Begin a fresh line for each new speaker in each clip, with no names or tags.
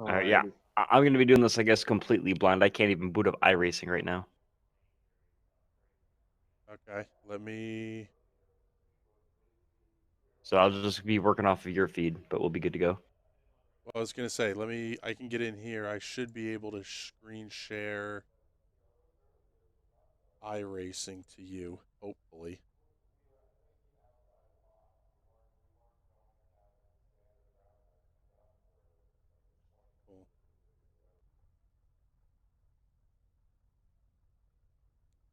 All right, yeah.
Alrighty.
I'm going to be doing this, I guess, completely blind. I can't even boot up iRacing right now.
Okay, let me.
So I'll just be working off of your feed, but we'll be good to go.
Well, I was gonna say, let me. I can get in here. I should be able to screen share iRacing to you, hopefully. Cool.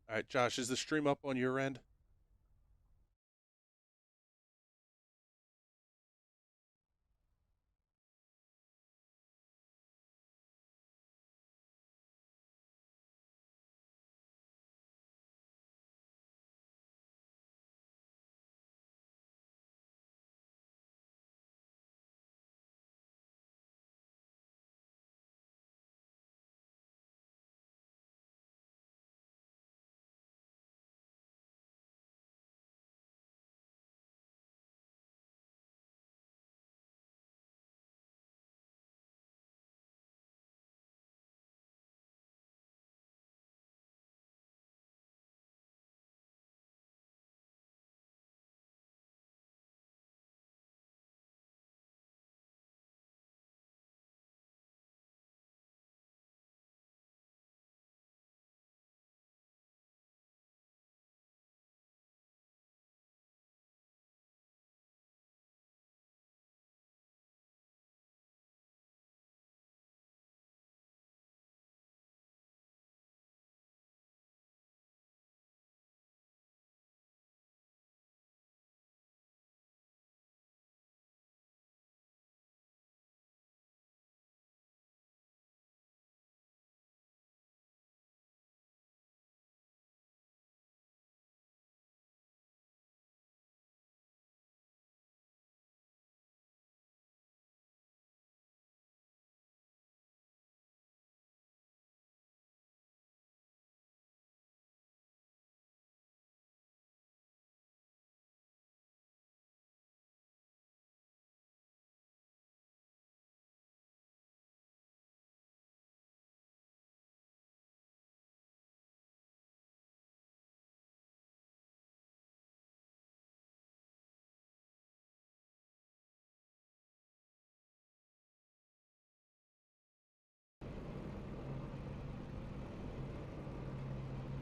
All right, Josh, is the stream up on your end?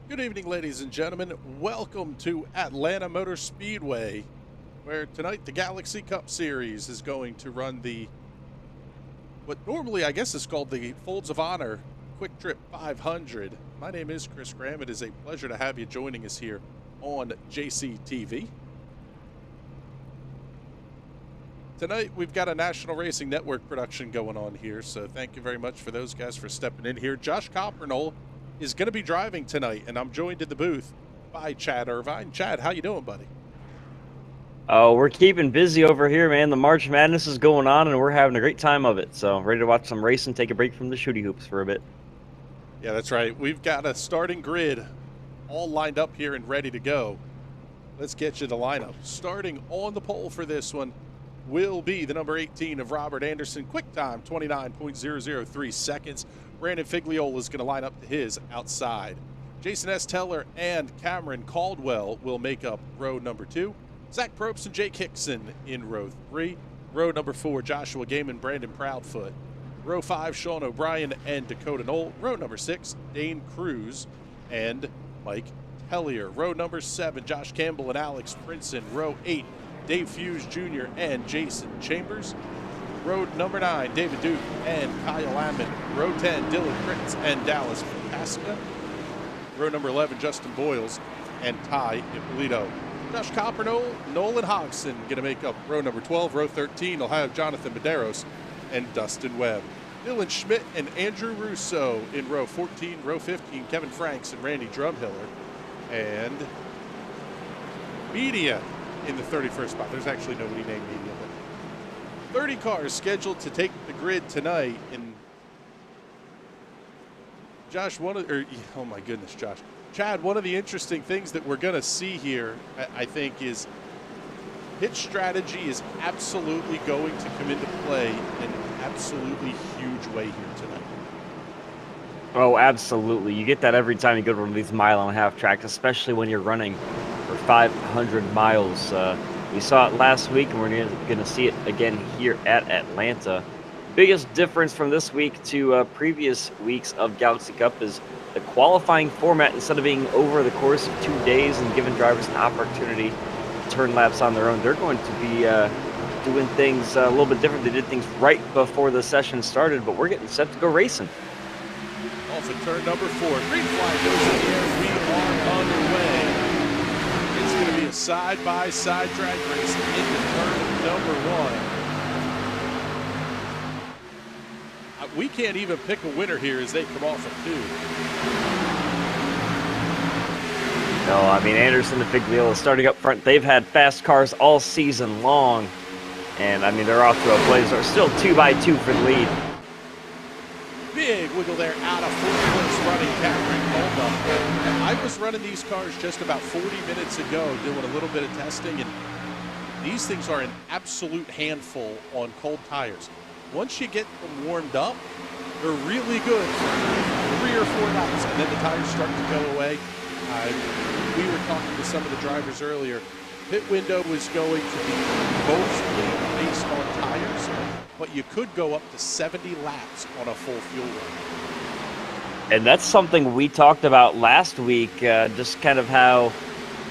Good evening, ladies and gentlemen. Welcome to Atlanta Motor Speedway, where tonight the Galaxy Cup Series is going to run what normally I guess is called the Folds of Honor Quick Trip 500. My name is Chris Graham. It is a pleasure to have you joining us here on JCTV. Tonight, we've got a National Racing Network production going on here, so thank you very much for those guys for stepping in here. Josh Coppernol is going to be driving tonight, and I'm joined in the booth by Chad Irvine. Chad, how you doing, buddy?
Oh, we're keeping busy over here, man. The March Madness is going on, and we're having a great time of it. So ready to watch some racing, take a break from the shooty hoops for a bit.
Yeah, that's right. We've got a starting grid all lined up here and ready to go. Let's get you the lineup. Starting on the pole for this one will be the number 18 of Robert Anderson. Quick time, 29.003 seconds. Brandon Figliola is going to line up to his outside. Jason S. Teller and Cameron Caldwell will make up row number 2. Zach Probst and Jake Hickson in row 3. Row number 4, Joshua Gaiman, Brandon Proudfoot. Row 5, Sean O'Brien and Dakota Knoll. Row number 6, Dane Cruz and Mike Hellier. Row number 7, Josh Campbell and Alex Princeton. Row 8, Dave Hughes Jr. and Jason Chambers. Row number 9, David Duke and Kyle Ammon. Row 10, Dylan Fritz and Dallas Pasca. Row number 11, Justin Boyles and Tai Impolito. Josh Coppernol, Nolan Hodgson going to make up row number 12. Row 13 will have Jonathan Medeiros and Dustin Webb. Dylan Schmidt and Andrew Russo in row 14. Row 15, Kevin Franks and Randy Drumhiller. And media in the 31st spot. There's actually nobody named media. But 30 cars scheduled to take the grid tonight. And Josh, oh my goodness, Josh. Chad, one of the interesting things that we're going to see here, I think, is pitch strategy is absolutely going to come into play. And absolutely huge way here tonight.
Oh, absolutely. You get that every time you go to one of these mile-and-a-half tracks, especially when you're running for 500 miles. We saw it last week, and we're going to see it again here at Atlanta. Biggest difference from this week to previous weeks of Galaxy Cup is the qualifying format. Instead of being over the course of 2 days and giving drivers an opportunity to turn laps on their own, they're going to be doing things a little bit different. They did things right before the session started, but we're getting set to go racing.
Also, turn number 4. Green flag goes in the air. We are underway. It's going to be a side-by-side drag race into turn number 1. We can't even pick a winner here as they come off of 2.
No, I mean, Anderson and Figliola starting up front. They've had fast cars all season long. And, I mean, they're off to a blazer. Still 2x2 for the lead.
Big wiggle there out of fourth running Catherine Colba. I was running these cars just about 40 minutes ago doing a little bit of testing, and these things are an absolute handful on cold tires. Once you get them warmed up, they're really good for 3 or 4 laps, and then the tires start to go away. We were talking to some of the drivers earlier. Pit window was going to be mostly based on tires, but you could go up to 70 laps on a full fuel run.
And that's something we talked about last week, just kind of how,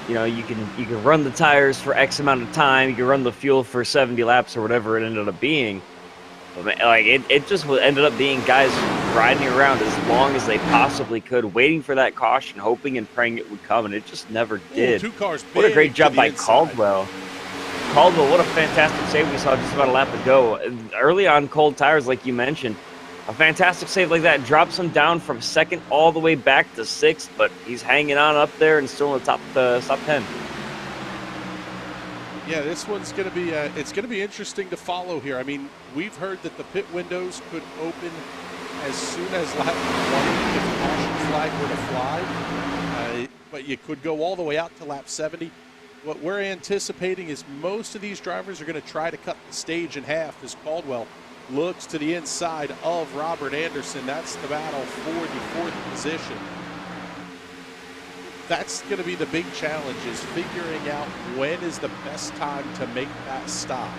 you know, you can run the tires for X amount of time, you can run the fuel for 70 laps or whatever it ended up being. But, like, it just ended up being guys riding around as long as they possibly could, waiting for that caution, hoping and praying it would come, and it just never did.
Ooh, 2 cars.
What a great job by Caldwell. Caldwell, what a fantastic save we saw just about a lap ago. Early on cold tires, like you mentioned, a fantastic save like that drops him down from 2nd all the way back to 6th, but he's hanging on up there and still in the top 10.
Yeah, this one's going to be it's going to be interesting to follow here. I mean, we've heard that the pit windows could open as soon as lap 20 if the caution flag were to fly, but you could go all the way out to lap 70. What we're anticipating is most of these drivers are going to try to cut the stage in half as Caldwell looks to the inside of Robert Anderson. That's the battle for the 4th position. That's going to be the big challenge, is figuring out when is the best time to make that stop.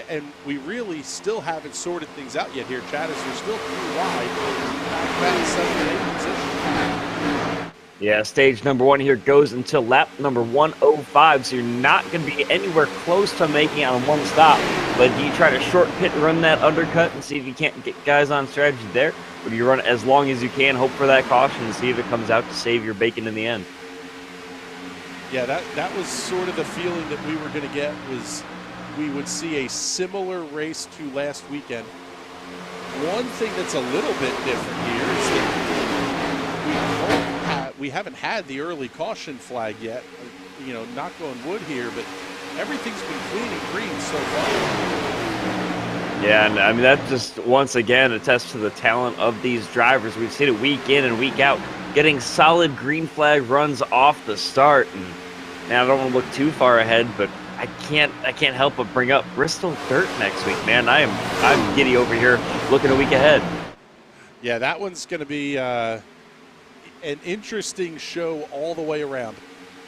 And we really still haven't sorted things out yet here, Chad, as we're still too wide back that 7th and 8th position.
Yeah, stage number 1 here goes until lap number 105, so you're not going to be anywhere close to making it on one stop. But do you try to short pit and run that undercut and see if you can't get guys on strategy there? Or do you run it as long as you can, hope for that caution, and see if it comes out to save your bacon in the end?
Yeah, that was sort of the feeling that we were going to get, was we would see a similar race to last weekend. One thing that's a little bit different here is that we haven't had the early caution flag yet. You know, knock on wood here, but everything's been clean and green so far.
Yeah, and I mean, that just once again attests to the talent of these drivers. We've seen it week in and week out, getting solid green flag runs off the start. And man, I don't want to look too far ahead, but I can't help but bring up Bristol Dirt next week, man. I'm giddy over here looking a week ahead.
Yeah, that one's going to be an interesting show all the way around.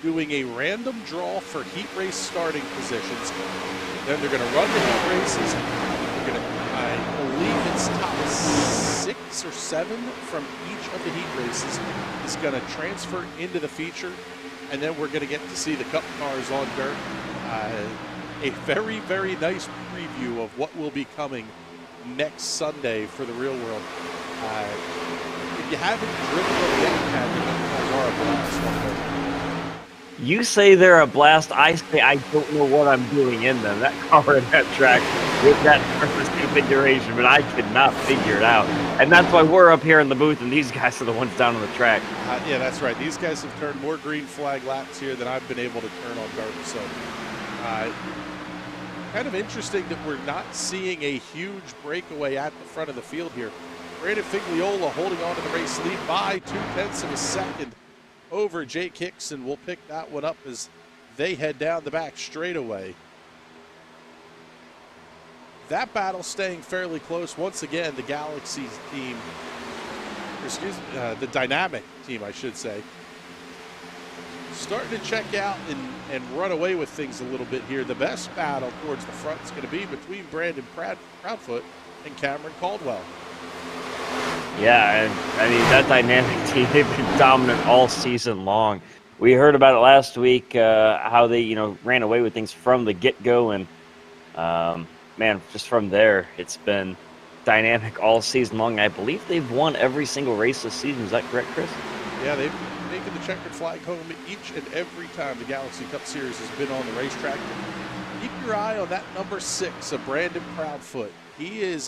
Doing a random draw for heat race starting positions. Then they're going to run the heat races. I believe it's top 6 or 7 from each of the heat races is going to transfer into the feature, and then we're going to get to see the Cup cars on dirt. A very, very nice preview of what will be coming next Sunday for the real world. If you haven't driven them yet, the Cup cars are a blast on dirt.
You say they're a blast. I say I don't know what I'm doing in them. That car and that track with that surface configuration, but I could not figure it out. And that's why we're up here in the booth, and these guys are the ones down on the track.
Yeah, that's right. These guys have turned more green flag laps here than I've been able to turn on dirt. So, kind of interesting that we're not seeing a huge breakaway at the front of the field here. Brandon Figliola holding on to the race lead by 0.2 of a second over Jake Hicks, and we'll pick that one up as they head down the back straightaway. that battle staying fairly close. Once again, the Galaxy team, the Dynamic team, I should say, starting to check out and run away with things a little bit here. The best battle towards the front is going to be between Brandon Proudfoot and Cameron Caldwell.
Yeah, and I mean, that Dynamic team, they've been dominant all season long. We heard about it last week, how they, ran away with things from the get-go, and man, just from there, it's been Dynamic all season long. I believe they've won every single race this season. Is that correct, Chris?
Yeah, they've taken the checkered flag home each and every time the Galaxy Cup Series has been on the racetrack. Keep your eye on that number 6, Brandon Proudfoot. He's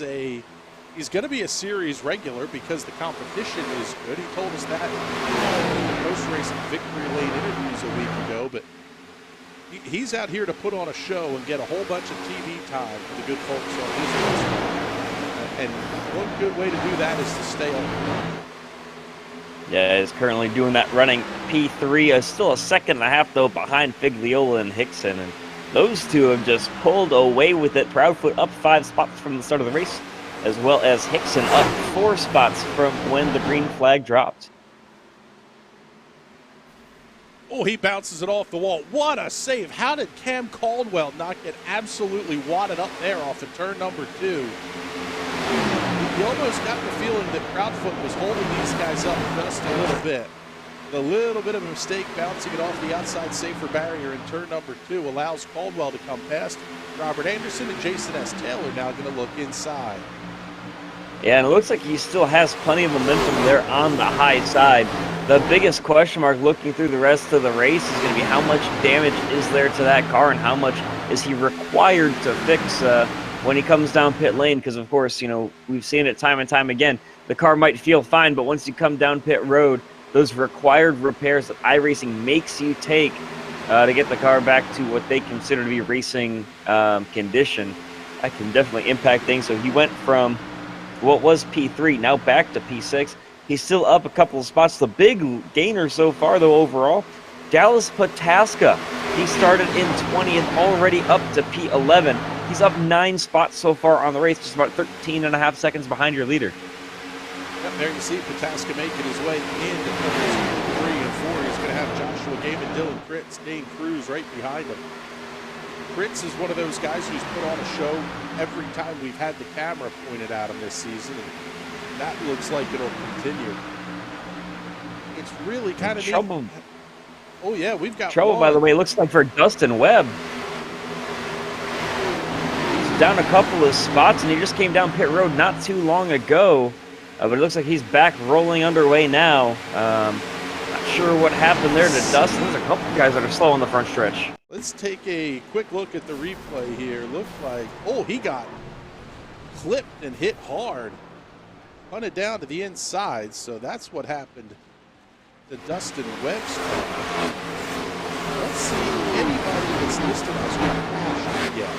going to be a series regular because the competition is good. He told us that in the post-race Victory Lane interviews a week ago, but he's out here to put on a show and get a whole bunch of TV time for the good folks on his racetrack. And one good way to do that is to stay on.
Yeah, he's currently doing that, running P3. Still a second and a half, though, behind Figliola and Hickson. And those two have just pulled away with it. Proudfoot up 5 spots from the start of the race, as well as Hickson up 4 spots from when the green flag dropped.
Oh, he bounces it off the wall. What a save. How did Cam Caldwell not get absolutely wadded up there off of turn number 2? You almost got the feeling that Proudfoot was holding these guys up just a little bit. The little bit of a mistake bouncing it off the outside safer barrier in turn number 2 allows Caldwell to come past. Robert Anderson and Jason S. Taylor now going to look inside.
Yeah, and it looks like he still has plenty of momentum there on the high side. The biggest question mark looking through the rest of the race is going to be how much damage is there to that car and how much is he required to fix when he comes down pit lane, because of course, we've seen it time and time again. The car might feel fine, but once you come down pit road, those required repairs that iRacing makes you take to get the car back to what they consider to be racing condition, that can definitely impact things. So he went from what was P3 now back to P6. He's still up a couple of spots. The big gainer so far, though, overall, Dallas Pataska. He started in 20th, already up to P11. He's up 9 spots so far on the race, just about 13.5 seconds behind your leader.
Yep, there you see Pataska making his way into numbers 3 and 4. He's going to have Joshua Gaiman, Dylan Kritz, Dane Cruz right behind him. Kritz is one of those guys who's put on a show every time we've had the camera pointed at him this season, and that looks like it'll continue. It's really kind of
trouble.
Oh yeah, we've got
trouble. By the way, it looks like for Dustin Webb. Down a couple of spots, and he just came down pit road not too long ago, but it looks like he's back rolling underway now. Not sure what happened there to Dustin. There's a couple guys that are slow on the front stretch.
Let's take a quick look at the replay here. Looked like, oh, he got clipped and hit hard. Punted down to the inside, so that's what happened to Dustin Webb's car. Let's see anybody that's listed as crashed yet.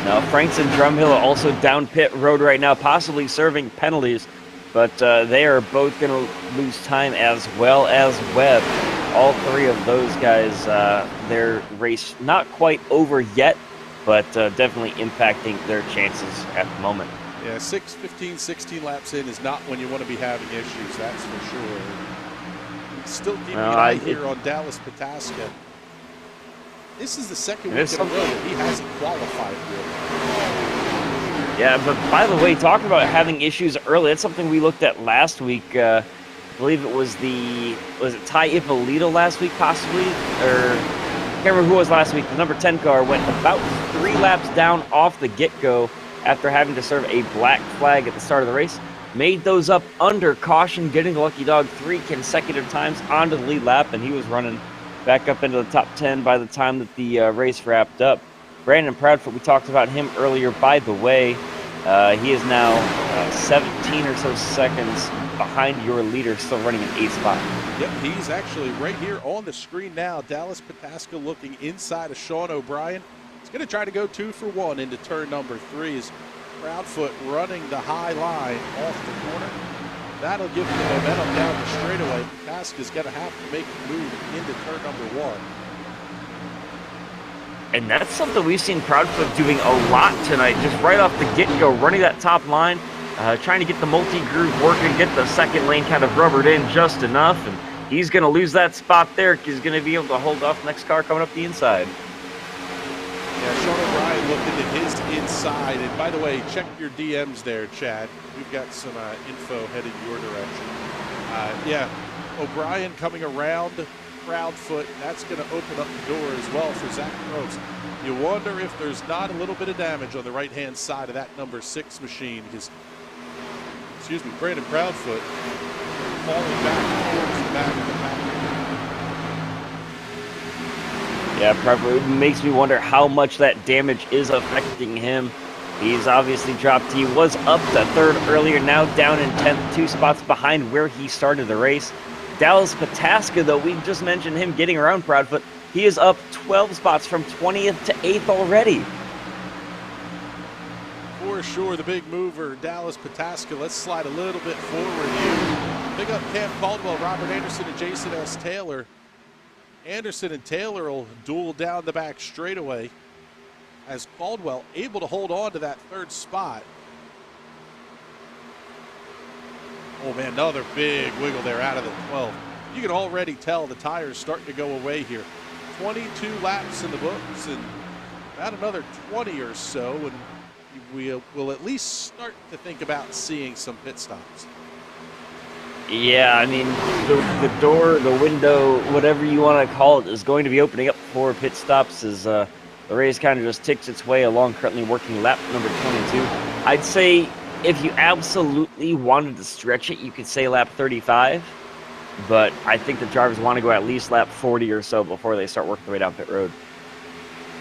Now, Franks and Drumhill are also down pit road right now, possibly serving penalties, but they are both going to lose time as well as Webb. All 3 of those guys, their race not quite over yet, but definitely impacting their chances at the moment.
Yeah, 16 laps in is not when you want to be having issues, that's for sure. Still keeping an eye here on Dallas Pataska. This is the second week in a row that he hasn't qualified for.
Yeah, but by the way, talking about having issues early, that's something we looked at last week. I believe it was it Tai Impolito last week, possibly? Or I can't remember who it was last week. The number 10 car went about 3 laps down off the get-go after having to serve a black flag at the start of the race. Made those up under caution, getting the lucky dog 3 consecutive times onto the lead lap, and he was running back up into the top 10 by the time that the race wrapped up. Brandon Proudfoot, we talked about him earlier, by the way. He is now 17 or so seconds behind your leader, still running an 8th spot.
Yep, he's actually right here on the screen now. Dallas Pataska looking inside of Sean O'Brien. He's going to try to go 2 for 1 into turn number 3 as Proudfoot running the high line off the corner. That'll give him the momentum down the straightaway. Pataska's going to have to make a move into turn number 1.
And that's something we've seen Proudfoot doing a lot tonight, just right off the get-go, running that top line, trying to get the multi-groove working, get the second lane kind of rubbered in just enough, and he's going to lose that spot there. He's going to be able to hold off the next car coming up the inside.
Yeah, Sean O'Brien looking at his inside. And by the way, check your DMs there, Chad. We've got some info headed your direction. Yeah, O'Brien coming around Proudfoot. That's going to open up the door as well for Zach Groves. You wonder if there's not a little bit of damage on the right-hand side of that number 6 machine, because, Brandon Proudfoot falling back towards the back of the pack.
Yeah, Proudfoot, it makes me wonder how much that damage is affecting him. He's obviously dropped. He was up to 3rd earlier, now down in 10th, 2 spots behind where he started the race. Dallas Pataska, though, we just mentioned him getting around Proudfoot. He is up 12 spots from 20th to 8th already.
For sure, the big mover, Dallas Pataska. Let's slide a little bit forward here. Pick up Cam Caldwell, Robert Anderson, and Jason S. Taylor. Anderson and Taylor will duel down the back straightaway as Caldwell able to hold on to that 3rd spot. Oh man, another big wiggle there out of the 12. You can already tell the tires starting to go away here. 22 laps in the books and about another 20 or so, and we'll at least start to think about seeing some pit stops.
Yeah, I mean, the door, the window, whatever you want to call it, is going to be opening up for pit stops as the race kind of just ticks its way along, currently working lap number 22. I'd say if you absolutely wanted to stretch it, you could say lap 35, but I think the drivers want to go at least lap 40 or so before they start working their way down pit road.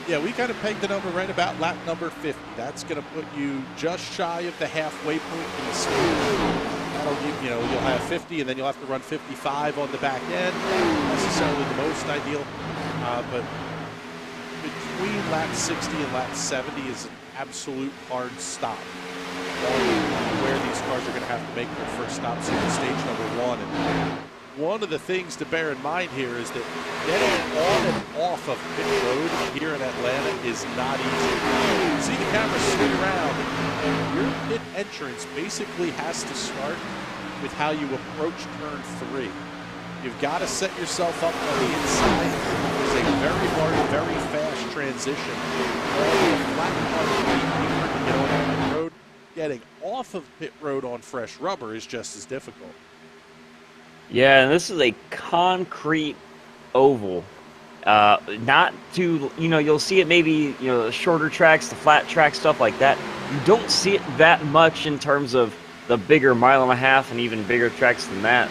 Yeah, we kind of pegged the number right about lap number 50. That's going to put you just shy of the halfway point in the stage. That'll give, you'll have 50, and then you'll have to run 55 on the back end. Not necessarily the most ideal, but between lap 60 and lap 70 is an absolute hard stop where these cars are going to have to make their first stops in stage number 1. And one of the things to bear in mind here is that getting on and off of pit road here in Atlanta is not easy. See the camera spin around, and your pit entrance basically has to start with how you approach turn 3. You've got to set yourself up on the inside. There's a very hard, very fast transition. All the flat part of the get on pit road. Getting off of pit road on fresh rubber is just as difficult.
Yeah, and this is a concrete oval. Not too, you'll see it maybe, the shorter tracks, the flat track, stuff like that. You don't see it that much in terms of the bigger 1.5 miles and even bigger tracks than that.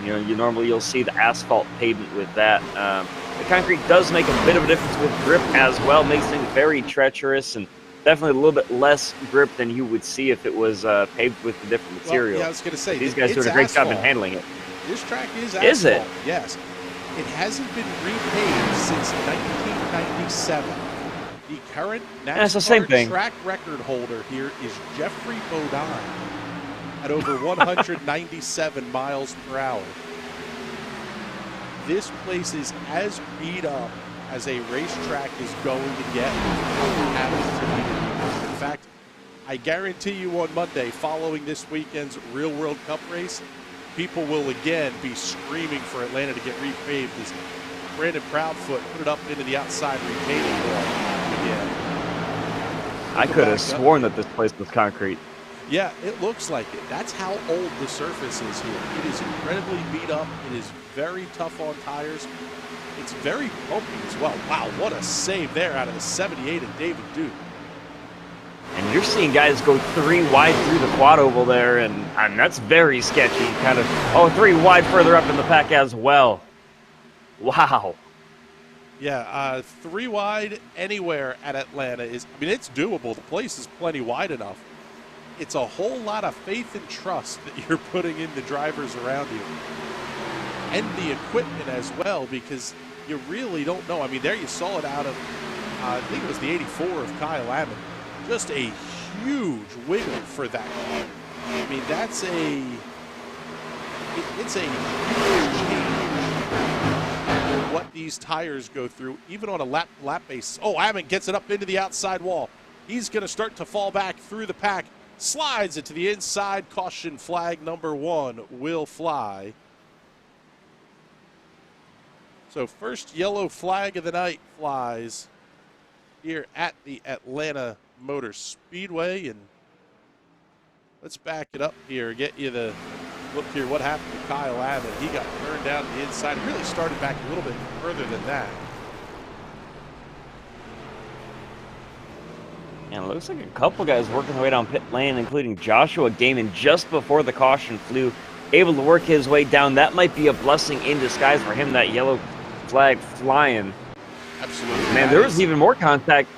You'll see the asphalt pavement with that. The concrete does make a bit of a difference with grip as well, makes things very treacherous and definitely a little bit less grip than you would see if it was paved with a different material.
Yeah, I was going to say,
these guys doing a great job in handling it.
This track is asphalt.
Is it?
Yes. It hasn't been repaved since 1997. The current NASCAR track record holder here is Jeffrey Bodine at over 197 miles per hour. This place is as beat up as a racetrack is going to get. In fact, I guarantee you on Monday, following this weekend's Real World Cup race, people will again be screaming for Atlanta to get repaved as Brandon Proudfoot put it up into the outside repaving wall again.
I could have sworn that this place was concrete.
Yeah, it looks like it. That's how old the surface is here. It is incredibly beat up. It is very tough on tires. It's very bumpy as well. Wow, what a save there out of the 78 of David Duke.
And you're seeing guys go 3 wide through the quad oval there, and that's very sketchy. Kind of, 3 wide further up in the pack as well. Wow.
Yeah, 3 wide anywhere at Atlanta is, it's doable. The place is plenty wide enough. It's a whole lot of faith and trust that you're putting in the drivers around you. And the equipment as well, because you really don't know. There you saw it out of, I think it was the 84 of Kyle Ammon. Just a huge wiggle for that car. That's it's a huge change what these tires go through, even on a lap base. Oh, Ammon gets it up into the outside wall. He's going to start to fall back through the pack. Slides it to the inside. Caution flag number 1 will fly. So first yellow flag of the night flies here at the Atlanta Motor Speedway. And let's back it up here, get you the look here. What happened to Kyle Ammon? He got turned down to the inside. It really started back a little bit further than that.
And it looks like a couple guys working their way down pit lane, including Joshua Gaiman just before the caution flew, able to work his way down. That might be a blessing in disguise for him, that yellow flag flying.
Absolutely.
Man, there was even more contact.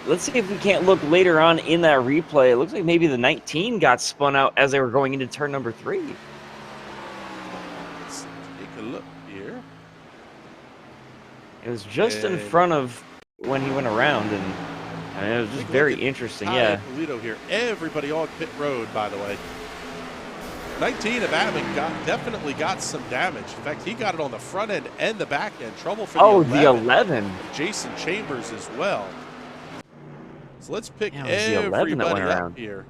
Let's see if we can't look later on in that replay. It looks like maybe the 19 got spun out as they were going into turn number 3.
Let's take a look here.
It was just in front of when he went around, and I mean, it was just very interesting.
Tai Impolito here. Everybody on pit road, by the way. 19 of Ammon definitely got some damage. In fact, he got it on the front end and the back end. Trouble for the 11. Jason Chambers as well. So let's pick everybody up here.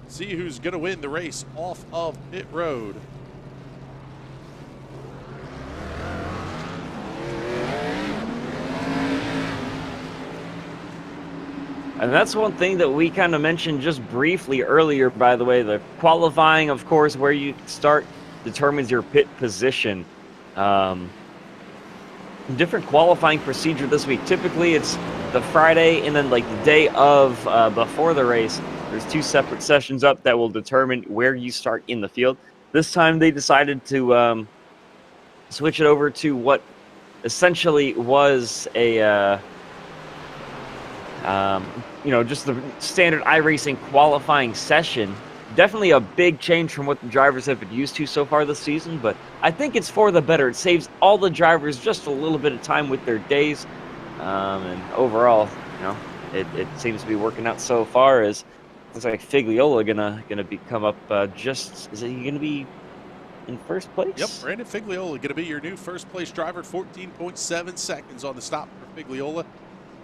See who's going to win the race off of pit road.
And that's one thing that we kind of mentioned just briefly earlier, by the way. The qualifying, of course, where you start determines your pit position. Different qualifying procedure this week. Typically, it's the Friday and then like the day of before the race. There's 2 separate sessions up that will determine where you start in the field. This time they decided to switch it over to what essentially was a just the standard iRacing qualifying session. Definitely a big change from what the drivers have been used to so far this season, but I think it's for the better. It saves all the drivers just a little bit of time with their days, and overall, it seems to be working out so far. As looks like Figliola gonna come up. Is he gonna be in first place?
Yep, Brandon Figliola gonna be your new first place driver. 14.7 seconds on the stop for Figliola.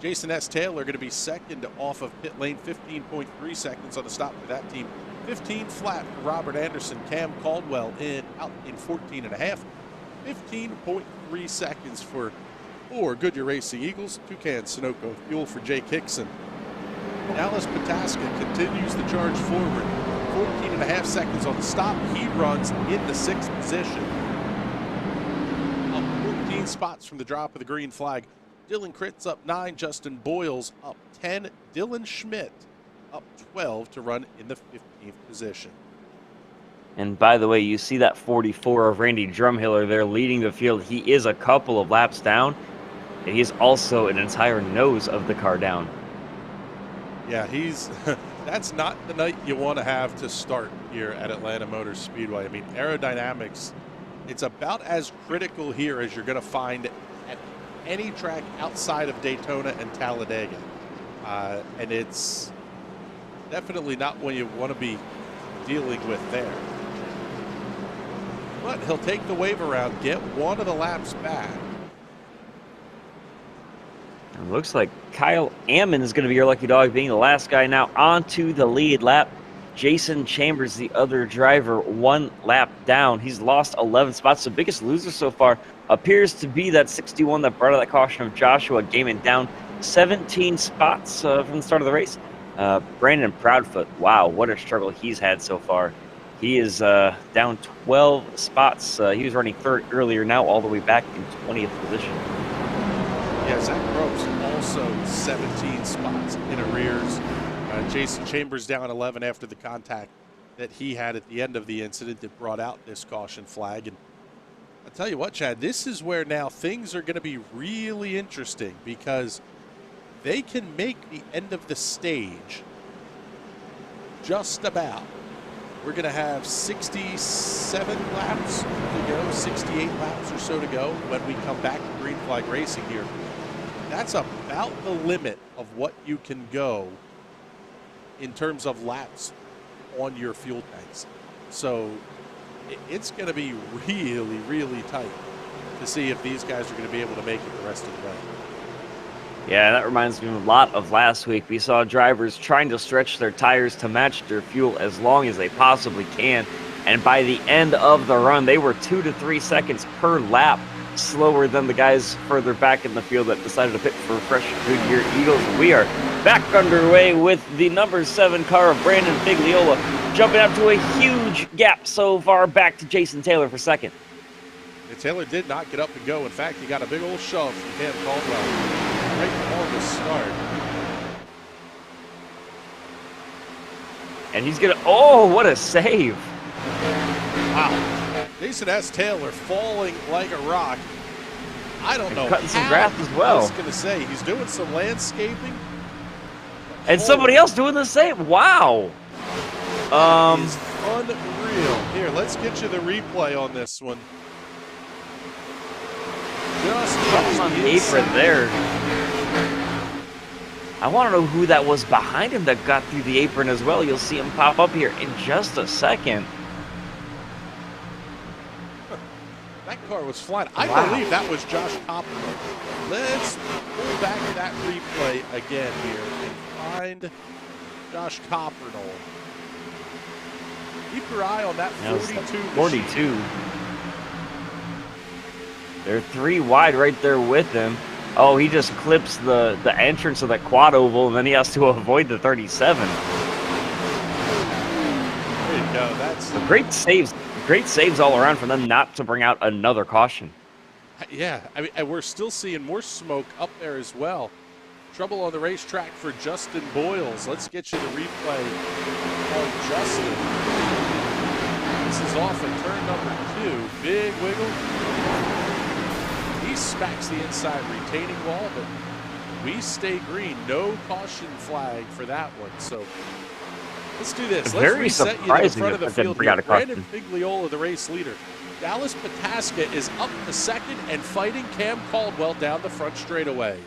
Jason S. Taylor going to be second off of pit lane, 15.3 seconds on the stop for that team. 15 flat for Robert Anderson. Cam Caldwell out in 14.5. 15.3 seconds for Goodyear Racing Eagles. Toucan Sunoco Fuel for Jake Hickson. Dallas Pataska continues the charge forward. 14.5 seconds on the stop. He runs in the 6th position. Up 14 spots from the drop of the green flag. Dylan Kritz up 9, Justin Boyles up 10, Dylan Schmidt up 12 to run in the 15th position.
And by the way, you see that 44 of Randy Drumhiller there leading the field. He is a couple of laps down, and he's also an entire nose of the car down.
Yeah, that's not the night you want to have to start here at Atlanta Motor Speedway. I mean, aerodynamics, it's about as critical here as you're going to find at any track outside of Daytona and Talladega. And it's definitely not what you want to be dealing with there. But he'll take the wave around, get one of the laps back.
It looks like Kyle Ammon is going to be your lucky dog, being the last guy now onto the lead lap. Jason Chambers, the other driver, 1 lap down. He's lost 11 spots. The biggest loser so far appears to be that 61 that brought out that caution of Joshua Gaiman, down 17 spots from the start of the race. Brandon Proudfoot, wow, what a struggle he's had so far. He is down 12 spots. He was running third earlier, now all the way back in 20th position.
Yeah, Zach Gross also 17 spots in arrears. Jason Chambers down 11 after the contact that he had at the end of the incident that brought out this caution flag. And I'll tell you what, Chad, this is where now things are going to be really interesting, because they can make the end of the stage just about. We're going to have 67 laps to go, 68 laps or so to go when we come back to green flag racing here. That's about the limit of what you can go in terms of laps on your fuel tanks. So it's going to be really, really tight to see if these guys are going to be able to make it the rest of the way.
Yeah, that reminds me a lot of last week. We saw drivers trying to stretch their tires to match their fuel as long as they possibly can. And by the end of the run, they were 2 to 3 seconds per lap slower than the guys further back in the field that decided to pit for fresh Goodyear Eagles. We are back underway with the number 7 car of Brandon Figliola, jumping up to a huge gap so far back to Jason Taylor for second.
And Taylor did not get up and go. In fact, he got a big old shove from Cam Caldwell right on the start.
And he's gonna, oh, what a save.
Wow. Jason S. Taylor falling like a rock. I don't know.
Cutting some grass as well.
I was going to say, he's doing some landscaping.
And somebody else doing the same. Wow.
Is unreal. Here, let's get you the replay on this one. Just
on the apron there. I want to know who that was behind him that got through the apron as well. You'll see him pop up here in just a second.
That car was flying. I believe that was Josh Copperman. Let's pull back that replay again here and find Josh Copperman. Keep your eye on that 42.
42. They're 3 wide right there with him. Oh, he just clips the entrance of that quad oval, and then he has to avoid the 37.
There you go. That's
great saves. Great saves all around for them not to bring out another caution.
Yeah, I mean, and we're still seeing more smoke up there as well. Trouble on the racetrack for Justin Boyles. Let's get you the replay on Justin. This is off at turn number 2. Big wiggle. He smacks the inside retaining wall, but we stay green. No caution flag for that one. So let's do this. Let's reset you to the front of the field here. Brandon Figliola, the race leader. Dallas Pataska is up to second and fighting Cam Caldwell down the front straightaway.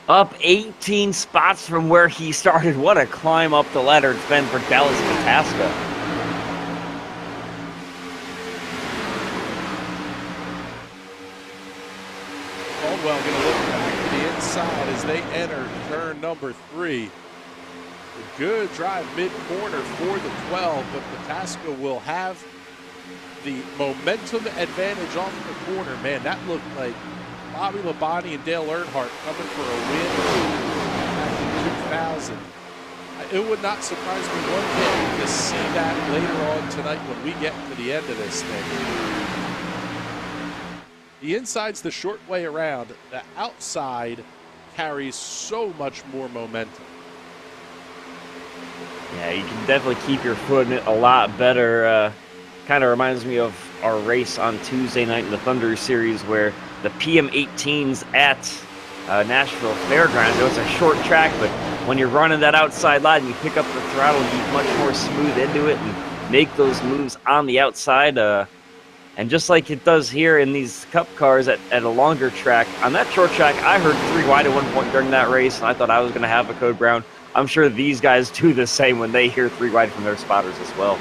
Up 18 spots from where he started. What a climb up the ladder it's been for Dallas Pataska.
Caldwell going to look back to the inside as they enter turn number 3. A good drive mid-corner for the 12, but Pataska will have the momentum advantage off the corner. Man, that looked like Bobby Labonte and Dale Earnhardt coming for a win back in 2000. It would not surprise me one bit to see that later on tonight when we get to the end of this thing. The inside's the short way around. The outside carries so much more momentum.
Yeah, you can definitely keep your foot in it a lot better. Kind of reminds me of our race on Tuesday night in the Thunder Series where the PM18s at Nashville Fairgrounds. It was a short track, but when you're running that outside line, you pick up the throttle, you get much more smooth into it and make those moves on the outside. And just like it does here in these Cup cars at a longer track, on that short track, I heard 3 wide at one point during that race, and I thought I was going to have a code brown. I'm sure these guys do the same when they hear 3 wide from their spotters as well.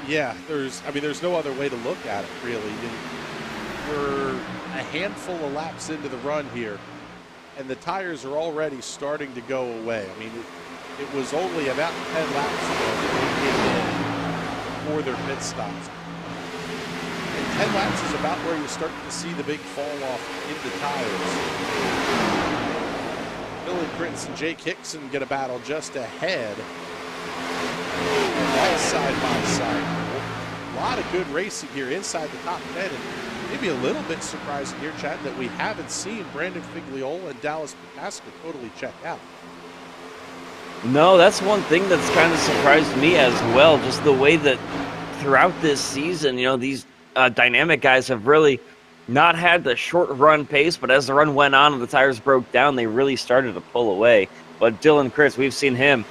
Yeah, there's no other way to look at it, really. We're a handful of laps into the run here, and the tires are already starting to go away. I mean, it was only about 10 laps ago that they came in for their pit stops. And 10 laps is about where you start to see the big fall off in the tires. Dylan Prince and Jake Hickson get a battle just ahead. That's side by side. A lot of good racing here inside the top 10, and maybe a little bit surprising here, Chad, that we haven't seen Brandon Figliola and Dallas Pataska totally check out.
No, that's one thing that's kind of surprised me as well, just the way that throughout this season, these dynamic guys have really not had the short run pace, but as the run went on and the tires broke down, they really started to pull away. But Dylan Chris, we've seen him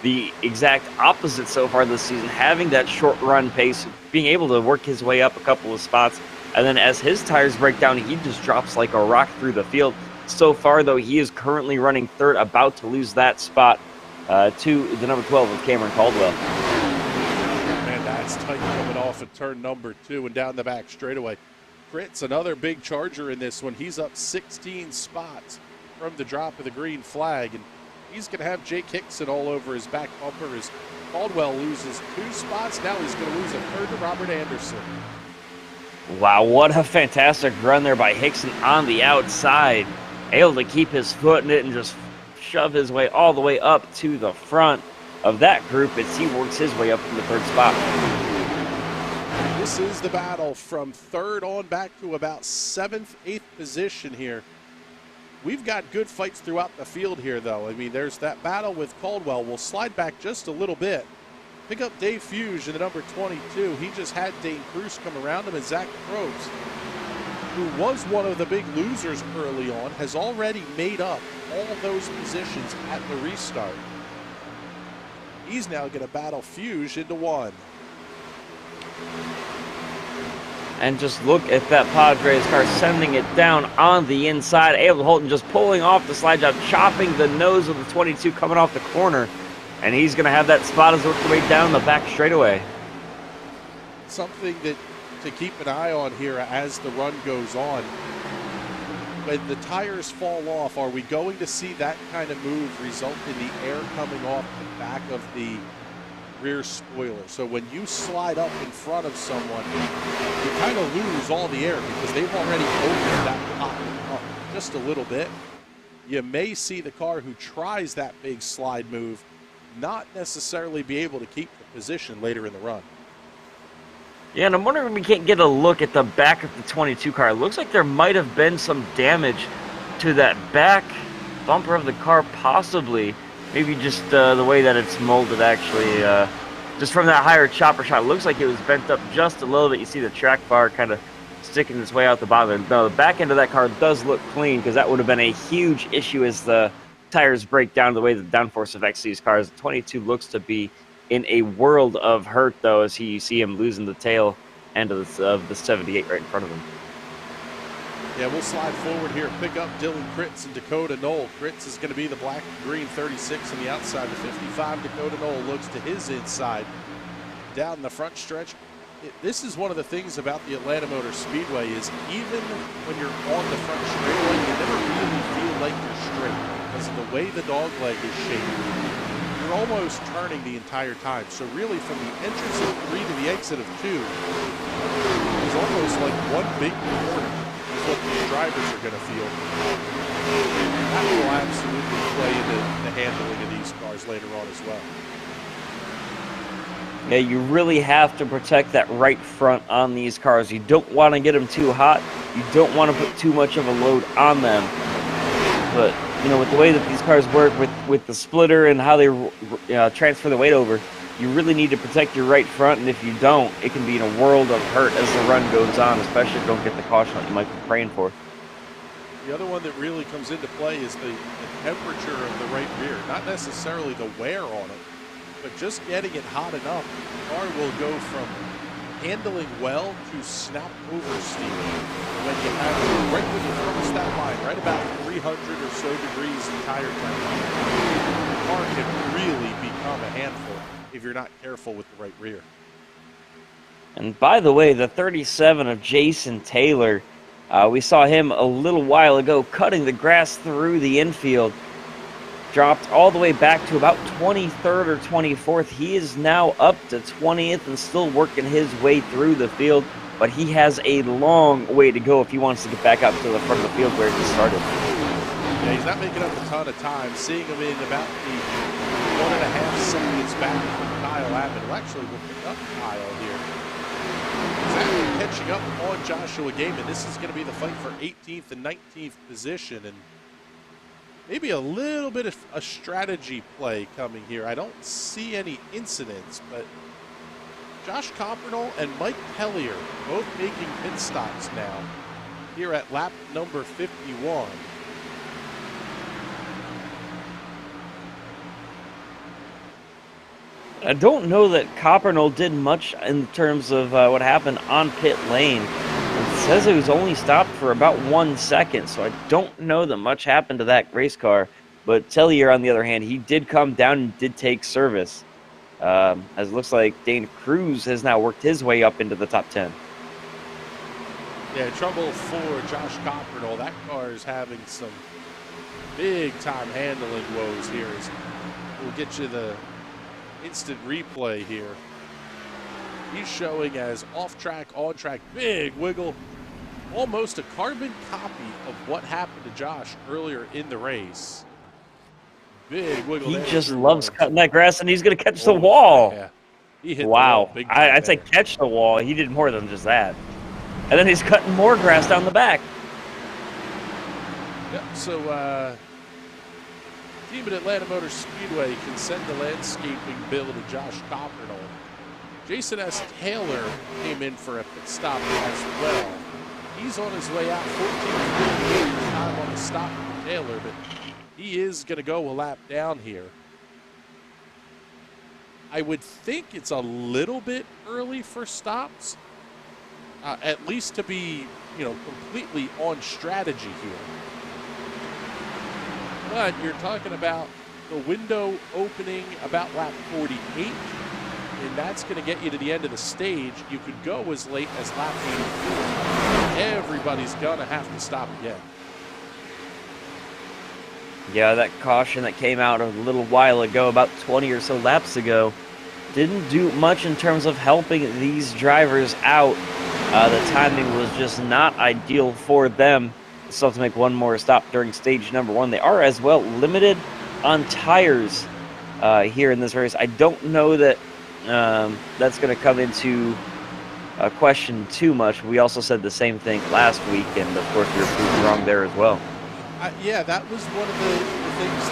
the exact opposite so far this season, having that short run pace, being able to work his way up a couple of spots, and then as his tires break down, he just drops like a rock through the field. So far, though, he is currently running third, about to lose that spot to the number 12 of Cameron Caldwell.
Man, That's tight coming off at turn number 2 and down the back straightaway. Crit's another big charger in this one. He's up 16 spots from the drop of the green flag, and he's going to have Jake Hickson all over his back bumper as Caldwell loses 2 spots. Now he's going to lose a third to Robert Anderson.
Wow, what a fantastic run there by Hickson on the outside. Able to keep his foot in it and just shove his way all the way up to the front of that group as he works his way up to the 3rd spot.
This is the battle from 3rd on back to about 7th, 8th position here. We've got good fights throughout the field here, though. I mean, there's that battle with Caldwell. We'll slide back just a little bit. Pick up Dave Fuge in the number 22. He just had Dane Cruz come around him, and Zach Probst, who was one of the big losers early on, has already made up all those positions at the restart. He's now going to battle Fuge into 1.
And just look at that Padres car sending it down on the inside. Abel Holton just pulling off the slide job, chopping the nose of the 22 coming off the corner. And he's going to have that spot as work the way down the back straightaway.
Something that to keep an eye on here as the run goes on. When the tires fall off, are we going to see that kind of move result in the air coming off the back of the rear spoiler? So when you slide up in front of someone, you kind of lose all the air because they've already opened that pocket up just a little bit. You may see the car who tries that big slide move not necessarily be able to keep the position later in the run.
Yeah, and I'm wondering if we can't get a look at the back of the 22 car. It looks like there might have been some damage to that back bumper of the car, possibly. Maybe just the way that it's molded, actually. Just from that higher chopper shot, it looks like it was bent up just a little bit. You see the track bar kind of sticking its way out the bottom. No, the back end of that car does look clean, because that would have been a huge issue as the tires break down the way the downforce affects these cars. The 22 looks to be in a world of hurt, though, as you see him losing the tail end of the 78 right in front of him.
Yeah, we'll slide forward here. Pick up Dylan Critz and Dakota Knoll. Critz is going to be the black and green 36 on the outside. The 55, Dakota Knoll looks to his inside. Down the front stretch. This is one of the things about the Atlanta Motor Speedway is even when you're on the front straightaway, you never really feel like you're straight because of the way the dog leg is shaped. You're almost turning the entire time. So really from the entrance of 3 to the exit of 2 is almost like one big corner is what these drivers are going to feel. That will absolutely play into the handling of these cars later on as well.
Yeah, you really have to protect that right front on these cars. You don't want to get them too hot. You don't want to put too much of a load on them. But, you know, with the way that these cars work with the splitter and how they transfer the weight over, you really need to protect your right front. And if you don't, it can be in a world of hurt as the run goes on, especially if you don't get the caution that you might be praying for.
The other one that really comes into play is the temperature of the right rear. Not necessarily the wear on it, but just getting it hot enough, the car will go from handling well to snap oversteer. When you have it right when you cross that line, right about 300 or so degrees tire temperature, the car can really become a handful if you're not careful with the right rear.
And by the way, the 37 of Jason Taylor, we saw him a little while ago cutting the grass through the infield. Dropped all the way back to about 23rd or 24th. He is now up to 20th and still working his way through the field, but he has a long way to go if he wants to get back up to the front of the field where he started.
Yeah, he's not making up a ton of time. Seeing him in about the 1.5 seconds back from Kyle Abbott. Well, actually, we'll pick up Kyle here. He's actually catching up on Joshua Gaiman. This is going to be the fight for 18th and 19th position, and maybe a little bit of a strategy play coming here. I don't see any incidents, but Josh Coppernall and Mike Pellier both making pit stops now here at lap number 51.
I don't know that Coppernall did much in terms of what happened on pit lane. It says it was only stopped for about 1 second, so I don't know that much happened to that race car. But Tellier, on the other hand, he did come down and did take service. as it looks like Dane Cruz has now worked his way up into the top 10.
Yeah, trouble for Josh Coppernoll. That car is having some big-time handling woes here. We'll get you the instant replay here. He's showing as off-track, on-track, big wiggle. Almost a carbon copy of what happened to Josh earlier in the race. Big wiggle.
He just loves cutting that grass, and he's going to catch the wall.
Yeah, he hit the
Wow.
wall big time
I'd say catch the wall. He did more than just that. And then he's cutting more grass down the back.
Yep, so team at Atlanta Motor Speedway can send the landscaping bill to Josh Coppernoll. Jason S. Taylor came in for a pit stop as well. He's on his way out, 14:58 time on the stop for Taylor, but he is going to go a lap down here. I would think it's a little bit early for stops, at least to be, completely on strategy here. But you're talking about the window opening about lap 48, and that's going to get you to the end of the stage. You could go as late as lap 84. Everybody's going to have to stop again.
Yeah, that caution that came out a little while ago, about 20 or so laps ago, didn't do much in terms of helping these drivers out. The timing was just not ideal for them. Still have to make one more stop during stage number 1. They are as well limited on tires here in this race. I don't know that that's going to come into question too much. We also said the same thing last week, and of course we were proven wrong there as well.
Yeah, that was one of the things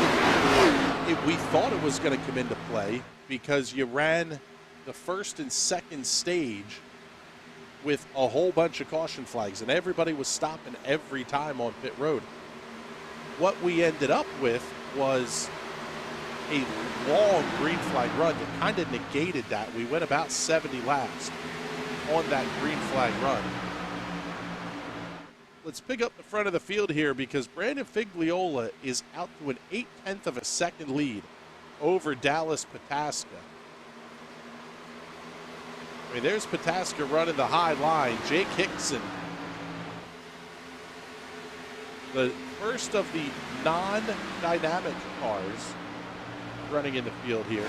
that we thought it was going to come into play, because you ran the first and second stage with a whole bunch of caution flags, and everybody was stopping every time on pit road. What we ended up with was a long green flag run that kind of negated that. We went about 70 laps on that green flag run. Let's pick up the front of the field here, because Brandon Figliola is out to an 0.8 of a second lead over Dallas Pataska. I mean, there's Pataska running the high line. Jake Hickson, the first of the non-dynamic cars running in the field here.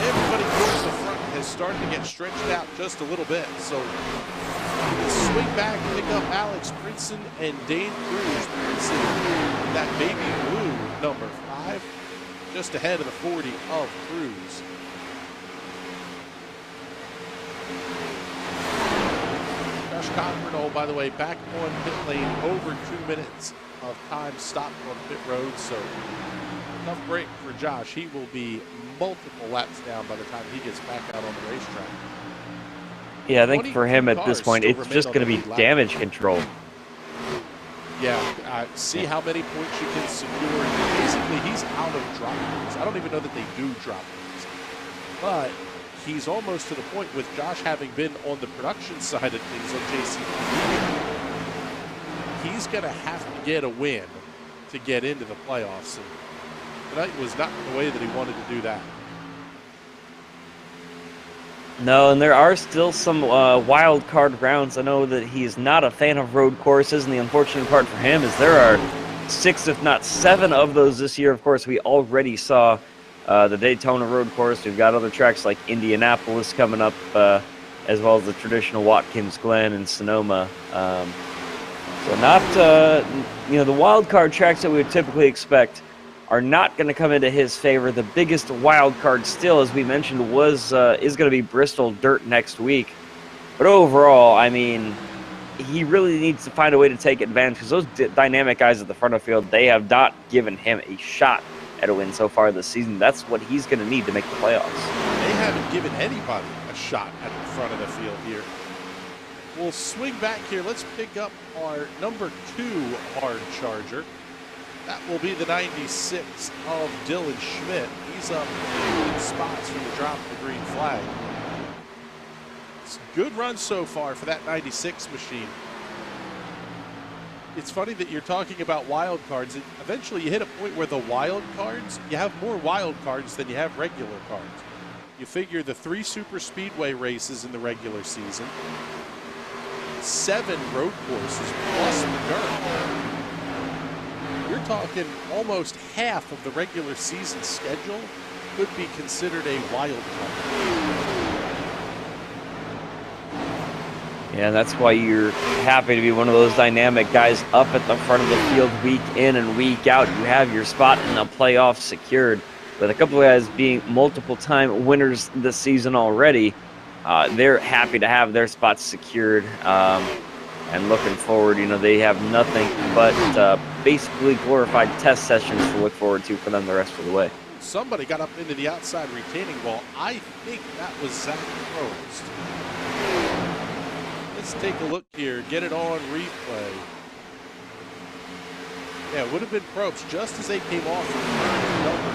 Everybody towards the front has started to get stretched out just a little bit. So swing back, pick up Alex Princeton and Dane Cruz. Princeton, that baby blue number 5, just ahead of the 40 of Cruz. Josh Coppernoll, by the way, back on pit lane, over 2 minutes of time stopped on pit road. So tough break for Josh. He will be multiple laps down by the time he gets back out on the racetrack.
Yeah, I think for him at this point, it's just going to be damage control.
Yeah, see how many points you can secure. Basically, he's out of drop points. I don't even know that they do drop points. But he's almost to the point, with Josh having been on the production side of things on JCP, he's going to have to get a win to get into the playoffs. And tonight was not the way that he wanted to do that.
No, and there are still some wild card rounds. I know that he's not a fan of road courses, and the unfortunate part for him is there are 6, if not 7 of those this year. Of course, we already saw the Daytona road course. We've got other tracks like Indianapolis coming up, as well as the traditional Watkins Glen and Sonoma. So not, the wild card tracks that we would typically expect are not going to come into his favor. The biggest wild card still, as we mentioned, is going to be Bristol Dirt next week. But overall, I mean, he really needs to find a way to take advantage, because those dynamic guys at the front of the field, they have not given him a shot at a win so far this season. That's what he's going to need to make the playoffs.
They haven't given anybody a shot at the front of the field here. We'll swing back here. Let's pick up our number 2 hard charger. That will be the 96 of Dylan Schmidt. He's up 15 spots from the drop of the green flag. It's a good run so far for that 96 machine. It's funny that you're talking about wild cards. Eventually you hit a point where the wild cards, you have more wild cards than you have regular cards. You figure the 3 super speedway races in the regular season, 7 road courses plus the dirt. You're talking almost half of the regular season schedule could be considered a wild card.
Yeah, that's why you're happy to be one of those dynamic guys up at the front of the field week in and week out. You have your spot in the playoffs secured. With a couple of guys being multiple-time winners this season already, they're happy to have their spots secured. And looking forward, they have nothing but basically glorified test sessions to look forward to for them the rest of the way.
Somebody got up into the outside retaining wall. I think that was Zach Probst. Let's take a look here. Get it on replay. Yeah, it would have been Probst just as they came off of number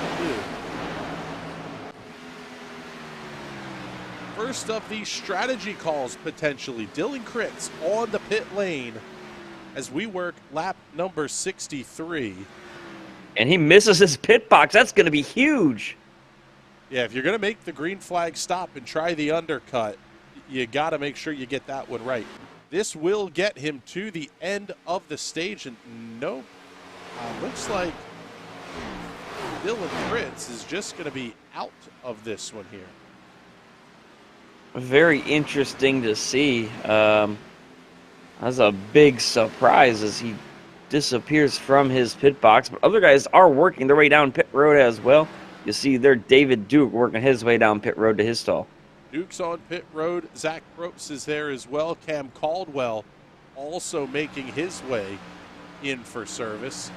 2. First of these strategy calls, potentially. Dylan Kritz on the pit lane as we work lap number 63.
And he misses his pit box. That's going to be huge.
Yeah, if you're going to make the green flag stop and try the undercut, you got to make sure you get that one right. This will get him to the end of the stage. And nope, looks like Dylan Kritz is just going to be out of this one here.
Very interesting to see. That's a big surprise as he disappears from his pit box. But other guys are working their way down pit road as well. You see there David Duke working his way down pit road to his stall.
Duke's on pit road. Zach Probst is there as well. Cam Caldwell also making his way in for service.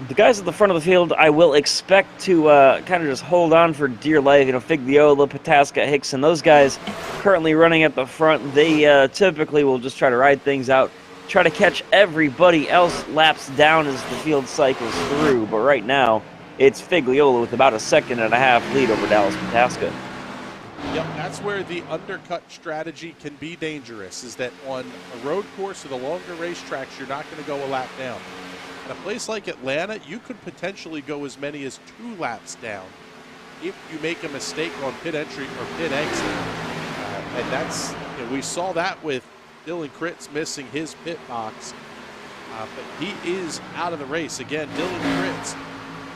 The guys at the front of the field, I will expect to kind of just hold on for dear life. Figliola, Pataska, Hickson, those guys currently running at the front, they typically will just try to ride things out, try to catch everybody else laps down as the field cycles through. But right now, it's Figliola with about a 1.5 second lead over Dallas Pataska.
Yep, that's where the undercut strategy can be dangerous, is that on a road course or the longer racetracks, you're not going to go a lap down. In a place like Atlanta, you could potentially go as many as 2 laps down if you make a mistake on pit entry or pit exit. And that's, we saw that with Dylan Kritz missing his pit box. But he is out of the race. Again, Dylan Kritz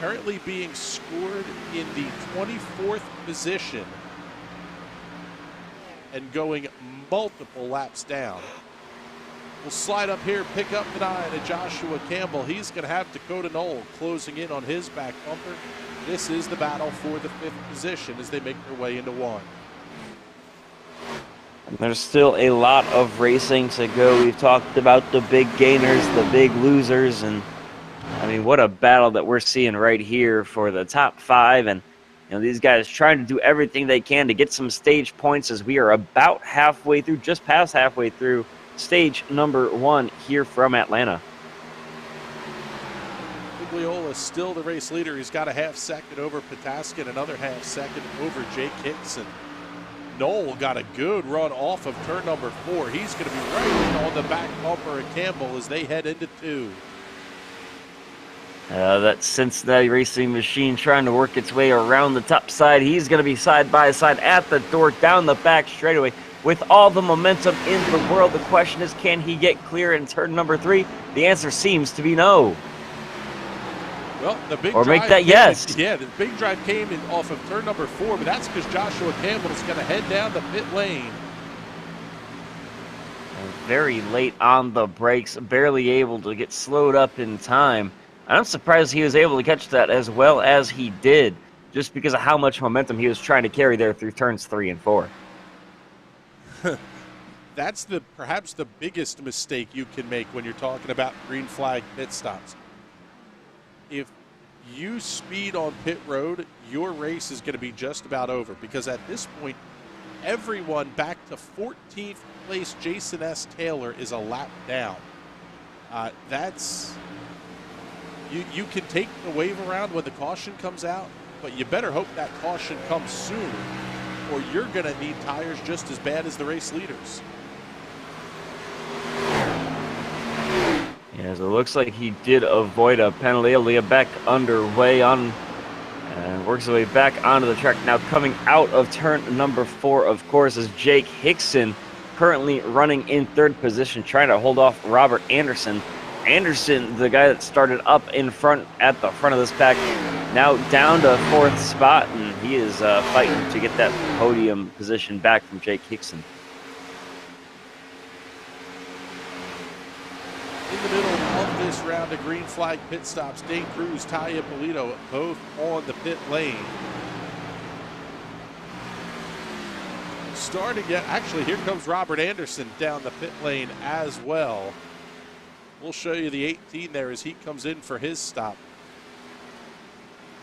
currently being scored in the 24th position and going multiple laps down. We'll slide up here, pick up the 9 to Joshua Campbell. He's going to have Dakota Knoll closing in on his back bumper. This is the battle for the 5th position as they make their way into 1.
There's still a lot of racing to go. We've talked about the big gainers, the big losers, and I mean, what a battle that we're seeing right here for the top 5. And these guys trying to do everything they can to get some stage points as we are about halfway through, just past halfway through stage number 1 here from Atlanta.
Figliola is still the race leader. He's got a 1/2 second over Pataska and another 1/2 second over Jake Hickson. Knoll got a good run off of turn number 4. He's going to be right on the back bumper of Campbell as they head into 2.
That Cincinnati racing machine trying to work its way around the top side. He's going to be side by side at the door down the back straightaway. With all the momentum in the world, the question is, can he get clear in turn number 3? The answer seems to be no.
Well, the big
or
drive
make that yes.
Yeah, the big drive came in off of turn number 4, but that's because Joshua Campbell is going to head down the pit lane.
Very late on the brakes, barely able to get slowed up in time. I'm surprised he was able to catch that as well as he did, just because of how much momentum he was trying to carry there through turns 3 and 4.
That's perhaps the biggest mistake you can make when you're talking about green flag pit stops. If you speed on pit road, your race is going to be just about over, because at this point, everyone back to 14th place Jason S. Taylor is a lap down. You can take the wave around when the caution comes out, but you better hope that caution comes soon, or you're going to need tires just as bad as the race leaders.
As it looks like he did avoid a penalty. Leah back underway on and works his way back onto the track. Now coming out of turn number 4, of course, is Jake Hickson, currently running in 3rd position, trying to hold off Robert Anderson. Anderson, the guy that started up in front at the front of this pack, now down to 4th spot, and he is fighting to get that podium position back from Jake Hickson.
In the middle of this round of green flag pit stops, Dane Cruz, Tai Impolito, both on the pit lane. Starting yet, actually, here comes Robert Anderson down the pit lane as well. We'll show you the 18 there as he comes in for his stop.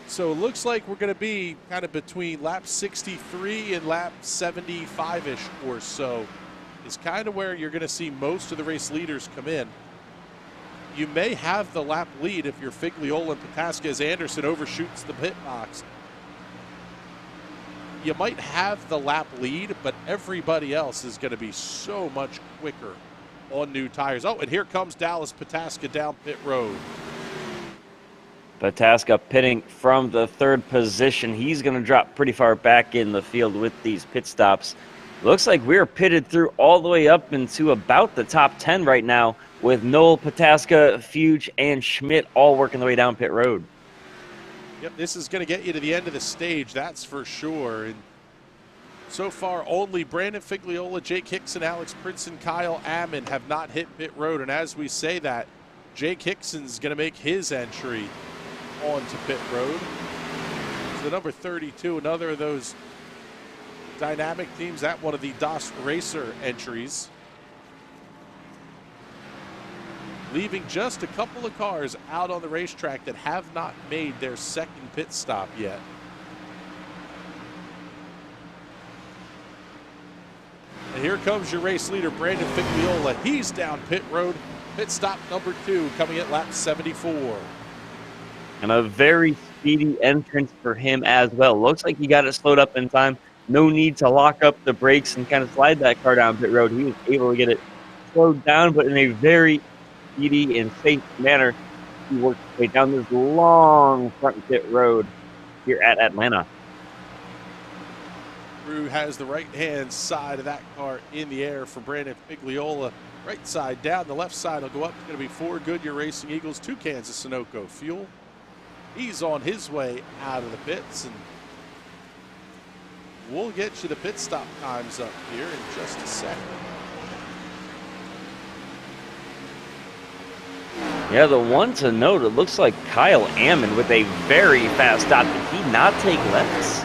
So it looks like we're going to be kind of between lap 63 and lap 75-ish or so is kind of where you're going to see most of the race leaders come in. You may have the lap lead if you're Figliola and Pataska as Anderson overshoots the pit box. You might have the lap lead, but everybody else is going to be so much quicker on new tires. Oh, and here comes Dallas Pataska down pit road.
Pataska pitting from the 3rd position. He's going to drop pretty far back in the field with these pit stops. Looks like we're pitted through all the way up into about the top 10 right now, with Noel, Pataska, Fuge, and Schmidt all working their way down pit road.
Yep, this is going to get you to the end of the stage, that's for sure. And so far, only Brandon Figliola, Jake Hickson, Alex Princeton, Kyle Ammon have not hit pit road. And as we say that, Jake Hickson's going to make his entry onto pit road. So number 32, another of those dynamic teams at one of the DOS Racer entries. Leaving just a couple of cars out on the racetrack that have not made their 2nd pit stop yet. And here comes your race leader, Brandon Figliola. He's down pit road. Pit stop number 2 coming at lap 74.
And a very speedy entrance for him as well. Looks like he got it slowed up in time. No need to lock up the brakes and kind of slide that car down pit road. He was able to get it slowed down, but in a very speedy and safe manner. He worked his way down this long front pit road here at Atlanta.
Drew has the right-hand side of that car in the air for Brandon Figliola. Right side down, the left side will go up. It's going to be 4 Goodyear Racing Eagles, 2 cans of Sunoco fuel. He's on his way out of the pits, and we'll get you the pit stop times up here in just a second.
Yeah, the one to note, it looks like Kyle Ammon with a very fast stop. Did he not take lefts?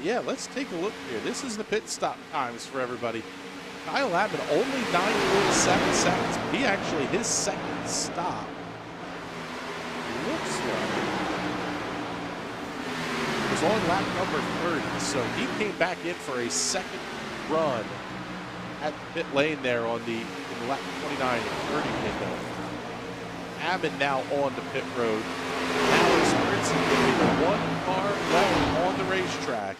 Yeah, let's take a look here. This is the pit stop times for everybody. Kyle Ammon only 9.7 seconds. He actually, his 2nd stop looks like it was on lap number 30. So he came back in for a 2nd run at the pit lane there on the lap 29 and 30 window. Ammon now on to pit road. Alex Princeton will be the 1 car left on the racetrack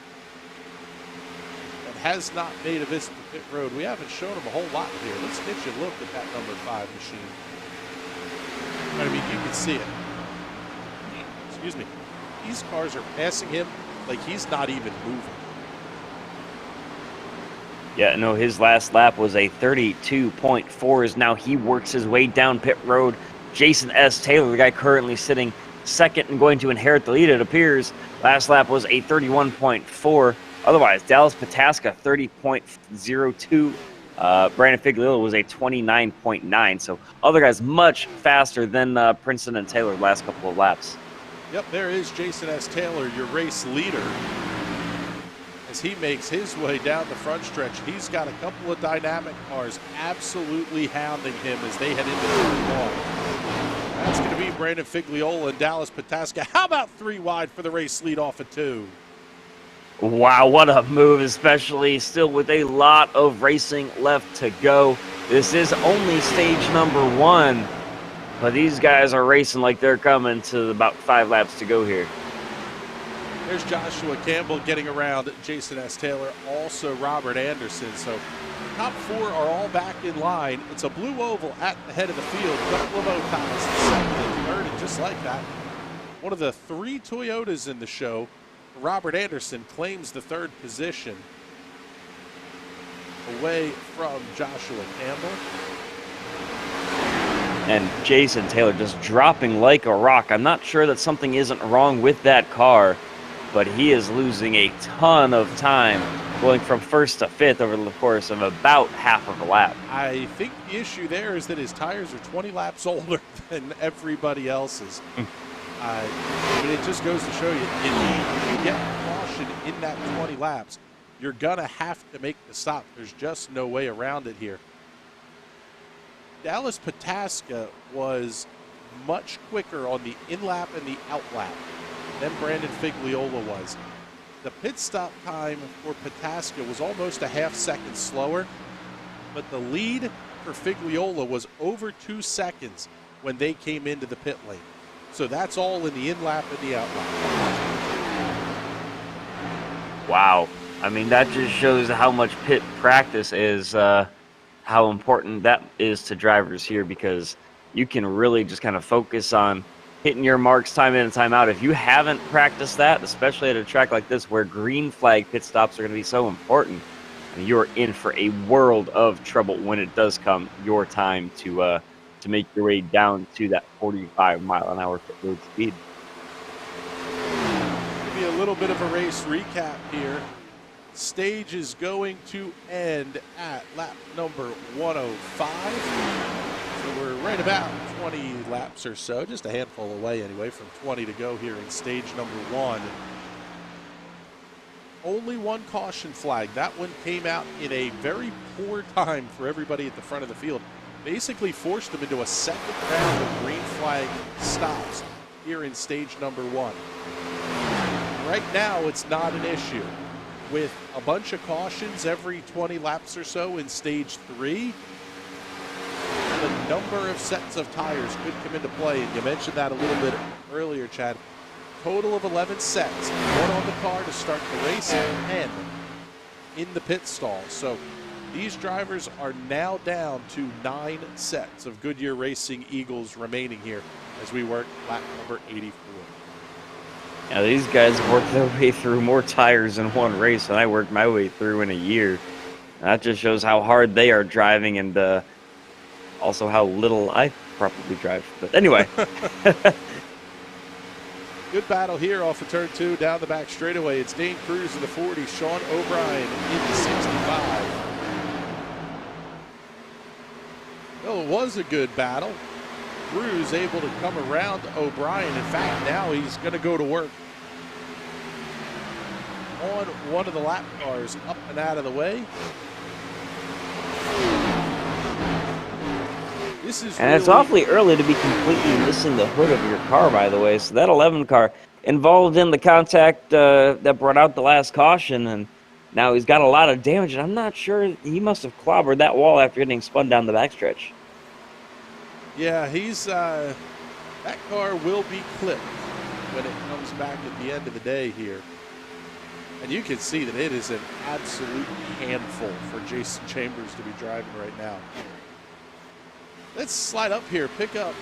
that has not made a visit to pit road. We haven't shown him a whole lot here. Let's get you a look at that number 5 machine. I mean, you can see it. Excuse me. These cars are passing him like he's not even moving.
Yeah, no, his last lap was a 32.4 as now he works his way down pit road. Jason S. Taylor, the guy currently sitting 2nd and going to inherit the lead, it appears. Last lap was a 31.4. Otherwise, Dallas Pataska, 30.02. Brandon Figliola was a 29.9. So other guys much faster than Princeton and Taylor last couple of laps.
Yep, there is Jason S. Taylor, your race leader, as he makes his way down the front stretch. He's got a couple of dynamic cars absolutely hounding him as they head into turn 1. That's going to be Brandon Figliola and Dallas Pataska. How about 3 wide for the race lead off of 2?
Wow, what a move, especially still with a lot of racing left to go. This is only stage number 1, but these guys are racing like they're coming to about 5 laps to go here.
There's Joshua Campbell getting around Jason S. Taylor, also Robert Anderson. So top 4 are all back in line. It's a blue oval at the head of the field. Couple of Otas in second and third, and just like that, one of the 3 Toyotas in the show, Robert Anderson, claims the 3rd position away from Joshua Campbell.
And Jason Taylor just dropping like a rock. I'm not sure that something isn't wrong with that car, but he is losing a ton of time going from 1st to 5th over the course of about half of a lap.
I think the issue there is that his tires are 20 laps older than everybody else's. I mean, it just goes to show you, if you get caution in that 20 laps, you're going to have to make the stop. There's just no way around it here. Dallas Pataska was much quicker on the in-lap and the out-lap than Brandon Figliola was. The pit stop time for Pataska was almost a half second slower, but the lead for Figliola was over 2 seconds when they came into the pit lane. So that's all in the in-lap and the out-lap.
Wow. I mean, that just shows how much pit practice is, how important that is to drivers here, because you can really just kind of focus on hitting your marks time in and time out. If you haven't practiced that, especially at a track like this where green flag pit stops are going to be so important, and you're in for a world of trouble when it does come your time to make your way down to that 45-mile-an-hour pit road speed.
Give you a little bit of a race recap here. Stage is going to end at lap number 105. So we're right about 20 laps or so, just a handful away anyway from 20 to go here in stage number 1. Only one caution flag. That one came out in a very poor time for everybody at the front of the field. Basically forced them into a second round of green flag stops here in stage number 1. Right now, it's not an issue. With a bunch of cautions every 20 laps or so in stage 3, the number of sets of tires could come into play, and you mentioned that a little bit earlier, Chad. Total of 11 sets, 1 on the car to start the race, and 10 in the pit stall. So these drivers are now down to 9 sets of Goodyear Racing Eagles remaining here as we work lap number 84.
Yeah, these guys worked their way through more tires in one race than I worked my way through in a year. That just shows how hard they are driving, and also how little I probably drive. But anyway.
Good battle here off of turn 2 down the back straightaway. It's Dane Cruz in the 40, Sean O'Brien in the 65. Well, it was a good battle. Cruz able to come around O'Brien. In fact, now he's going to go to work on one of the lap cars up and out of the way.
And it's awfully early to be completely missing the hood of your car, by the way. So that 11 car involved in the contact that brought out the last caution, and now he's got a lot of damage. And I'm not sure, he must have clobbered that wall after getting spun down the backstretch.
Yeah, he's that car will be clipped when it comes back at the end of the day here. And you can see that it is an absolute handful for Jason Chambers to be driving right now. Let's slide up here, pick up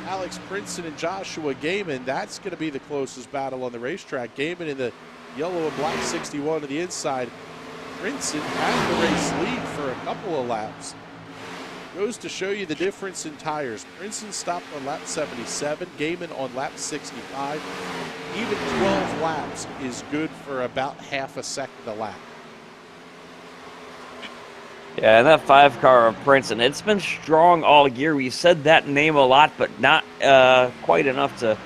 Alex Princeton and Joshua Gaiman. That's going to be the closest battle on the racetrack. Gaiman in the yellow and black 61 to the inside. Princeton had the race lead for a couple of laps. Goes to show you the difference in tires. Princeton stopped on lap 77, Gaiman on lap 65. Even 12 laps is good for about half a second a lap.
Yeah, and that 5 car of Princeton, it's been strong all year. We said that name a lot, but not quite enough to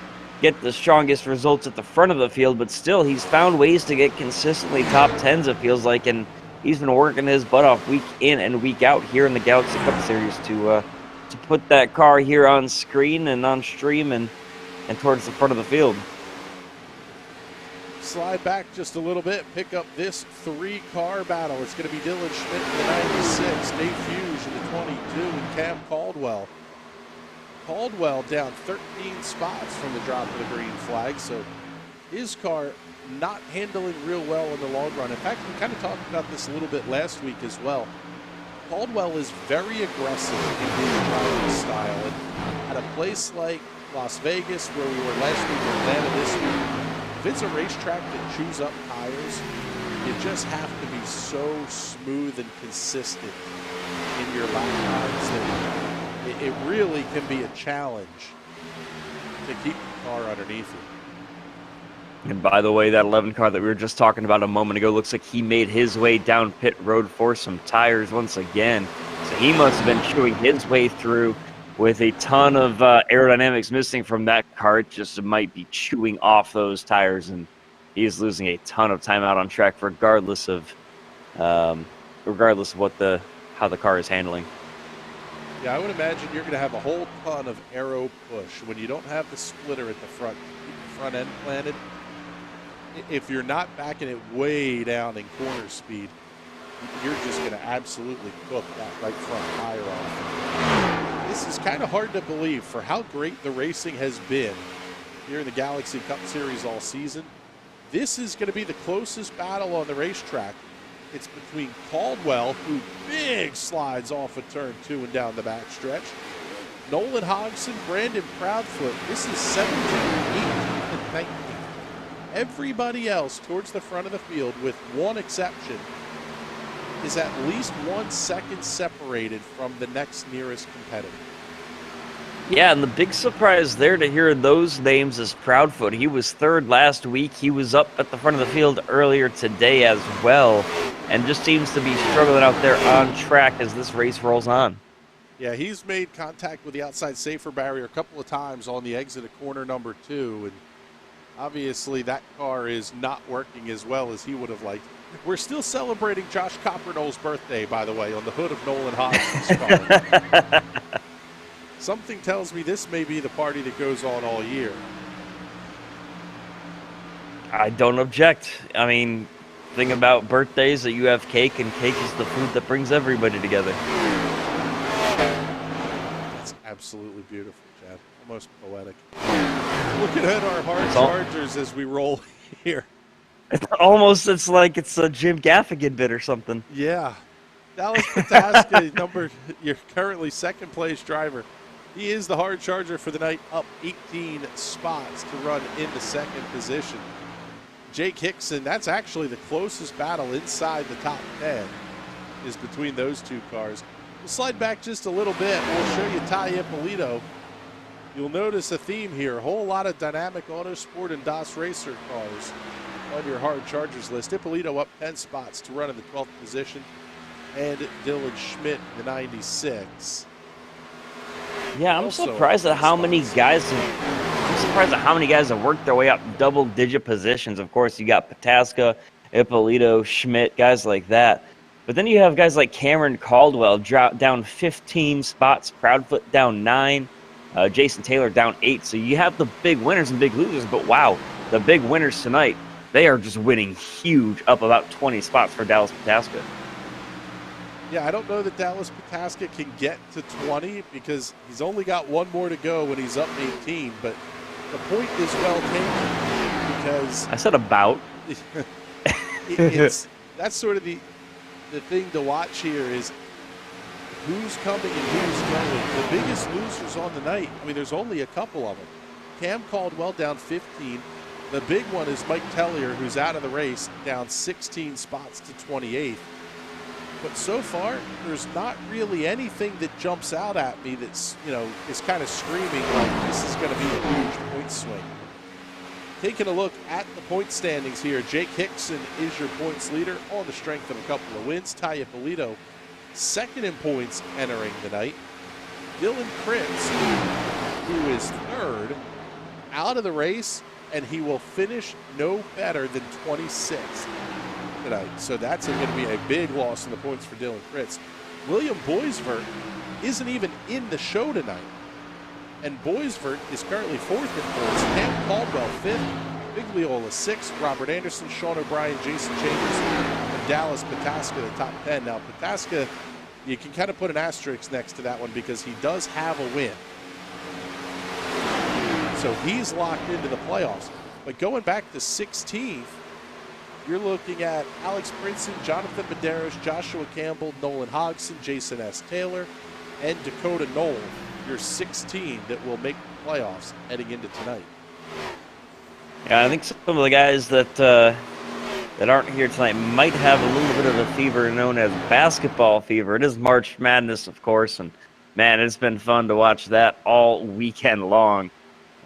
get the strongest results at the front of the field. But still, he's found ways to get consistently top 10s, it feels like, and he's been working his butt off week in and week out here in the Galaxy Cup Series to put that car here on screen and on stream and towards the front of the field.
Slide back just a little bit, pick up this 3-car battle. It's going to be Dylan Schmidt in the 96, Dave Fuge in the 22, and Cam Caldwell. Caldwell down 13 spots from the drop of the green flag, so his car not handling real well in the long run. In fact, we kind of talked about this a little bit last week as well. Caldwell is very aggressive in his driving style. And at a place like Las Vegas, where we were last week, or Atlanta this week, if it's a racetrack that chews up tires, you just have to be so smooth and consistent in your lap times that it really can be a challenge to keep the car underneath you.
And by the way, that 11 car that we were just talking about a moment ago looks like he made his way down pit road for some tires once again. So he must have been chewing his way through with a ton of aerodynamics missing from that car. It just might be chewing off those tires, and he's losing a ton of time out on track, regardless of what how the car is handling.
Yeah, I would imagine you're going to have a whole ton of aero push when you don't have the splitter at the front. Keep the front end planted. If you're not backing it way down in corner speed, you're just going to absolutely cook that right front tire off. This is kind of hard to believe for how great the racing has been here in the Galaxy Cup Series all season. This is going to be the closest battle on the racetrack. It's between Caldwell, who big slides off of turn 2 and down the backstretch. Nolan Hodgson, Brandon Proudfoot. This is 17, 18, and 19. Everybody else towards the front of the field, with one exception, is at least 1 second separated from the next nearest competitor.
Yeah, and the big surprise there to hear those names is Proudfoot. He was third last week. He was up at the front of the field earlier today as well, and just seems to be struggling out there on track as this race rolls on.
Yeah, he's made contact with the outside safer barrier a couple of times on the exit of corner number 2, and obviously that car is not working as well as he would have liked. We're still celebrating Josh Coppernell's birthday, by the way, on the hood of Nolan Hodgson's car. Something tells me this may be the party that goes on all year.
I don't object. I mean, thing about birthdays that you have cake, and cake is the food that brings everybody together.
That's absolutely beautiful, Chad. Almost poetic. Looking at our hard chargers as we roll here.
It's like it's a Jim Gaffigan bit or something.
Yeah. Dallas Pataska, your currently second place driver. He is the hard charger for the night, up 18 spots to run in the second position. Jake Hickson, that's actually the closest battle inside the top 10 is between those two cars. We'll slide back just a little bit. We'll show you Tai Impolito. You'll notice a theme here. A whole lot of dynamic Autosport and DAS Racer cars on your hard chargers list. Impolito up 10 spots to run in the 12th position. And Dylan Schmidt, the 96.
Yeah, I'm surprised at how many guys have worked their way up double-digit positions. Of course, you got Pataska, Impolito, Schmidt, guys like that. But then you have guys like Cameron Caldwell down 15 spots, Proudfoot down 9, Jason Taylor down 8. So you have the big winners and big losers. But wow, the big winners tonight, they are just winning huge, up about 20 spots for Dallas Pataska.
Yeah, I don't know that Dallas Pataska can get to 20 because he's only got one more to go when he's up 18. But the point is well taken because
I said about.
That's sort of the thing to watch here is who's coming and who's going. The biggest losers on the night, I mean, there's only a couple of them. Cam Caldwell down 15. The big one is Mike Tellier, who's out of the race, down 16 spots to 28th. But so far, there's not really anything that jumps out at me that's, is kind of screaming like this is going to be a huge point swing. Taking a look at the point standings here, Jake Hickson is your points leader on the strength of a couple of wins. Tai Impolito, second in points entering the night. Dylan Prince, who is third, out of the race, and he will finish no better than 26th. Tonight. So that's going to be a big loss in the points for Dylan Pritz. William Boisvert isn't even in the show tonight. And Boisvert is currently fourth in points. Cam Caldwell fifth. Bigliola sixth. Robert Anderson, Sean O'Brien, Jason Chambers, and Dallas Pataska the top 10. Now Pataska, you can kind of put an asterisk next to that one because he does have a win. So he's locked into the playoffs. But going back to 16th, you're looking at Alex Brinson, Jonathan Medeiros, Joshua Campbell, Nolan Hodgson, Jason S. Taylor, and Dakota Knoll, your 16 that will make the playoffs heading into tonight.
Yeah, I think some of the guys that aren't here tonight might have a little bit of a fever known as basketball fever. It is March Madness, of course, and man, it's been fun to watch that all weekend long.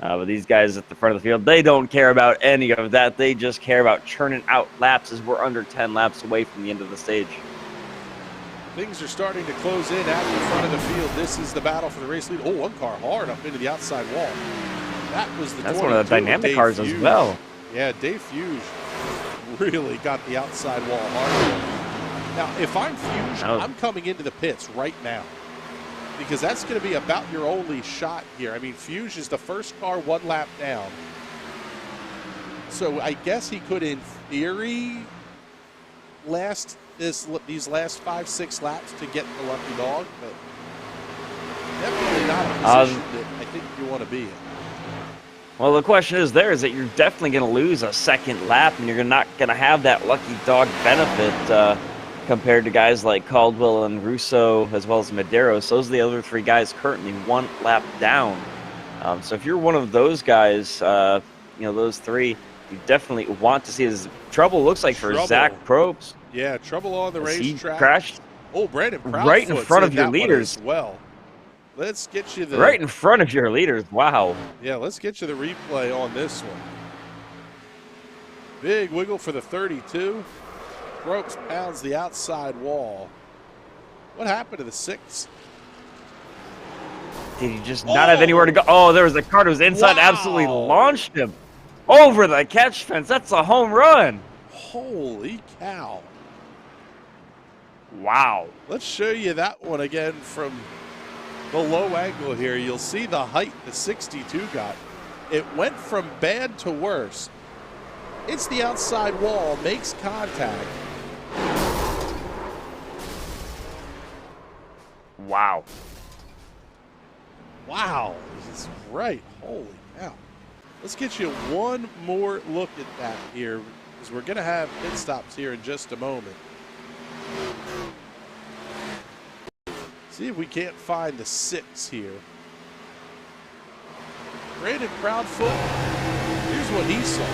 But these guys at the front of the field, they don't care about any of that. They just care about churning out laps as we're under 10 laps away from the end of the stage.
Things are starting to close in at the front of the field. This is the battle for the race lead. Oh, one car hard up into the outside wall. That was the
That's one of the dynamic cars as well.
Yeah, Dave Fuge really got the outside wall hard. Now, if I'm Fuge, I'm coming into the pits right now, because that's going to be about your only shot here. I mean, Fuge is the first car one lap down. So I guess he could, in theory, last these last 5-6 laps to get the lucky dog, but definitely not a position that I think you want to be in.
Well, the question is that you're definitely going to lose a second lap, and you're not going to have that lucky dog benefit compared to guys like Caldwell and Russo, as well as Medeiros. Those are the other three guys currently one lap down. So if you're one of those guys, those three, you definitely want to see this. Trouble looks like for Zach Probst.
Yeah, trouble on the racetrack.
He crashed.
Oh, Brandon Proudfoot
right in front of your leaders.
Well, let's get you the
right in front of your leaders. Wow.
Yeah, let's get you the replay on this one. Big wiggle for the 32. Probst pounds the outside wall. What happened to the 6?
Did he just not have anywhere to go? Oh, there was a car that was inside. Wow. Absolutely launched him over the catch fence. That's a home run.
Holy cow.
Wow.
Let's show you that one again from the low angle here. You'll see the height the 62 got. It went from bad to worse. It's the outside wall, makes contact.
Wow.
Wow. He's right. Holy cow. Let's get you one more look at that here, because we're going to have pit stops here in just a moment. See if we can't find the 6 here. Brandon Proudfoot, here's what he saw.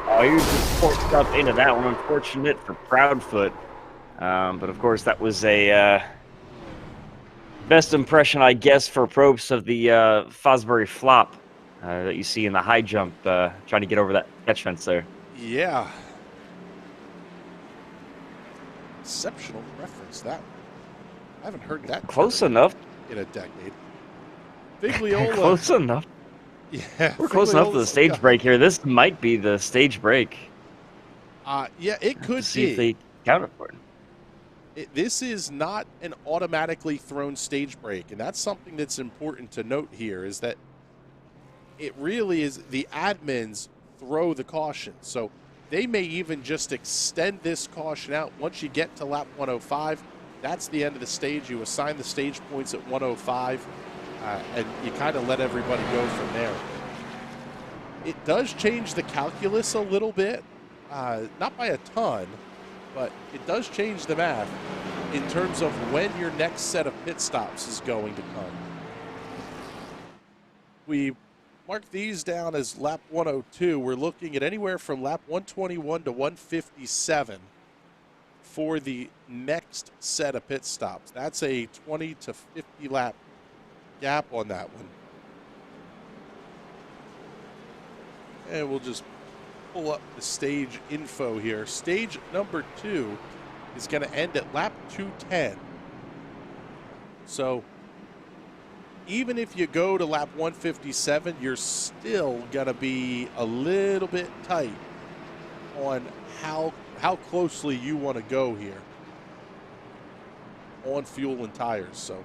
Oh, he was just forced up into that one. Unfortunate for Proudfoot. But of course, that was a best impression, I guess, for Probst of the Fosbury flop that you see in the high jump, trying to get over that catch fence there.
Yeah. Exceptional reference, that one. I haven't heard that.
Close enough.
In a decade. Figliola.
Close enough.
Yeah.
We're close enough to the stage break here. This might be the stage break.
Yeah, it could
see if they count it for it.
This is not an automatically thrown stage break, and that's something that's important to note here, is that it really is the admins throw the caution. So they may even just extend this caution out. Once you get to lap 105, that's the end of the stage. You assign the stage points at 105, and you kind of let everybody go from there. It does change the calculus a little bit, not by a ton, but it does change the math in terms of when your next set of pit stops is going to come. We mark these down as lap 102. We're looking at anywhere from lap 121 to 157 for the next set of pit stops. That's a 20 to 50 lap gap on that one. And we'll just pull up the stage info here. Stage number 2 is going to end at lap 210. So even if you go to lap 157, you're still going to be a little bit tight on how closely you want to go here on fuel and tires. So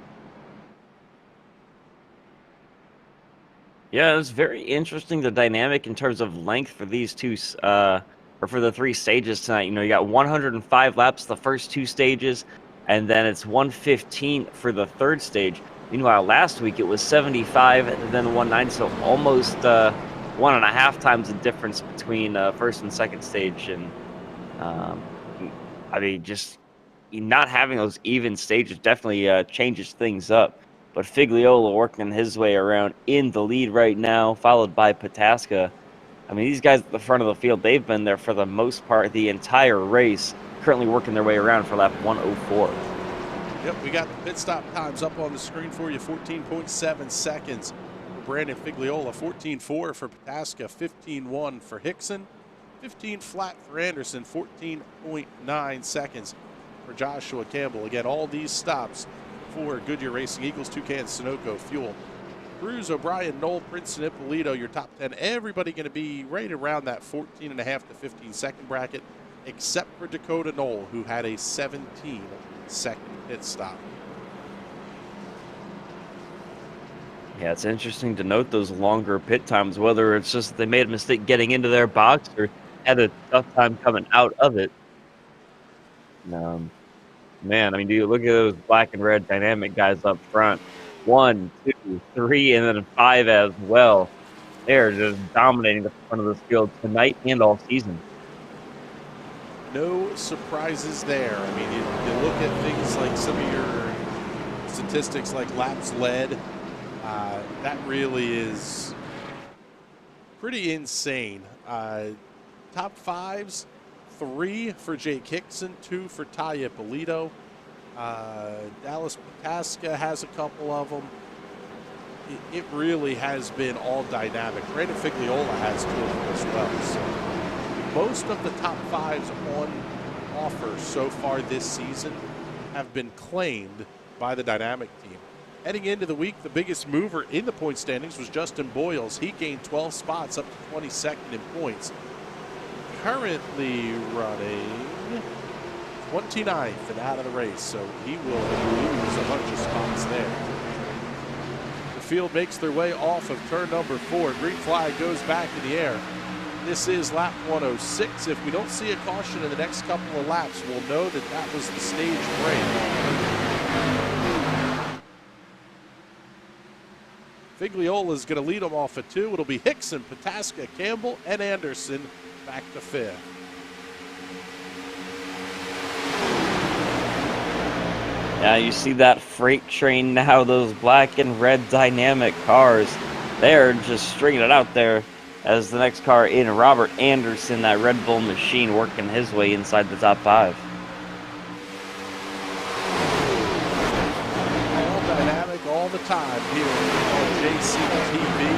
yeah, it's very interesting, the dynamic in terms of length for these two, or for the 3 stages tonight. You know, you got 105 laps the first 2 stages, and then it's 115 for the 3rd stage. Meanwhile, last week it was 75 and then 190, so almost 1.5 times the difference between first and second stage. And um, I mean, just not having those even stages definitely changes things up. But Figliola working his way around in the lead right now, followed by Pataska. I mean, these guys at the front of the field, they've been there for the most part the entire race, currently working their way around for lap 104.
Yep, we got the pit stop times up on the screen for you. 14.7 seconds for Brandon Figliola, 14.4 for Pataska, 15.1 for Hickson, 15 flat for Anderson, 14.9 seconds for Joshua Campbell. Again, all these stops for Goodyear Racing Eagles, Toucan, Sunoco, Fuel. Cruz, O'Brien, Knoll, Princeton, Ippolito, your top 10. Everybody going to be right around that 14.5 to 15 second bracket, except for Dakota Knoll, who had a 17-second pit stop.
Yeah, it's interesting to note those longer pit times, whether it's just they made a mistake getting into their box or had a tough time coming out of it. Man, I mean, do you look at those black and red dynamic guys up front? 1, 2, 3, and then 5 as well. They're just dominating the front of this field tonight and all season.
No surprises there. I mean, you look at things like some of your statistics like laps led. That really is pretty insane. Top fives, 3 for Jake Hickson, 2 for Tai Impolito. Dallas Pataska has a couple of them. It really has been all dynamic. Brandon Figliola has 2 of them as well. So most of the top 5s on offer so far this season have been claimed by the dynamic team. Heading into the week, the biggest mover in the point standings was Justin Boyles. He gained 12 spots up to 22nd in points. Currently running 29th and out of the race, so he will lose a bunch of spots there. The field makes their way off of turn number 4. Green flag goes back in the air. This is lap 106. If we don't see a caution in the next couple of laps, we'll know that that was the stage break. Figliola is going to lead them off at 2. It'll be Hickson, Pataska, Campbell, and Anderson back to 5th.
Yeah, you see that freight train now, those black and red dynamic cars. They're just stringing it out there as the next car in, Robert Anderson, that Red Bull machine, working his way inside the top 5.
All dynamic all the time here on JCTV.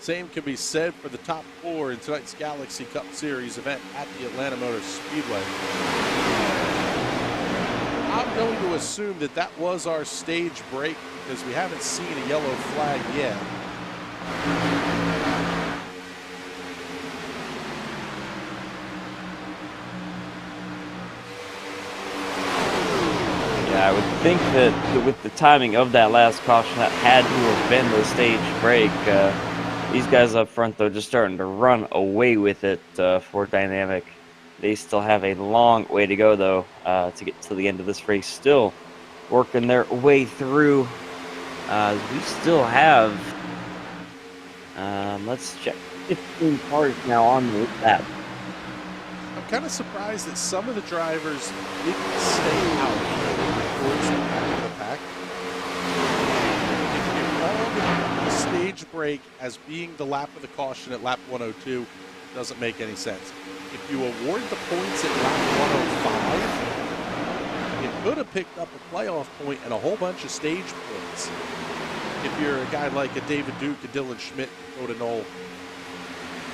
Same can be said for the top 4 in tonight's Galaxy Cup Series event at the Atlanta Motor Speedway. I'm going to assume that that was our stage break because we haven't seen a yellow flag yet.
Yeah, I would think that with the timing of that last caution, that had to have been the stage break. These guys up front, though, just starting to run away with it for Dynamic. They still have a long way to go, though, to get to the end of this race. Still working their way through. We still have, let's check, 15 cars now on the lap.
I'm kind of surprised that some of the drivers didn't stay out towards the back of the pack. If you call the stage break as being the lap of the caution at lap 102, doesn't make any sense. If you award the points at lap 105, it could have picked up a playoff point and a whole bunch of stage points. If you're a guy like a David Duke, a Dylan Schmidt, Dakota Knoll,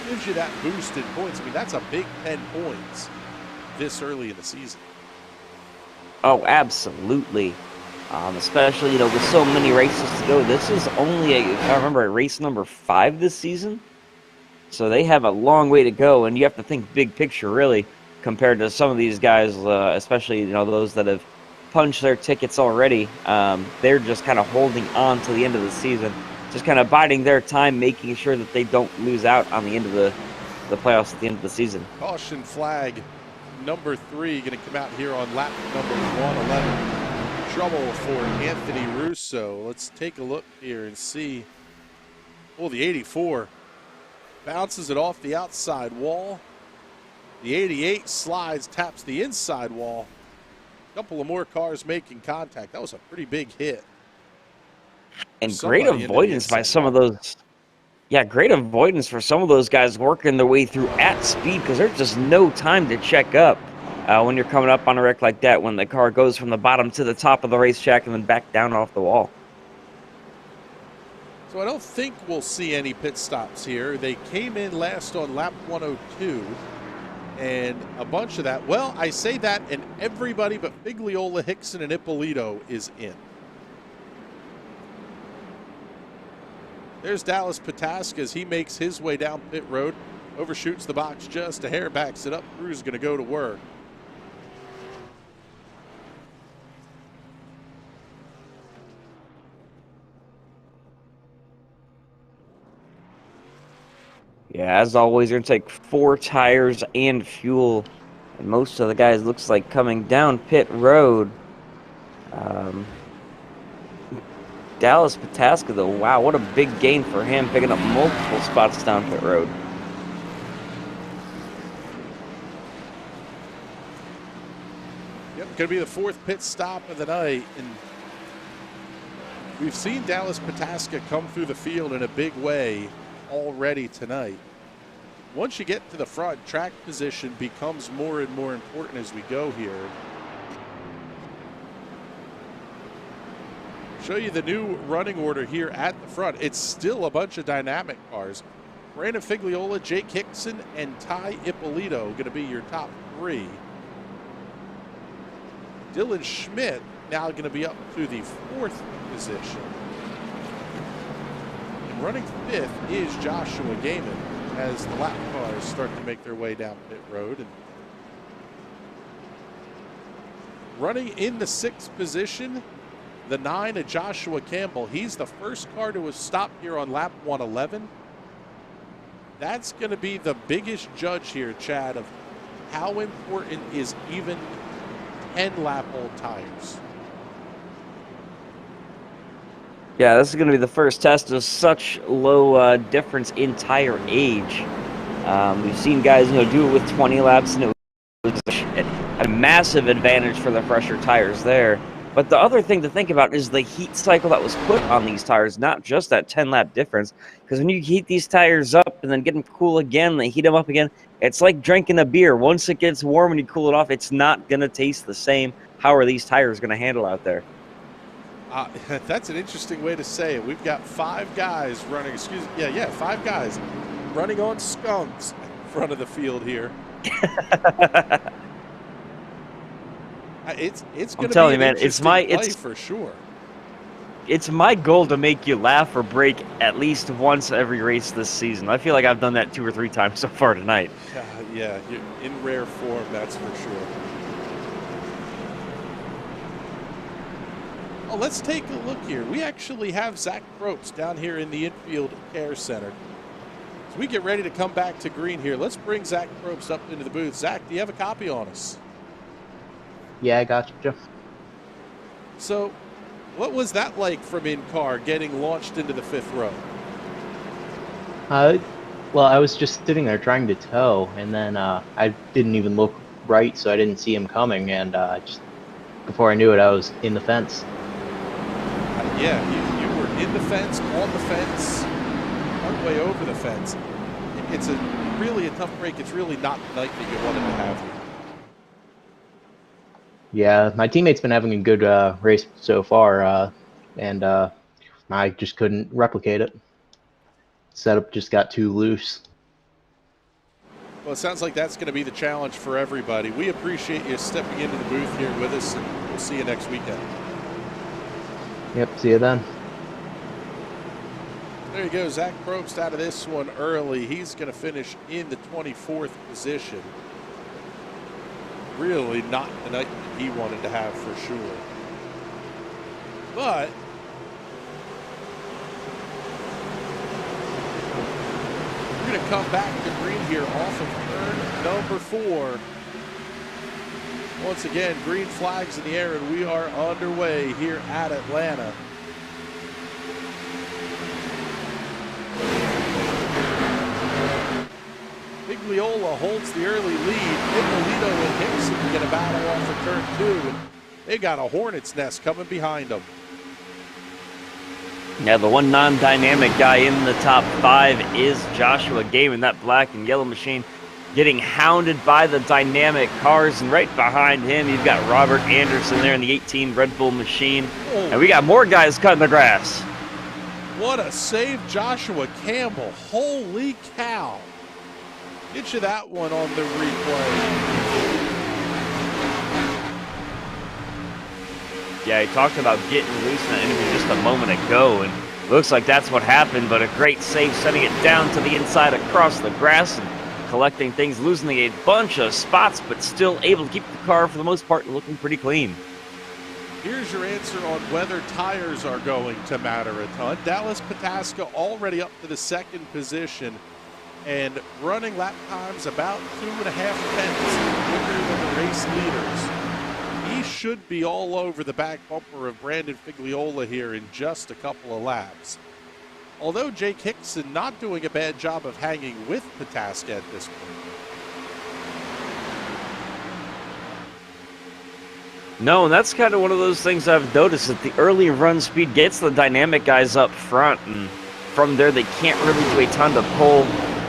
gives you that boost in points. I mean, that's a big 10 points this early in the season.
Oh, absolutely. Especially, with so many races to go. This is only, if I remember, a race number 5 this season. So they have a long way to go, and you have to think big picture, really, compared to some of these guys, especially, those that have punched their tickets already. They're just kind of holding on to the end of the season, just kind of biding their time, making sure that they don't lose out on the end of the playoffs at the end of the season.
Caution flag number 3 going to come out here on lap number 111. trouble for Anthony Russo. Let's take a look here and see. Oh, the 84 bounces it off the outside wall. The 88 slides, taps the inside wall. A couple of more cars making contact. That was a pretty big hit.
And great avoidance by some of those. Yeah, great avoidance for some of those guys working their way through at speed, because there's just no time to check up when you're coming up on a wreck like that, when the car goes from the bottom to the top of the racetrack and then back down off the wall.
So I don't think we'll see any pit stops here. They came in last on lap 102, and a bunch of that. Well, I say that, and everybody but Figliola, Hickson, and Impolito is in. There's Dallas Pataska as he makes his way down pit road, overshoots the box just a hair, backs it up. Crew's going to go to work.
Yeah, as always, you're going to take 4 tires and fuel. And most of the guys looks like coming down pit road. Dallas Pataska, though, wow, what a big gain for him, picking up multiple spots down pit road.
Yep, going to be the 4th pit stop of the night. And we've seen Dallas Pataska come through the field in a big way already tonight. Once you get to the front, track position becomes more and more important as we go here. Show you the new running order here at the front. It's still a bunch of dynamic cars. Brandon Figliola, Jake Hickson, and Tai Impolito going to be your top 3. Dylan Schmidt now going to be up to the 4th position. And running 5th is Joshua Gaiman as the lap cars start to make their way down pit road. And running in the 6th position, the 9 of Joshua Campbell. He's the first car to have stopped here on lap 111. That's going to be the biggest judge here, Chad, of how important is even 10-lap-old tires.
Yeah, this is going to be the first test of such low difference in tire age. We've seen guys, do it with 20 laps, and it was a massive advantage for the fresher tires there. But the other thing to think about is the heat cycle that was put on these tires, not just that 10-lap difference. Because when you heat these tires up and then get them cool again, they heat them up again, it's like drinking a beer. Once it gets warm and you cool it off, it's not going to taste the same. How are these tires going to handle out there?
That's an interesting way to say it. We've got 5 guys running, 5 guys running on skunks in front of the field here. It's going to be an interesting play for sure.
It's my goal to make you laugh or break at least once every race this season. I feel like I've done that 2 or 3 times so far tonight.
Yeah, you're in rare form, that's for sure. Oh, let's take a look here. We actually have Zach Probst down here in the infield care center. As we get ready to come back to green here, let's bring Zach Probst up into the booth. Zach, do you have a copy on us?
Yeah, I got you.
So, what was that like from in-car, getting launched into the 5th row?
Well, I was just sitting there trying to tow, and then I didn't even look right, so I didn't see him coming, and just before I knew it, I was in the fence.
Yeah, you were in the fence, on the fence, partway over the fence. It's really a tough break. It's really not the night that you wanted to have here.
Yeah, my teammate's been having a good race so far, and I just couldn't replicate it. Setup just got too loose.
Well, it sounds like that's going to be the challenge for everybody. We appreciate you stepping into the booth here with us, and we'll see you next weekend.
Yep, see you then.
There you go, Zach Probst out of this one early. He's going to finish in the 24th position. Really not the night that he wanted to have for sure. But we're going to come back to green here off of turn number 4. Once again, green flags in the air, and we are underway here at Atlanta. Figliola holds the early lead. Impolito and Hickson get a battle off of turn 2, and they got a hornet's nest coming behind them.
Yeah, the one non-dynamic guy in the top 5 is Joshua Gaiman, that black and yellow machine, getting hounded by the dynamic cars, and right behind him you've got Robert Anderson there in the 18 Red Bull machine.
Oh.
And we got more guys cutting the grass.
What a save, Joshua Campbell. Holy cow. Get you that one on the replay.
Yeah, he talked about getting loose in that interview just a moment ago, and looks like that's what happened, but a great save, setting it down to the inside across the grass and collecting things, losing a bunch of spots, but still able to keep the car, for the most part, looking pretty clean.
Here's your answer on whether tires are going to matter a ton. Dallas Pataska already up to the 2nd position and running lap times about 2.5 tenths quicker than the race leaders. He should be all over the back bumper of Brandon Figliola here in just a couple of laps. Although Jake Hickson not doing a bad job of hanging with Pataska at this point.
No, and that's kind of one of those things I've noticed, that the early run speed gets the dynamic guys up front, and from there they can't really do a ton to pull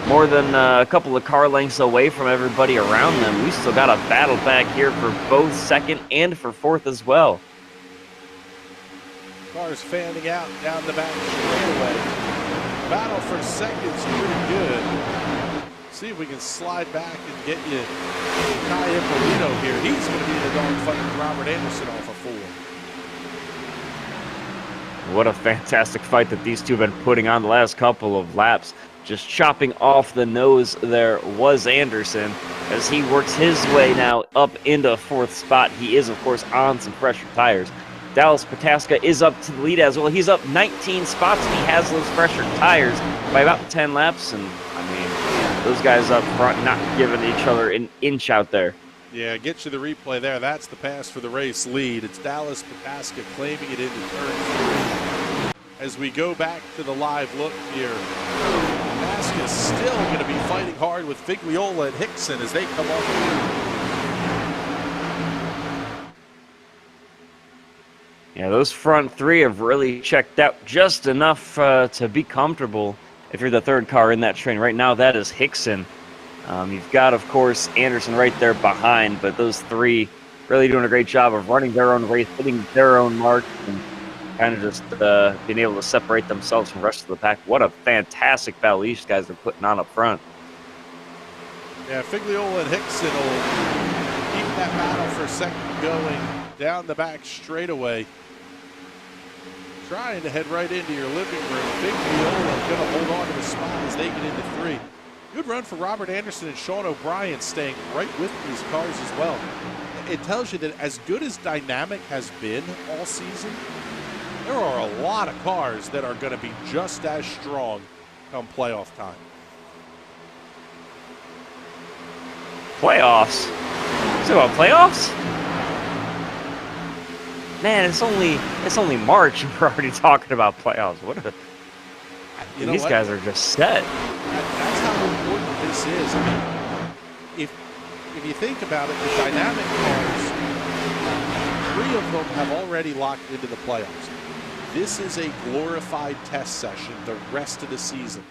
more than a couple of car lengths away from everybody around them. We still got a battle back here for both 2nd and for 4th as well.
Cars fanning out down the back straightaway. Battle for 2nd's pretty good. See if we can slide back and get you Tai Impolito here. He's going to be in the dogfight with Robert Anderson off of 4.
What a fantastic fight that these two have been putting on the last couple of laps. Just chopping off the nose there was Anderson as he works his way now up into 4th spot. He is, of course, on some fresher tires. Dallas Pataska is up to the lead as well. He's up 19 spots, and he has those fresher tires by about 10 laps. And, I mean, those guys up front not giving each other an inch out there.
Yeah, get you the replay there. That's the pass for the race lead. It's Dallas Pataska claiming it into turn 3. As we go back to the live look here, Pataska is still going to be fighting hard with Figliola and Hickson as they come up.
Yeah, those front 3 have really checked out just enough to be comfortable if you're the 3rd car in that train. Right now, that is Hickson. You've got, of course, Anderson right there behind, but those 3 really doing a great job of running their own race, hitting their own mark, and kind of just being able to separate themselves from the rest of the pack. What a fantastic battle these guys are putting on up front.
Yeah, Figliola and Hickson will keep that battle for 2nd going down the back straightaway. Trying to head right into your living room. Figliola going to hold on to the spot as they get into 3. Good run for Robert Anderson and Sean O'Brien, staying right with these cars as well. It tells you that as good as Dynamic has been all season, there are a lot of cars that are going to be just as strong come playoff time.
Playoffs? Is it about playoffs? Man, it's only March and we're already talking about playoffs. These guys are just set.
That's how important this is. I mean, if you think about it, the dynamic cars, 3 of them have already locked into the playoffs. This is a glorified test session the rest of the season